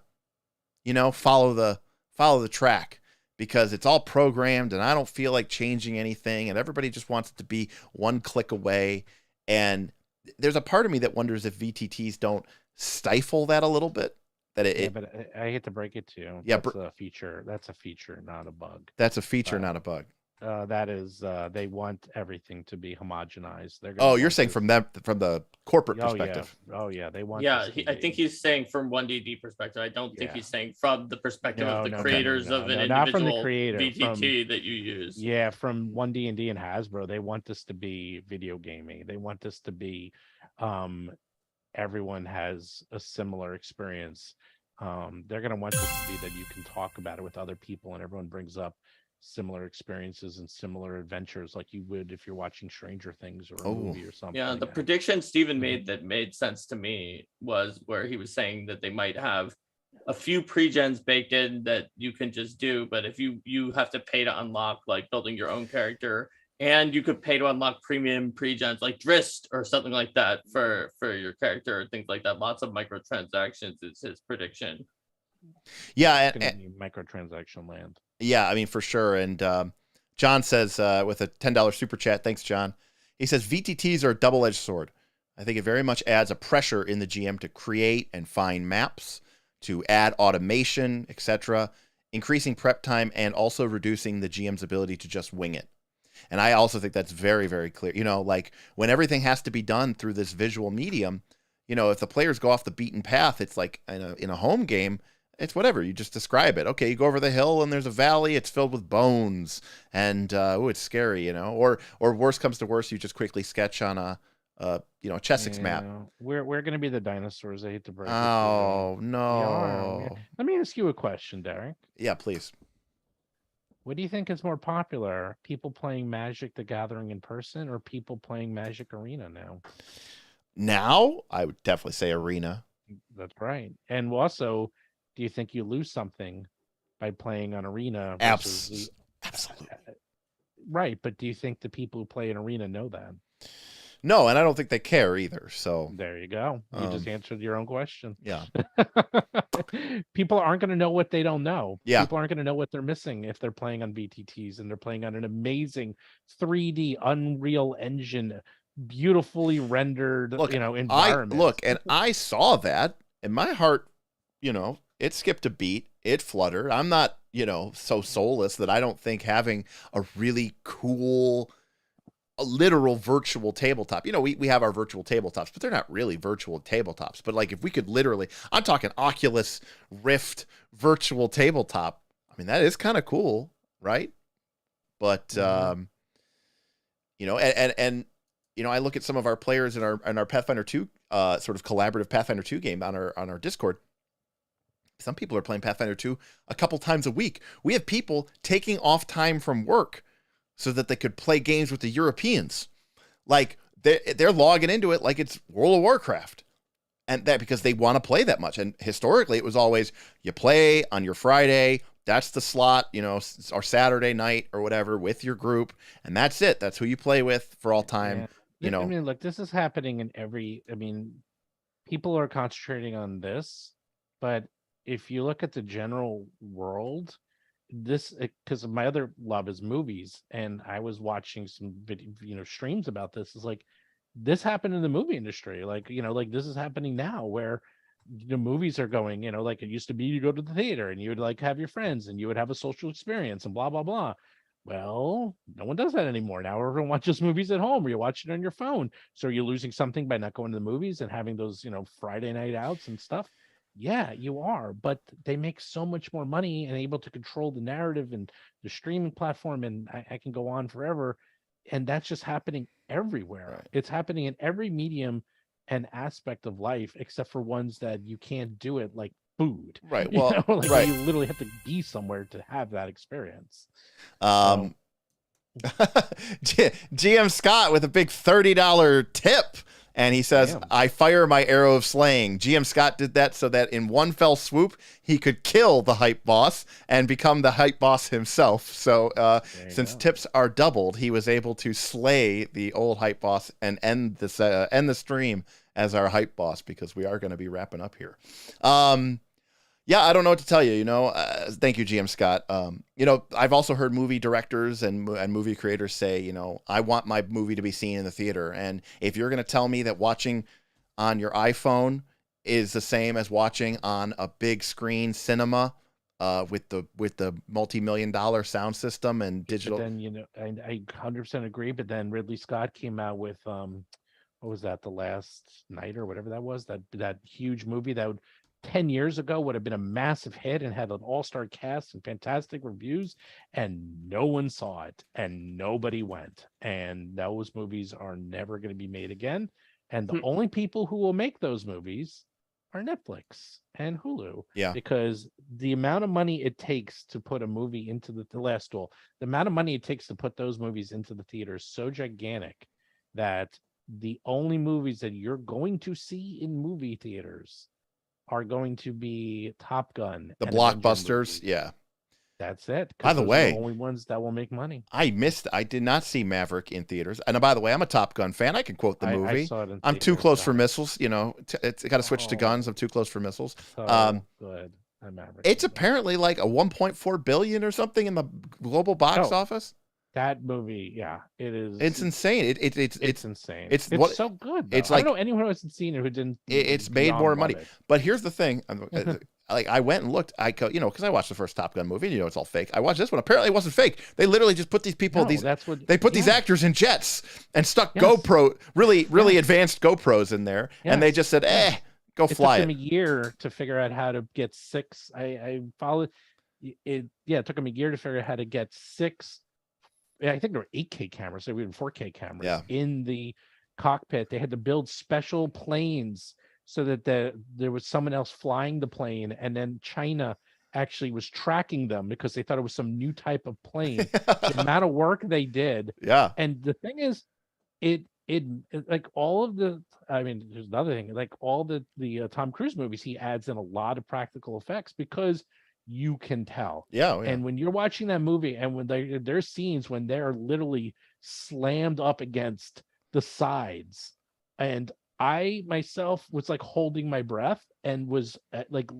follow the track because it's all programmed and I don't feel like changing anything. And everybody just wants it to be one click away. And there's a part of me that wonders if VTTs don't stifle that a little bit. But I hate to break it to you. Yeah, that's a feature. That's a feature, not a bug. That's a feature, not a bug. That is, they want everything to be homogenized. You're saying from the corporate perspective. Yeah, they want. Yeah, I think he's saying from 1D&D perspective. I don't think he's saying from the perspective of the creators of an individual not from the creator, VTT that you use. Yeah, from 1D&D and Hasbro, they want this to be video gaming. They want this to be, everyone has a similar experience. They're going to want this to be that you can talk about it with other people and everyone brings up similar experiences and similar adventures like you would if you're watching Stranger Things or a movie or something. Yeah, the prediction Steven made that made sense to me was where he was saying that they might have a few pre-gens baked in that you can just do, but if you have to pay to unlock like building your own character, and you could pay to unlock premium pre-gens like Drist or something like that for your character, things like that. Lots of microtransactions is his prediction. Yeah, and microtransaction land. Yeah, I mean, for sure. And John says with a $10 super chat, thanks, John. He says, VTTs are a double-edged sword. I think it very much adds a pressure in the GM to create and find maps, to add automation, etc., increasing prep time and also reducing the GM's ability to just wing it. And I also think that's very, very clear. Like when everything has to be done through this visual medium, if the players go off the beaten path, it's like in a home game, it's whatever. You just describe it. Okay, you go over the hill and there's a valley. It's filled with bones, and it's scary, Or worst comes to worst, you just quickly sketch on a Chessex map. We're going to be the dinosaurs. I hate to break it. Oh no! Let me ask you a question, Derek. Yeah, please. What do you think is more popular? People playing Magic: The Gathering in person, or people playing Magic Arena now? Now, I would definitely say Arena. That's right. And also, do you think you lose something by playing on Arena? Absolutely. Right, but do you think the people who play in Arena know that? No, and I don't think they care either. So there you go. You just answered your own question. Yeah. People aren't going to know what they don't know. Yeah. People aren't going to know what they're missing if they're playing on VTTs and they're playing on an amazing 3D Unreal Engine, beautifully rendered, environment. And I saw that, and my heart, it skipped a beat. It fluttered. I'm not, so soulless that I don't think having a really cool, a literal virtual tabletop. We have our virtual tabletops, but they're not really virtual tabletops. But like if we could literally, I'm talking Oculus Rift virtual tabletop. I mean, that is kind of cool, right? But and I look at some of our players in our Pathfinder 2 sort of collaborative Pathfinder 2 game on our Discord. Some people are playing Pathfinder 2 a couple times a week. We have people taking off time from work so that they could play games with the Europeans. Like they're logging into it like it's World of Warcraft. And that because they want to play that much. And historically it was always you play on your Friday, that's the slot, or Saturday night or whatever with your group, and that's it. That's who you play with for all time. I mean, look, this is happening in people are concentrating on this, but if you look at the general world, because my other love is movies, and I was watching some video, streams about this. Is like this happened in the movie industry, like this is happening now, where the movies are going, like it used to be. You go to the theater and you would like have your friends and you would have a social experience and blah blah blah. Well, no one does that anymore. Now everyone watches movies at home, or you watch it on your phone. So you're losing something by not going to the movies and having those Friday night outs and stuff. Yeah, you are, but they make so much more money and able to control the narrative and the streaming platform, and I can go on forever. And that's just happening everywhere. Right. It's happening in every medium and aspect of life, except for ones that you can't do it, like food. Right. Well, right. You literally have to be somewhere to have that experience. GM Scott with a big $30 tip. And he says, Damn. I fire my arrow of slaying. GM Scott did that so that in one fell swoop, he could kill the hype boss and become the hype boss himself. So since tips are doubled, he was able to slay the old hype boss and end the stream as our hype boss, because we are going to be wrapping up here. Yeah, I don't know what to tell you. Thank you, GM Scott. I've also heard movie directors and movie creators say, I want my movie to be seen in the theater. And if you're going to tell me that watching on your iPhone is the same as watching on a big screen cinema with the multi-million-dollar sound system and digital, but then I 100% agree. But then Ridley Scott came out with what was that, The Last Night or whatever that was, that huge movie that 10 years ago would have been a massive hit and had an all-star cast and fantastic reviews, and no one saw it and nobody went, and those movies are never going to be made again. And the only people who will make those movies are Netflix and Hulu. Yeah, because the amount of money it takes to put a movie into the Last Duel, the amount of money it takes to put those movies into the theater is so gigantic that the only movies that you're going to see in movie theaters are going to be Top Gun, the blockbusters. Yeah, that's it. By the way, the only ones that will make money. I did not see Maverick in theaters. And by the way, I'm a Top Gun fan. I can quote the movie. I saw it in I'm theaters, too close for missiles. It's got to switch to guns. I'm too close for missiles. So good. It's apparently like a 1.4 billion or something in the global box office. That movie, yeah, it is. It's insane. It's insane. It's so good. Though. It's I don't know anyone who hasn't seen it who didn't. It's made more money. But here's the thing. I went and looked. Because I watched the first Top Gun movie. And, it's all fake. I watched this one. Apparently, it wasn't fake. They literally just put these people. These actors in jets and stuck GoPro, really advanced GoPros in there, and they just said, go fly it. Took them a year to figure out how to get 6. I followed it. Yeah, it took them a year to figure out how to get 6. I think there were 8K cameras, so even 4K cameras in the cockpit. They had to build special planes so that there was someone else flying the plane, and then China actually was tracking them because they thought it was some new type of plane. The amount of work they did. Yeah. And the thing is, it like all of the, there's another thing, like all the Tom Cruise movies, he adds in a lot of practical effects because you can tell. Yeah. And when you're watching that movie and when there's scenes when they're literally slammed up against the sides, and I myself was like holding my breath and was like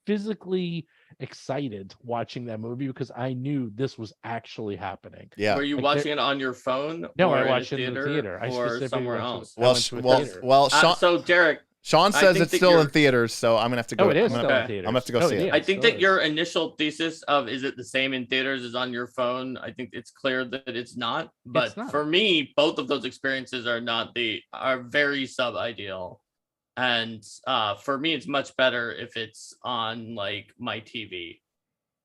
physically excited watching that movie because I knew this was actually happening. Yeah. Were you watching it on your phone? No, I watched it in the theater. Or somewhere else? Well, so Derek, Sean says it's still in theaters, so I'm gonna have to go. Oh, it is still in theaters. I'm gonna have to go see it. I think that your initial thesis of is it the same in theaters as on your phone, I think it's clear that it's not. But for me, both of those experiences are very sub-ideal. And for me, it's much better if it's on like my TV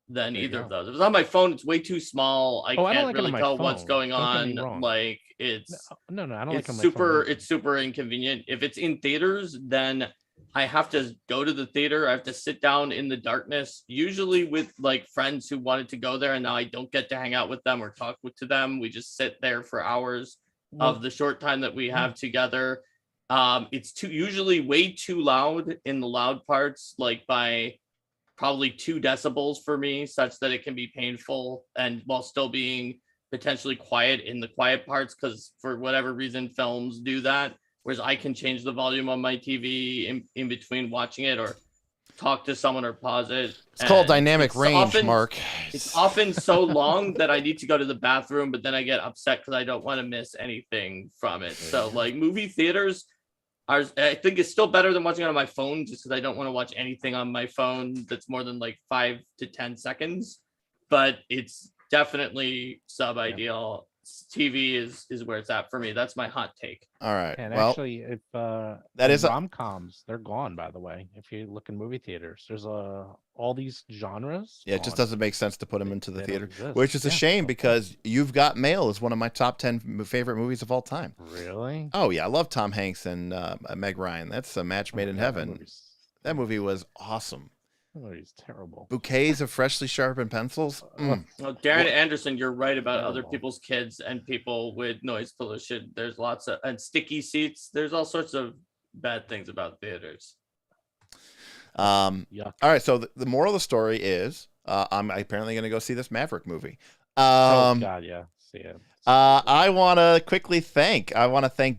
than either of those. If it's on my phone, it's way too small. I can't really tell what's going on. Like it's no, I don't it's super it's super inconvenient. If it's in theaters, then I have to go to the theater. I have to sit down in the darkness, usually with like friends who wanted to go there, and now I don't get to hang out with them or talk to them. We just sit there for hours of the short time that we have together. It's usually way too loud in the loud parts, like by probably 2 decibels for me, such that it can be painful, and while still being potentially quiet in the quiet parts, because for whatever reason films do that, whereas I can change the volume on my TV in between watching it or talk to someone or pause it. It's called dynamic range, Mark. It's often so long that I need to go to the bathroom, but then I get upset because I don't want to miss anything from it. So like movie theaters, I think it's still better than watching it on my phone, just because I don't want to watch anything on my phone that's more than like 5 to 10 seconds. But it's definitely sub-ideal. TV is where it's at for me. That's my hot take. All right. And actually, if that is rom-coms, they're gone, by the way. If you look in movie theaters, there's all these genres. Yeah, it just doesn't make sense to put them into the theater, which is a shame because You've Got Mail is one of my top 10 favorite movies of all time. Really? Oh yeah, I love Tom Hanks and Meg Ryan. That's a match made in heaven. That movie was awesome. Oh, he's terrible. Bouquets of freshly sharpened pencils. Well, Darren Anderson, you're right about Terrible. other people's kids and people with noise pollution. There's lots of and sticky seats. There's all sorts of bad things about theaters. Yeah. All right. So the moral of the story is, I'm apparently going to go see this Maverick movie. Oh God, yeah. See it. I want to quickly thank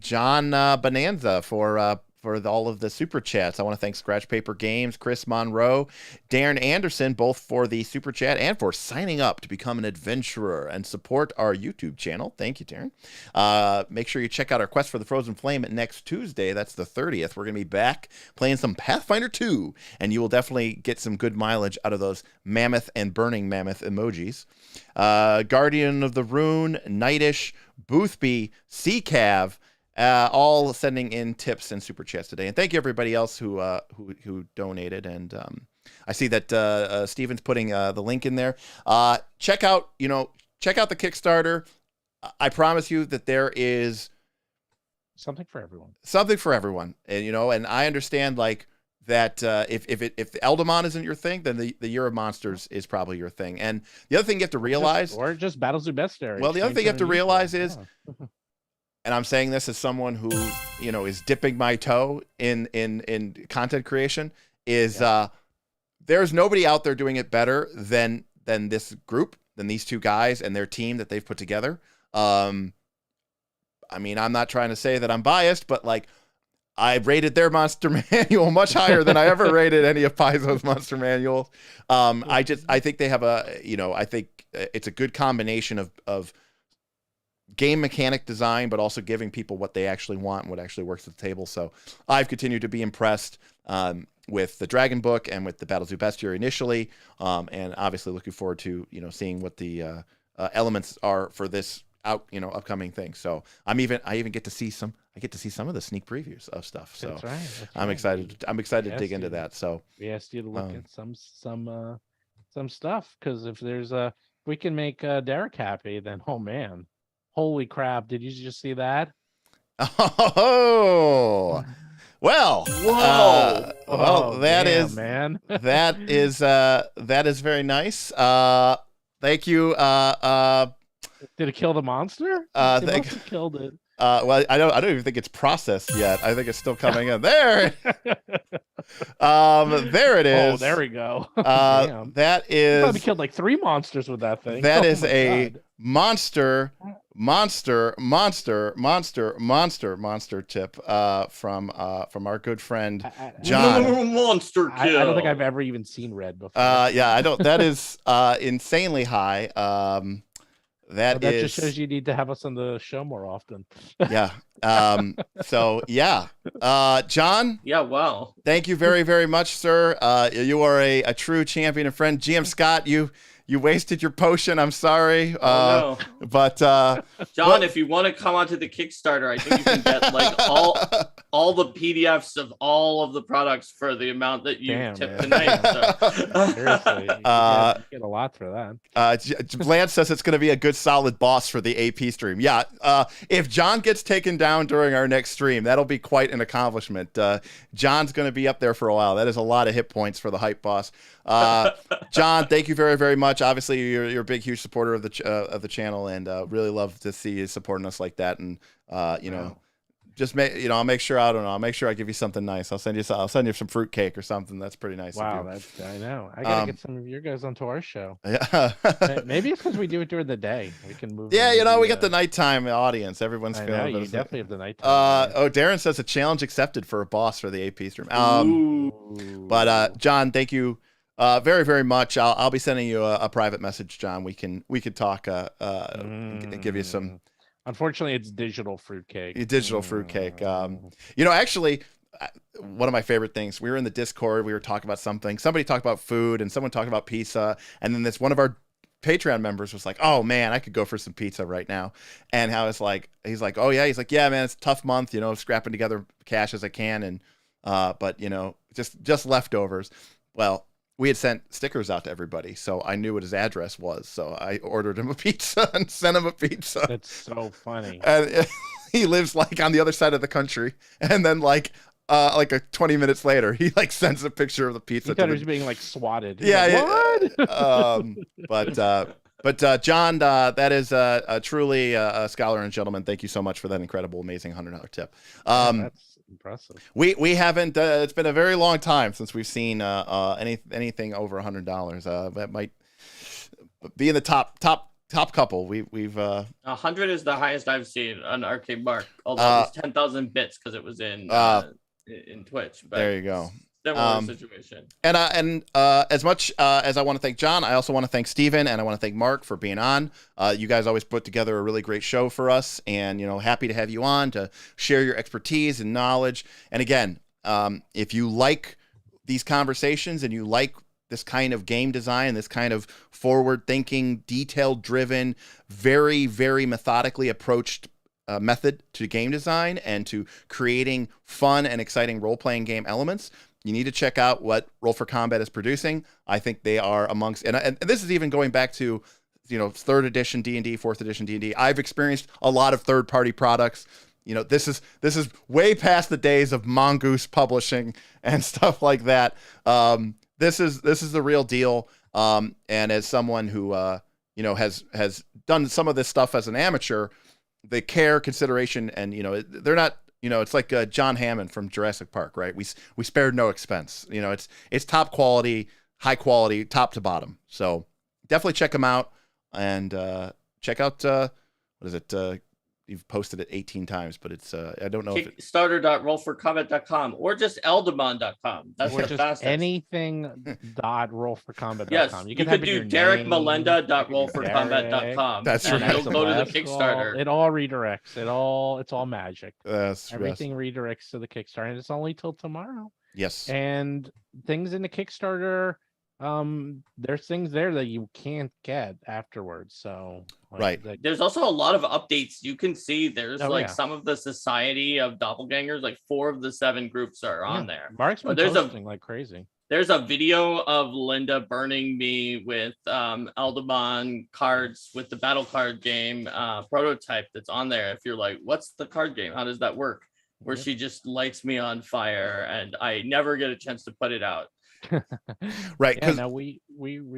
John Bonanza for all of the super chats. I want to thank Scratch Paper Games, Chris Monroe, Darren Anderson, both for the super chat and for signing up to become an adventurer and support our YouTube channel. Thank you, Darren. Make sure you check out our Quest for the Frozen Flame next Tuesday. That's the 30th. We're going to be back playing some Pathfinder 2, and you will definitely get some good mileage out of those mammoth and burning mammoth emojis. Guardian of the Rune, Nightish, Boothby, CCAV, all sending in tips and super chats today, and thank you everybody else who donated. And I see that Steven's putting the link in there. Check out the Kickstarter. I promise you that there is something for everyone. And and I understand like that if Eladamon isn't your thing, then the Year of Monsters is probably your thing. And the other thing you have to realize, or just BattleZoo Bestiary. Well, the other thing you have to realize is. And I'm saying this as someone who, is dipping my toe in content creation, is there's nobody out there doing it better than this group, than these two guys and their team that they've put together. I mean, I'm not trying to say that I'm biased, but like I rated their monster manual much higher than I ever rated any of Paizo's monster manuals. I think they have I think it's a good combination of game mechanic design, but also giving people what they actually want and what actually works at the table. So I've continued to be impressed with the Dragon Book and with the BattleZoo Bestiary initially, and obviously looking forward to seeing what the elements are for this upcoming thing. So I even get to see some of the sneak previews of stuff. So That's right. I'm excited to dig into that. So we asked you to look at some stuff, because if we can make Derek happy, then oh man. Holy crap, did you just see that? Oh, well. Whoa. That is very nice. Thank you. Did it kill the monster? It must have killed it. Well, I don't even think it's processed yet. I think it's still coming in. There. There it is. Oh, there we go. That is probably killed like 3 monsters with that thing. That is a monster tip from our good friend John. Monster kill. I don't think I've ever even seen red before. Yeah, I don't. That is insanely high. That just shows you need to have us on the show more often. Yeah. So yeah. John. Yeah. Wow. Thank you very, very much, sir. You are a true champion and friend. GM Scott, you wasted your potion. I'm sorry. No. But John, if you want to come onto the Kickstarter, I think you can get like all the PDFs of all of the products for the amount that you tipped tonight. So. Seriously, you get a lot for that. Lance says it's going to be a good solid boss for the AP stream. Yeah. If John gets taken down during our next stream, that'll be quite an accomplishment. John's going to be up there for a while. That is a lot of hit points for the hype boss. John, thank you very, very much. Obviously, you're a big, huge supporter of the channel, and really love to see you supporting us like that. And just I'll make sure I'll make sure I give you something nice. I'll send you some fruit cake or something. That's pretty nice. Wow, I know. I gotta get some of your guys onto our show. Yeah. Maybe it's because we do it during the day. We can move. Yeah, we got the nighttime audience. Everyone's feeling. You definitely have the nighttime. Darren says a challenge accepted for a boss for the AP stream. But John, thank you. Very, very much. I'll be sending you a private message, John. We can talk. Give you some. Unfortunately, it's digital fruitcake. Digital fruitcake. Actually, one of my favorite things. We were in the Discord. We were talking about something. Somebody talked about food, and someone talked about pizza. And then one of our Patreon members was like, "Oh man, I could go for some pizza right now." And I was like, he's like, "Oh yeah," he's like, "Yeah, man, it's a tough month. Scrapping together cash as I can, and but just leftovers." Well. We had sent stickers out to everybody, so I knew what his address was. So I ordered him a pizza and sent him a pizza. That's so funny. And he lives like on the other side of the country. And then like like 20 minutes later, he like sends a picture of the pizza. He thought he was being like swatted. Yeah, like, what? But John, that is truly a scholar and gentleman. Thank you so much for that incredible, amazing $100 tip. That's impressive. We haven't. It's been a very long time since we've seen anything over $100. That might be in the top couple. We've 100 is the highest I've seen on Arcade Mark. Although it's 10,000 bits because it was in Twitch. But there you go. Similar situation. And as much as I want to thank John, I also want to thank Steven, and I want to thank Mark for being on. You guys always put together a really great show for us, and happy to have you on to share your expertise and knowledge. And again, if you like these conversations and you like this kind of game design, this kind of forward-thinking, detail-driven, very, very methodically approached method to game design and to creating fun and exciting role-playing game elements, you need to check out what Roll for Combat is producing. I think they are amongst, and this is even going back to, 3rd edition D&D, 4th edition D&D. I've experienced a lot of third-party products. This is way past the days of Mongoose publishing and stuff like that. This is the real deal. And as someone who has done some of this stuff as an amateur, the care, consideration, and they're not. It's like John Hammond from Jurassic Park, right? We spared no expense. It's top quality, high quality, top to bottom. So definitely check them out, and check out what is it? You've posted it 18 times, but it's I don't know if it's Kickstarter.rollforcombat.com or just eldamon.com. That's or the just fastest. anything.rollforcombat.com. Yes, you can do DerekMelenda.rollforcombat.com. That's and right. you'll go to the Kickstarter. It all redirects. It's all magic. everything Redirects to the Kickstarter, and it's only till tomorrow. Yes. And things in the Kickstarter, there's things there that you can't get afterwards. So right. There's also a lot of updates. You can see there's some of the Society of Doppelgangers, like 4 of the 7 groups are on there. Mark's been posting like crazy. There's a video of Linda burning me with Eladamon cards with the battle card game prototype that's on there. If you're like, what's the card game? How does that work? Where she just lights me on fire and I never get a chance to put it out. Right. Yeah, no, we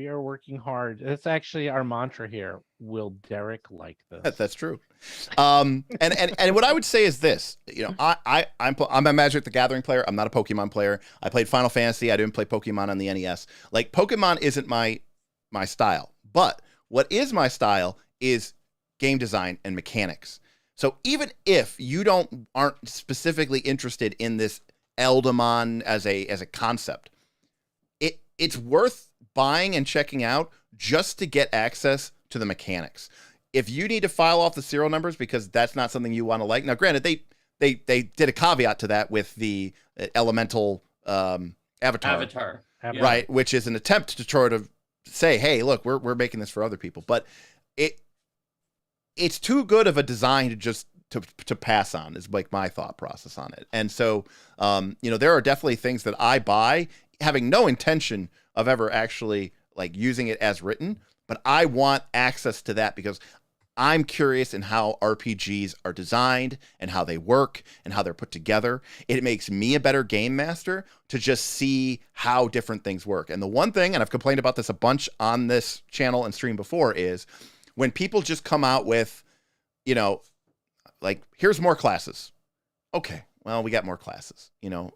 are working hard. It's actually our mantra here. Will Derek like this? That's true. And what I would say is this. I'm a Magic the Gathering player. I'm not a Pokemon player. I played Final Fantasy. I didn't play Pokemon on the NES. Like, Pokemon isn't my style. But what is my style is game design and mechanics. So even if you aren't specifically interested in this Eladamon as a concept, it's worth buying and checking out just to get access to the mechanics. If you need to file off the serial numbers because that's not something you want to like. Now, granted, they did a caveat to that with the elemental avatar. Right, which is an attempt to try to say, hey, look, we're making this for other people. But it's too good of a design to just to pass on, is like my thought process on it. And so, there are definitely things that I buy having no intention of ever actually like using it as written, but I want access to that because I'm curious in how RPGs are designed and how they work and how they're put together. It makes me a better game master to just see how different things work. And the one thing, and I've complained about this a bunch on this channel and stream before, is when people just come out with, like, here's more classes. Okay, well, we got more classes.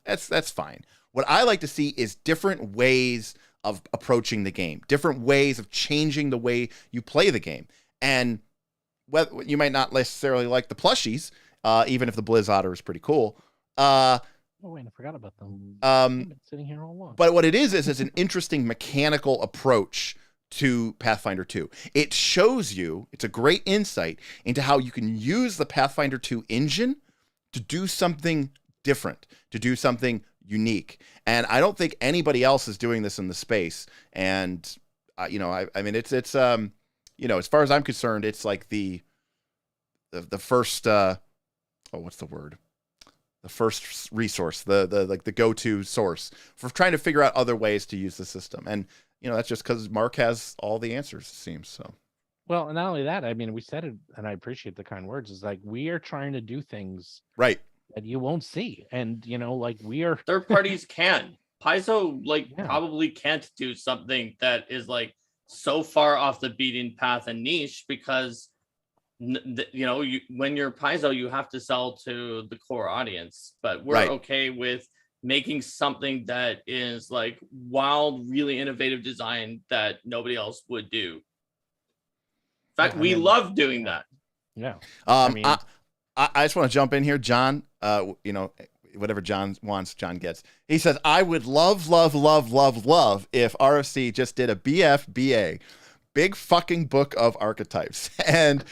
That's fine. What I like to see is different ways of approaching the game, different ways of changing the way you play the game. And you might not necessarily like the plushies, even if the Blizz Otter is pretty cool. Oh, wait, I forgot about them. I've been sitting here all along. But what it is it's an interesting mechanical approach to Pathfinder 2. It shows you, it's a great insight into how you can use the Pathfinder 2 engine to do something different, to do something unique. And I don't think anybody else is doing this in the space. And I mean it's as far as I'm concerned, it's like the first what's the word? The first resource, the go-to source for trying to figure out other ways to use the system. And that's just because Mark has all the answers, it seems. So well, and not only that, I mean, we said it, and I appreciate the kind words, is like we are trying to do things right that you won't see. And like we are third parties can. Paizo Yeah. probably can't do something that is like so far off the beaten path and niche because when you're Paizo, you have to sell to the core audience. But we're Right. okay with making something that is like wild, really innovative design that nobody else would do. In fact, we love doing that. Yeah. I just want to jump in here, John. Whatever John wants, John gets. He says, I would love if RFC just did a BFBA, big fucking book of archetypes. And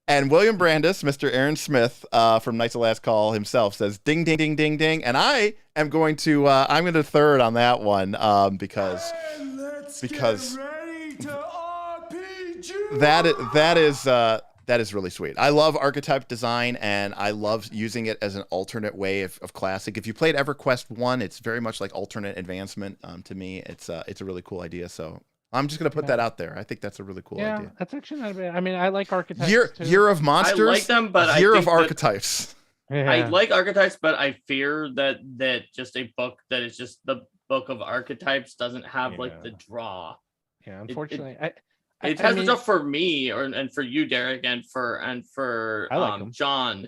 William Brandis, Mr. Aaron Smith from Knights of Last Call himself says, ding, ding, ding, ding, ding. And I am going to, I'm going to third on that one because that is really sweet. I love archetype design, and I love using it as an alternate way of classic. If you played EverQuest 1, it's very much like alternate advancement. To me, it's a really cool idea. So I'm just going to put that out there. I think that's a really cool idea. That's actually not bad. I mean, I like archetypes too. Year of Monsters. I like them, but Year of Archetypes. I like archetypes, but I fear that just a book that is just the book of archetypes doesn't have like the draw. Yeah, unfortunately, it has enough for me and for you, Derek, and for John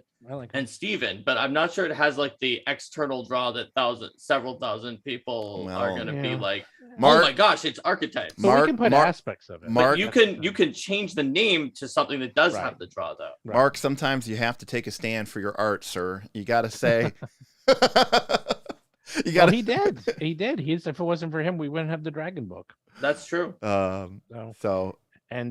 and Steven, but I'm not sure it has like the external draw that several thousand people are going to be like, Mark, oh my gosh, it's archetypes. So we can put aspects of it. Mark, you can change the name to something that does have the draw, though. Right. Mark, sometimes you have to take a stand for your art, sir. You got to say. He did. If it wasn't for him, we wouldn't have the Dragon Book. That's true. And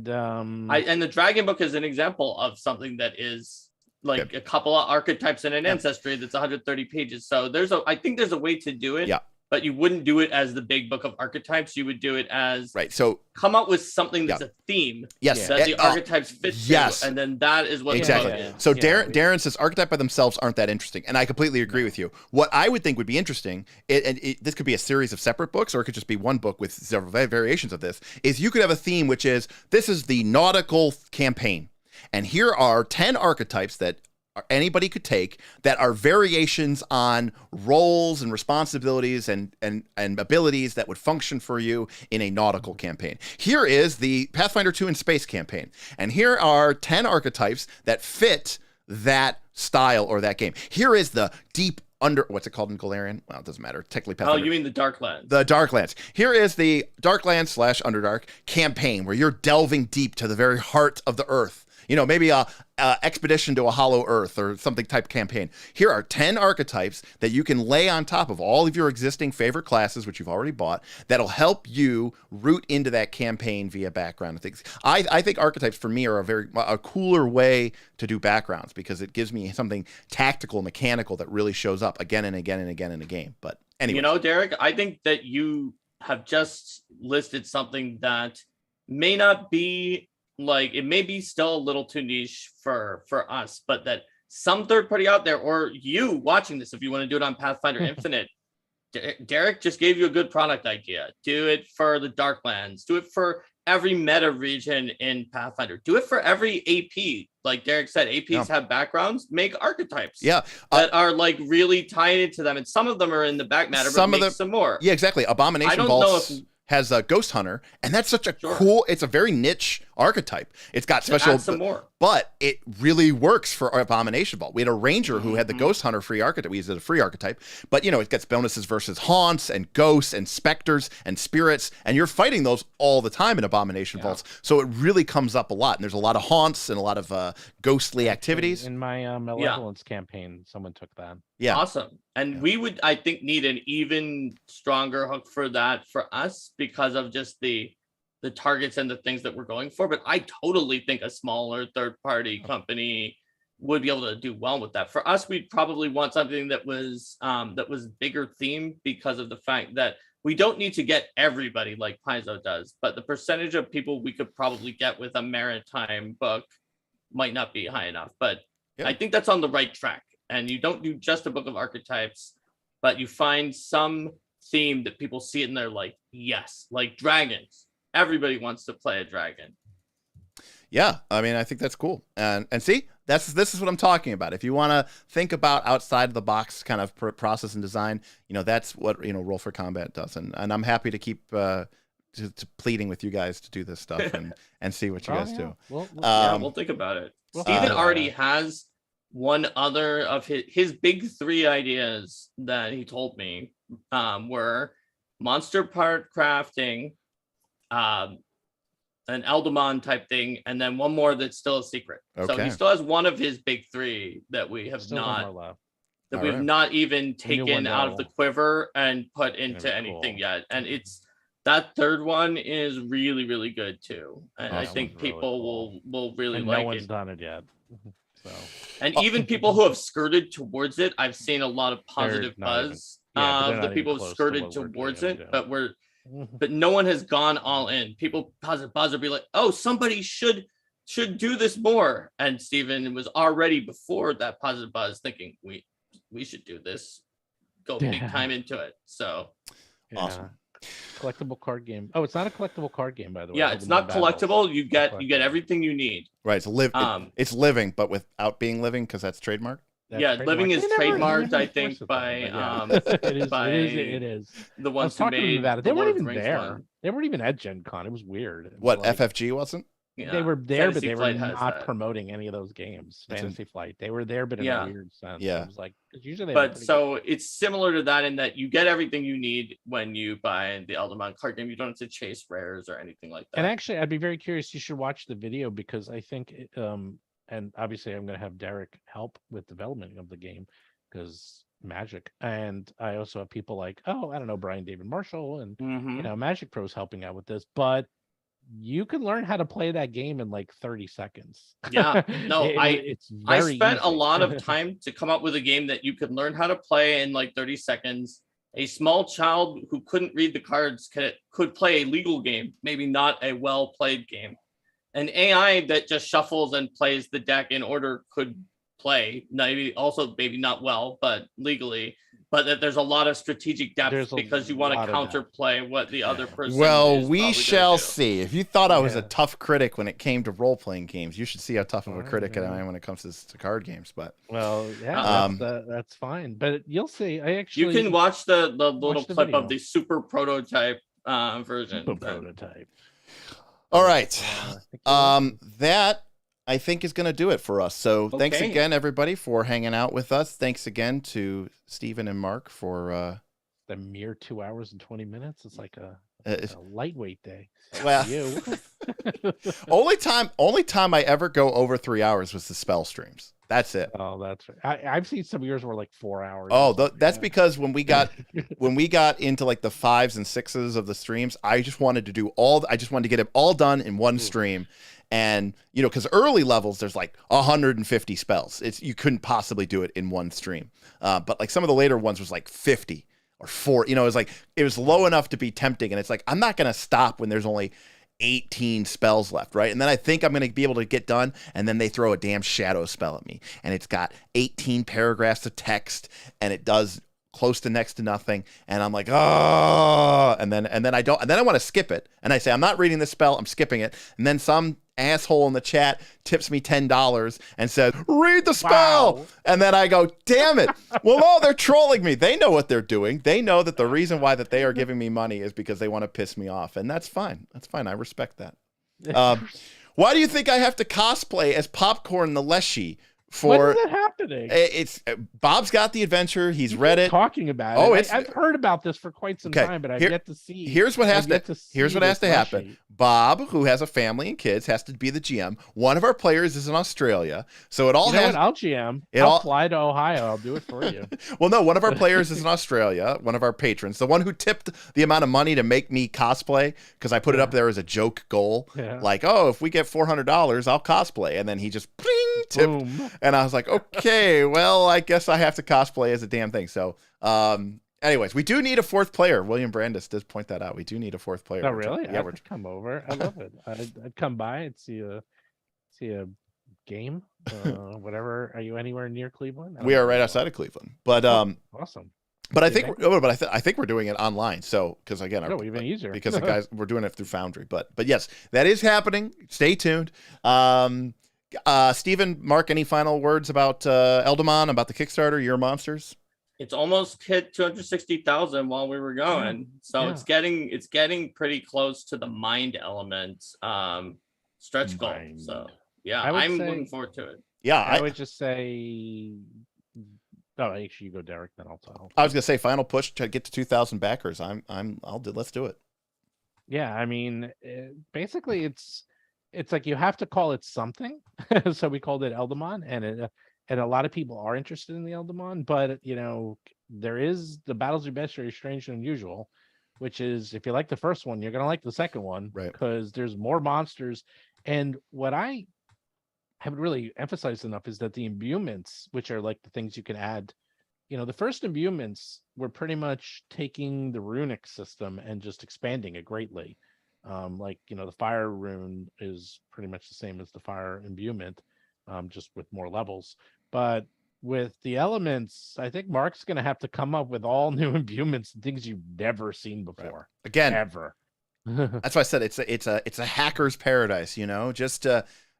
the Dragon Book is an example of something that is like a couple of archetypes in an ancestry that's 130 pages. So I think there's a way to do it. Yeah. But you wouldn't do it as the big book of archetypes. You would do it as So come up with something that's a theme. Yes. That the archetypes fit to, and then that is what exactly. So Darren says archetype by themselves aren't that interesting, and I completely agree with you. What I would think would be interesting, this could be a series of separate books, or it could just be one book with several variations of this. Is you could have a theme which is this is the nautical campaign, and here are 10 archetypes that anybody could take that are variations on roles and responsibilities and abilities that would function for you in a nautical campaign. Here is the Pathfinder 2 in space campaign. And here are 10 archetypes that fit that style or that game. Here is the deep what's it called in Golarion? Well, it doesn't matter. Technically Pathfinder. Oh, you mean the Darklands. The Darklands. Here is the Darklands / Underdark campaign where you're delving deep to the very heart of the earth. Maybe a expedition to a hollow earth or something type campaign. Here are 10 archetypes that you can lay on top of all of your existing favorite classes, which you've already bought, that'll help you root into that campaign via background and things. I think archetypes for me are a cooler way to do backgrounds because it gives me something tactical, mechanical that really shows up again and again and again in the game. But anyway. Derek, I think that you have just listed something that may not be it may be still a little too niche for us, but that some third party out there, or you watching this, if you want to do it on Pathfinder Infinite, Derek just gave you a good product idea. Do it for the Darklands. Do it for every meta region in Pathfinder. Do it for every AP. Like Derek said, APs have backgrounds. Make archetypes. That are really tied into them, and some of them are in the back matter, but make some more. Yeah, exactly. Abomination I don't Vaults know if has a Ghost Hunter, and that's such a cool. It's a very niche archetype. It's got special, some more. But it really works for Abomination Vault. We had a Ranger who had the Ghost Hunter free archetype. We used it as a free archetype, but it gets bonuses versus haunts and ghosts and specters and spirits, and you're fighting those all the time in Abomination Vaults. So it really comes up a lot, and there's a lot of haunts and a lot of ghostly activities. In my Malevolence campaign, someone took that. Yeah, awesome. And we would, I think, need an even stronger hook for that for us because of just the targets and the things that we're going for. But I totally think a smaller third-party company would be able to do well with that. For us, we'd probably want something that was bigger themed because of the fact that we don't need to get everybody like Paizo does, but the percentage of people we could probably get with a maritime book might not be high enough. But I think that's on the right track. And you don't do just a book of archetypes, but you find some theme that people see it and they're like, yes, like dragons. Everybody wants to play a dragon. Yeah, I mean, I think that's cool. And see, this is what I'm talking about. If you want to think about outside of the box kind of process and design, that's what Roll for Combat does. And I'm happy to keep to pleading with you guys to do this stuff and see what you guys do. We'll think about it. Steven already has one other of his big 3 ideas that he told me were monster part crafting, an Eladamon type thing, and then one more that's still a secret. Okay. So he still has one of his big 3 that we have not even taken out of the quiver and put into anything yet. And that third one is really, really good too. And I think people will really like it. No one's done it yet. So. And even people who have skirted towards it, I've seen a lot of positive buzz. The people have skirted towards it, but no one has gone all in. People positive buzz will be like, oh, somebody should do this more. And Steven was already before that positive buzz thinking we should do this, go big time into it. So awesome. Collectible card game. Oh, it's not a collectible card game, by the way. Yeah, it's not collectible. You get everything you need. Right. It's living, but without being living, because that's trademarked. Living is trademarked, I think, by it is. The ones who made about it. They weren't even there. One. They weren't even at Gen Con. It was weird. What, FFG wasn't? Yeah. They were there, but they were not promoting any of those games. Fantasy Flight. They were there, but in a weird sense. Yeah. It was like, usually it's similar to that in that you get everything you need when you buy the Eladamon card game. You don't have to chase rares or anything like that. And actually, I'd be very curious. You should watch the video because I think, and obviously I'm going to have Derek help with development of the game because Magic. And I also have people like, Brian David Marshall and, Magic Pros helping out with this. But you can learn how to play that game in like 30 seconds. Yeah, no, I spent a lot of time to come up with a game that you could learn how to play in like 30 seconds. A small child who couldn't read the cards could play a legal game, maybe not a well-played game. An AI that just shuffles and plays the deck in order could play, maybe not well, but legally. But that there's a lot of strategic depth because you want to counterplay what the other person. Well, we shall see. If you thought I was a tough critic when it came to role-playing games, you should see how tough of a critic I am when it comes to card games. But that's fine. But you'll see. You can watch the little clip of the super prototype version. Prototype. All right. That I think is going to do it for us. So thanks again, everybody, for hanging out with us. Thanks again to Steven and Mark for the mere 2 hours and 20 minutes. It's like a lightweight day. Well, only time I ever go over 3 hours was the spell streams. That's it. Oh, that's right. I've seen some years were like 4 hours. Oh, that's because when we got into like the 5s and 6s of the streams, I just wanted to get it all done in one stream. And because early levels there's like 150 spells. You couldn't possibly do it in one stream. But like some of the later ones was like 50 or 4. It was low enough to be tempting, and it's like I'm not gonna stop when there's only 18 spells left, right? And then I think I'm gonna be able to get done, and then they throw a damn shadow spell at me, and it's got 18 paragraphs of text, and it does close to next to nothing, and I'm like, and then I want to skip it, and I say I'm not reading this spell, I'm skipping it, and then some asshole in the chat tips me $10 and says, read the spell. Wow. And then I go, damn it. Well, no, they're trolling me. They know what they're doing. They know that the reason why that they are giving me money is because they want to piss me off. And that's fine. That's fine. I respect that. Why do you think I have to cosplay as Popcorn the Leshy? When is that happening? It's Bob's got the adventure. He's read it. Talking about it. I've heard about this for quite some time, but I've yet to see. Here's what has to happen. Bob, who has a family and kids, has to be the GM. One of our players is in Australia, so it all has. I'll GM. I'll fly to Ohio. I'll do it for you. Well, no, one of our players is in Australia. One of our patrons, the one who tipped the amount of money to make me cosplay, because I put it up there as a joke goal. Yeah. Like, if we get $400, I'll cosplay, and then he just tipped. Boom. And I was like, okay, well, I guess I have to cosplay as a damn thing. So, anyways, we do need a fourth player. William Brandis does point that out. We do need a fourth player. Oh, really? Yeah, we're come over. I love it. I'd come by and see a game, whatever. Are you anywhere near Cleveland? We are right outside of Cleveland. But awesome. But I think, I think we're doing it online. So, because again, even easier because the guys we're doing it through Foundry. But yes, that is happening. Stay tuned. Stephen, Mark, any final words about Eladamon, about the Kickstarter, Your Monsters? It's almost hit 260,000 while we were going, so it's getting pretty close to the mind element stretch goal. So yeah, I'm looking forward to it. Yeah, I would just say. Oh, actually, you go, Derek. Then I'll tell. I was gonna say final push to get to 2,000 backers. Let's do it. Yeah, I mean, basically, it's like you have to call it something. So we called it Eladamon, and a lot of people are interested in the Eladamon. But there is the Battlezoo Bestiary, Strange and Unusual, which is if you like the first one, you're gonna like the second one, right? Because there's more monsters. And what I haven't really emphasized enough is that the imbuements, which are like the things you can add, the first imbuements were pretty much taking the runic system and just expanding it greatly. The fire rune is pretty much the same as the fire imbuement, just with more levels. But with the elements, I think Mark's going to have to come up with all new imbuements and things you've never seen before. Right. Again, ever. That's why I said it's a hacker's paradise. Just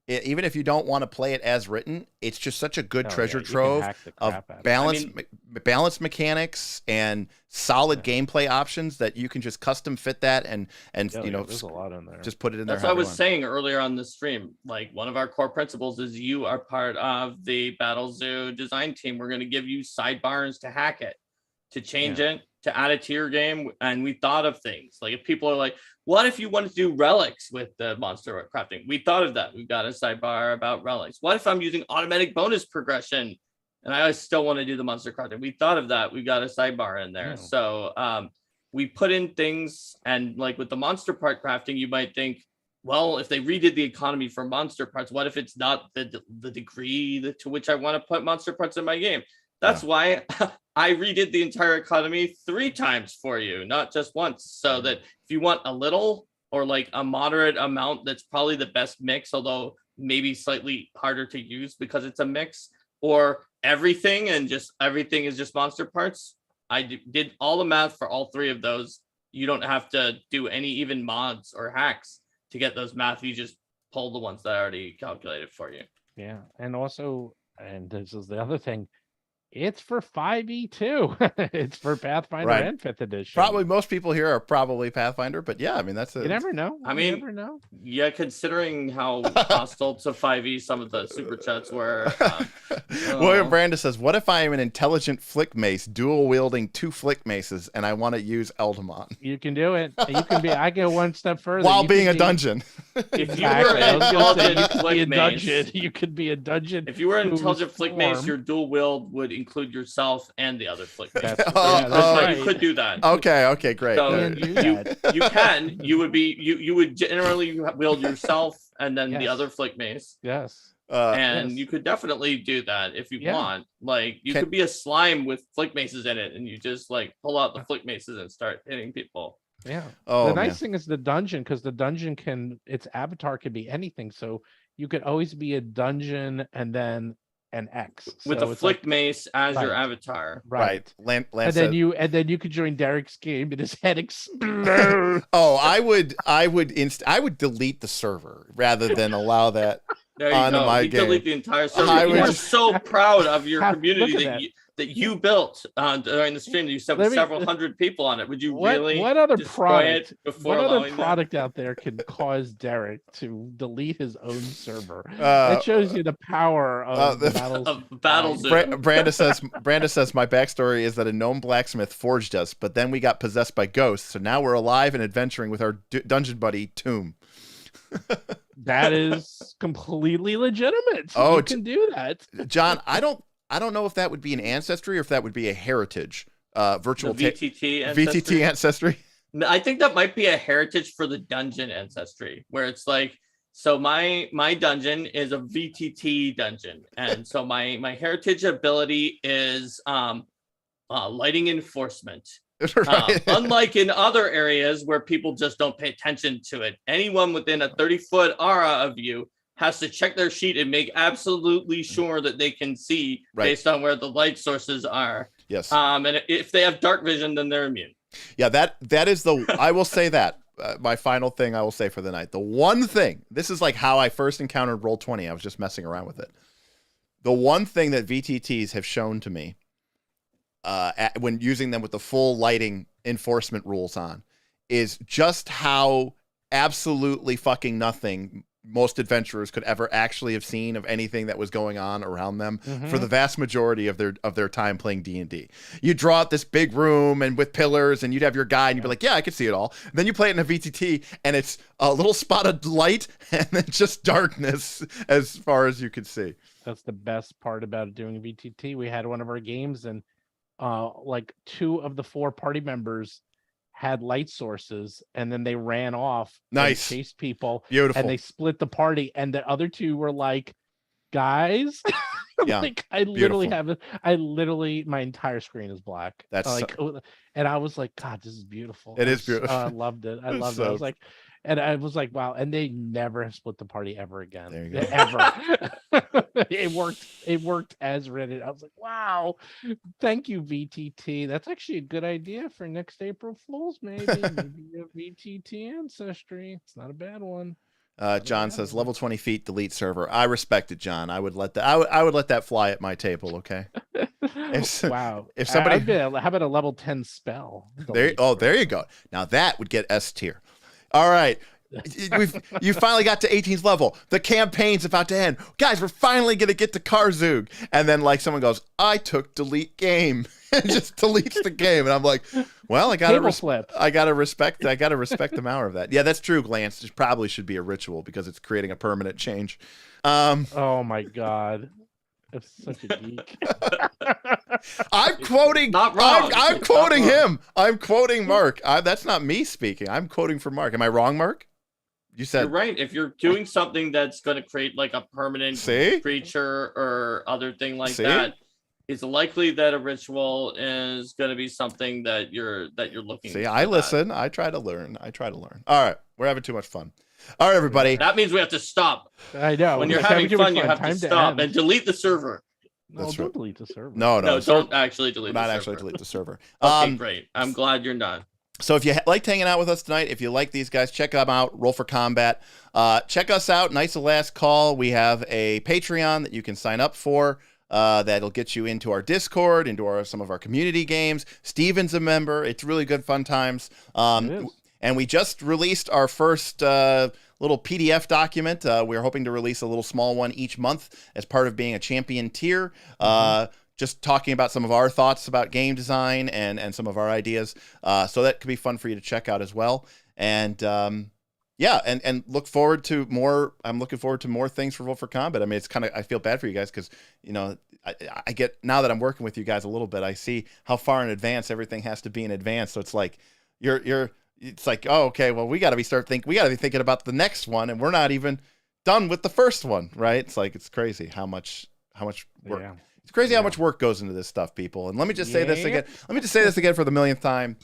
even if you don't want to play it as written, it's just such a good treasure trove of balanced mechanics and solid gameplay options that you can just custom fit that and there's a lot in there. Just put it in there. That's what I was saying earlier on the stream. Like one of our core principles is you are part of the BattleZoo design team. We're going to give you sidebars to hack it, to change it, to add it to your game. And we thought of things like if people are like, what if you wanted to do relics with the monster crafting? We thought of that. We've got a sidebar about relics. What if I'm using automatic bonus progression and I still want to do the monster crafting? We thought of that. We got a sidebar in there. So we put in things, and like with the monster part crafting, you might think, well, if they redid the economy for monster parts, what if it's not the degree to which I want to put monster parts in my game? That's why I redid the entire economy 3 times for you, not just once. So that if you want a little or like a moderate amount, that's probably the best mix, although maybe slightly harder to use because it's a mix, or everything and just everything is just monster parts. I did all the math for all 3 of those. You don't have to do any even mods or hacks to get those math. You just pull the ones that I already calculated for you. Yeah. And also, and this is the other thing, it's for 5e too. It's for Pathfinder and 5th edition. Probably most people here are probably Pathfinder, but yeah, I mean you never know. You never know. Yeah, considering how hostile to 5e some of the super chats were. William Brandis says, "What if I am an intelligent flick mace, dual wielding 2 flick maces, and I want to use Eladamon?" You can do it. You can be. I go one step further. While being a dungeon. If you were an intelligent flick mace, you could be a dungeon. If you were an intelligent flick mace, your dual wield would include yourself and the other flick mace. You could do that. Okay, great. So you would generally wield yourself and then the other flick mace. Yes. You could definitely do that if you want. Like you could be a slime with flick maces in it, and you just like pull out the flick maces and start hitting people. Yeah. The nice thing is the dungeon, because the dungeon its avatar can be anything. So you could always be a dungeon and then an X with a flick mace as your avatar. Right. And then you could join Derek's game and his head explodes. I would delete the server rather than allow that on my game. Delete the entire server. You were so proud of your community that you built during the stream that you said with several hundred people on it. Would you really what other product out there can cause Derek to delete his own server? That shows you the power of BattleZoo. Brandis says my backstory is that a gnome blacksmith forged us, but then we got possessed by ghosts, so now we're alive and adventuring with our dungeon buddy Tomb. That is completely legitimate. You can do that, John. I don't know if that would be an ancestry or if that would be a heritage virtual VTT ancestry. I think that might be a heritage for the dungeon ancestry, where it's like, so my dungeon is a VTT dungeon, and so my heritage ability is lighting enforcement. Right. Unlike in other areas where people just don't pay attention to it, anyone within a 30-foot aura of you has to check their sheet and make absolutely sure that they can see based on where the light sources are. Yes. And if they have dark vision, then they're immune. Yeah, that is I will say that. My final thing I will say for the night. The one thing, this is like how I first encountered Roll20. I was just messing around with it. The one thing that VTTs have shown to me when using them with the full lighting enforcement rules on is just how absolutely fucking nothing most adventurers could ever actually have seen of anything that was going on around them for the vast majority of their time playing D&D. You draw out this big room and with pillars, and you'd have your guy, and you'd be like, yeah, I could see it all. And then you play it in a VTT, and it's a little spot of light and then just darkness as far as you could see. That's the best part about doing VTT. We had one of our games, and like 2 of the 4 party members had light sources, and then they ran off. Nice. And chased people. Beautiful. And they split the party, and the other 2 were like, guys. Yeah. Like I literally my entire screen is black. That's like and I was like, God, this is beautiful. It is beautiful. I loved it. I loved it. I was like, and I was like, wow. And they never have split the party ever again. There you go. Ever. It worked as written. I was like, wow. Thank you, VTT. That's actually a good idea for next April Fools, maybe. Maybe a VTT ancestry. It's not a bad one. John says level 20 feet, delete server. I respect it, John. I would let that. I would let that fly at my table. Okay. Wow. If somebody, how about a level 10 spell? There you go. Now that would get S tier. All right. You finally got to 18th level. The campaign's about to end. Guys, we're finally going to get to Karzug. And then like someone goes, I took delete game. And just deletes the game. And I'm like, well, I got to respect the power of that. Yeah, that's true, Glance. It probably should be a ritual because it's creating a permanent change. Oh my God. That's such a geek. I'm quoting. Not wrong. I'm quoting him. I'm quoting Mark. That's not me speaking. I'm quoting for Mark. Am I wrong, Mark? You said you're right. If you're doing something that's going to create like a permanent creature or other thing like that, it's likely that a ritual is going to be something that you're looking. See, I listen. I try to learn. All right, we're having too much fun. All right, everybody. That means we have to stop. I know. When you're having fun, you have to stop and delete the server. No, don't delete the server. No, don't actually delete the server. Not actually delete the server. Okay, great. I'm glad you're not. So if you liked hanging out with us tonight, if you like these guys, check them out, Roll for Combat. Check us out, Nice of Last Call. We have a Patreon that you can sign up for. That'll get you into our Discord, into some of our community games. Steven's a member. It's really good fun times. And we just released our first little PDF document. We're hoping to release a little small one each month as part of being a champion tier. Just talking about some of our thoughts about game design and some of our ideas. So that could be fun for you to check out as well. And and look forward to more. I'm looking forward to more things for Roll for Combat. I mean, it's kind of, I feel bad for you guys because, you know, I get, now that I'm working with you guys a little bit, I see how far in advance everything has to be in advance. So it's like, it's like, oh, okay, well, we got to be thinking about the next one, and we're not even done with the first one, right? It's like, it's crazy how much work. Yeah. It's crazy how much work goes into this stuff, people. And let me just say this again. Let me just say this again for the millionth time.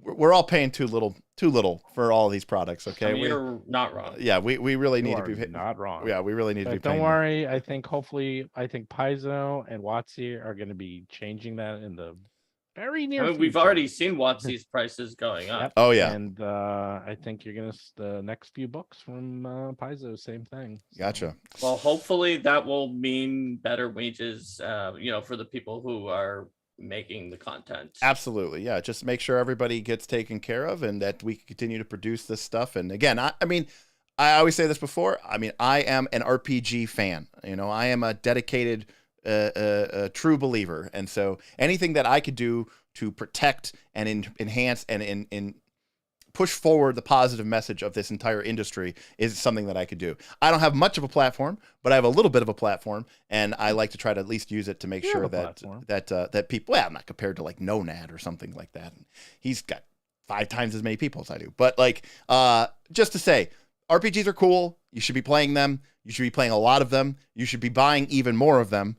We're all paying too little for all these products. Okay, I mean, you're not wrong. Yeah, we really need to be not wrong. Yeah, we really need to be. Don't worry. I think Paizo and Watsy are going to be changing that in the very near future. We've already seen Watsy's prices going up. Yep. Oh yeah, and I think you're gonna the next few books from Paizo, same thing. So. Gotcha. Well, hopefully that will mean better wages, for the people who are making the content. Absolutely, yeah. Just make sure everybody gets taken care of, and that we can continue to produce this stuff. And again, I mean, I always say this before. I mean, I am an RPG fan. You know, I am a dedicated. A true believer, and so anything that I could do to protect and enhance and in push forward the positive message of this entire industry is something that I could do. I don't have much of a platform, but I have a little bit of a platform, and I like to try to at least use it to make sure that people. Well, I'm not compared to like Nonad or something like that. He's got 5 times as many people as I do, but like just to say, RPGs are cool. You should be playing them. You should be playing a lot of them. You should be buying even more of them.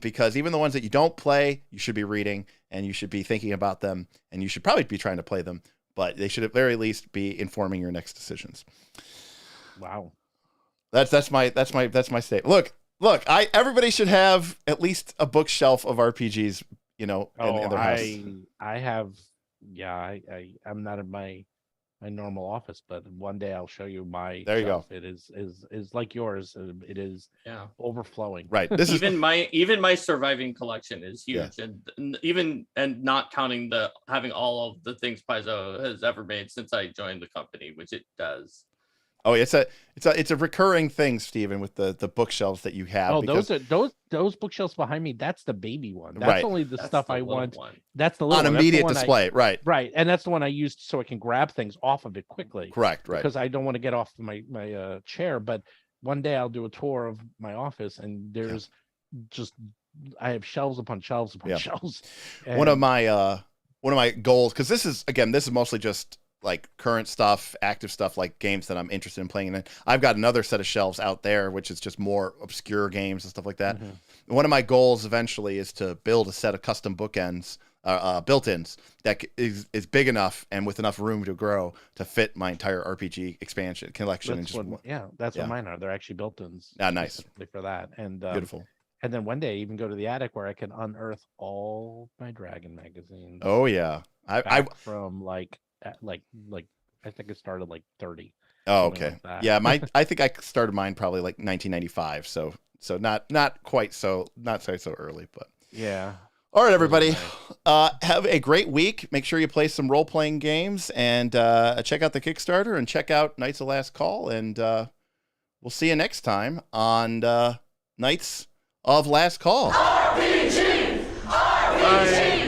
Because even the ones that you don't play, you should be reading, and you should be thinking about them, and you should probably be trying to play them, but they should at very least be informing your next decisions. Wow. That's my statement. Look, everybody should have at least a bookshelf of RPGs, you know, Oh, in their house. I have, yeah, I'm not in my normal office, but one day I'll show you my There you shelf. go. It is like yours. It is overflowing. Right. This is even my surviving collection is Yeah. huge, and not counting having all of the things Paizo has ever made since I joined the company, which it does. Oh, it's a recurring thing, Stephen, with the bookshelves that you have. Oh, because those bookshelves behind me. That's the baby one. That's Right. only the That's stuff the I little want. one. That's the little on one. That's the immediate one display. Right. Right, and that's the one I used so I can grab things off of it quickly. Correct. Right. Because I don't want to get off my chair. But one day I'll do a tour of my office, and there's just I have shelves upon shelves upon shelves. One of my goals, because this is mostly just like current stuff, active stuff, like games that I'm interested in playing. And I've got another set of shelves out there, which is just more obscure games and stuff like that. Mm-hmm. One of my goals eventually is to build a set of custom bookends, built-ins that is big enough and with enough room to grow to fit my entire RPG expansion collection. That's what mine are. They're actually built-ins. Nice. Specifically for that. And beautiful. And then one day even go to the attic where I can unearth all my Dragon magazines. Oh yeah. I from like I think it started like 30. Oh, okay. Like I think I started mine probably like 1995. So not quite so early, but yeah. All right, everybody. Have a great week. Make sure you play some role-playing games and check out the Kickstarter and check out Knights of Last Call. And we'll see you next time on Knights of Last Call. RPG! RPG!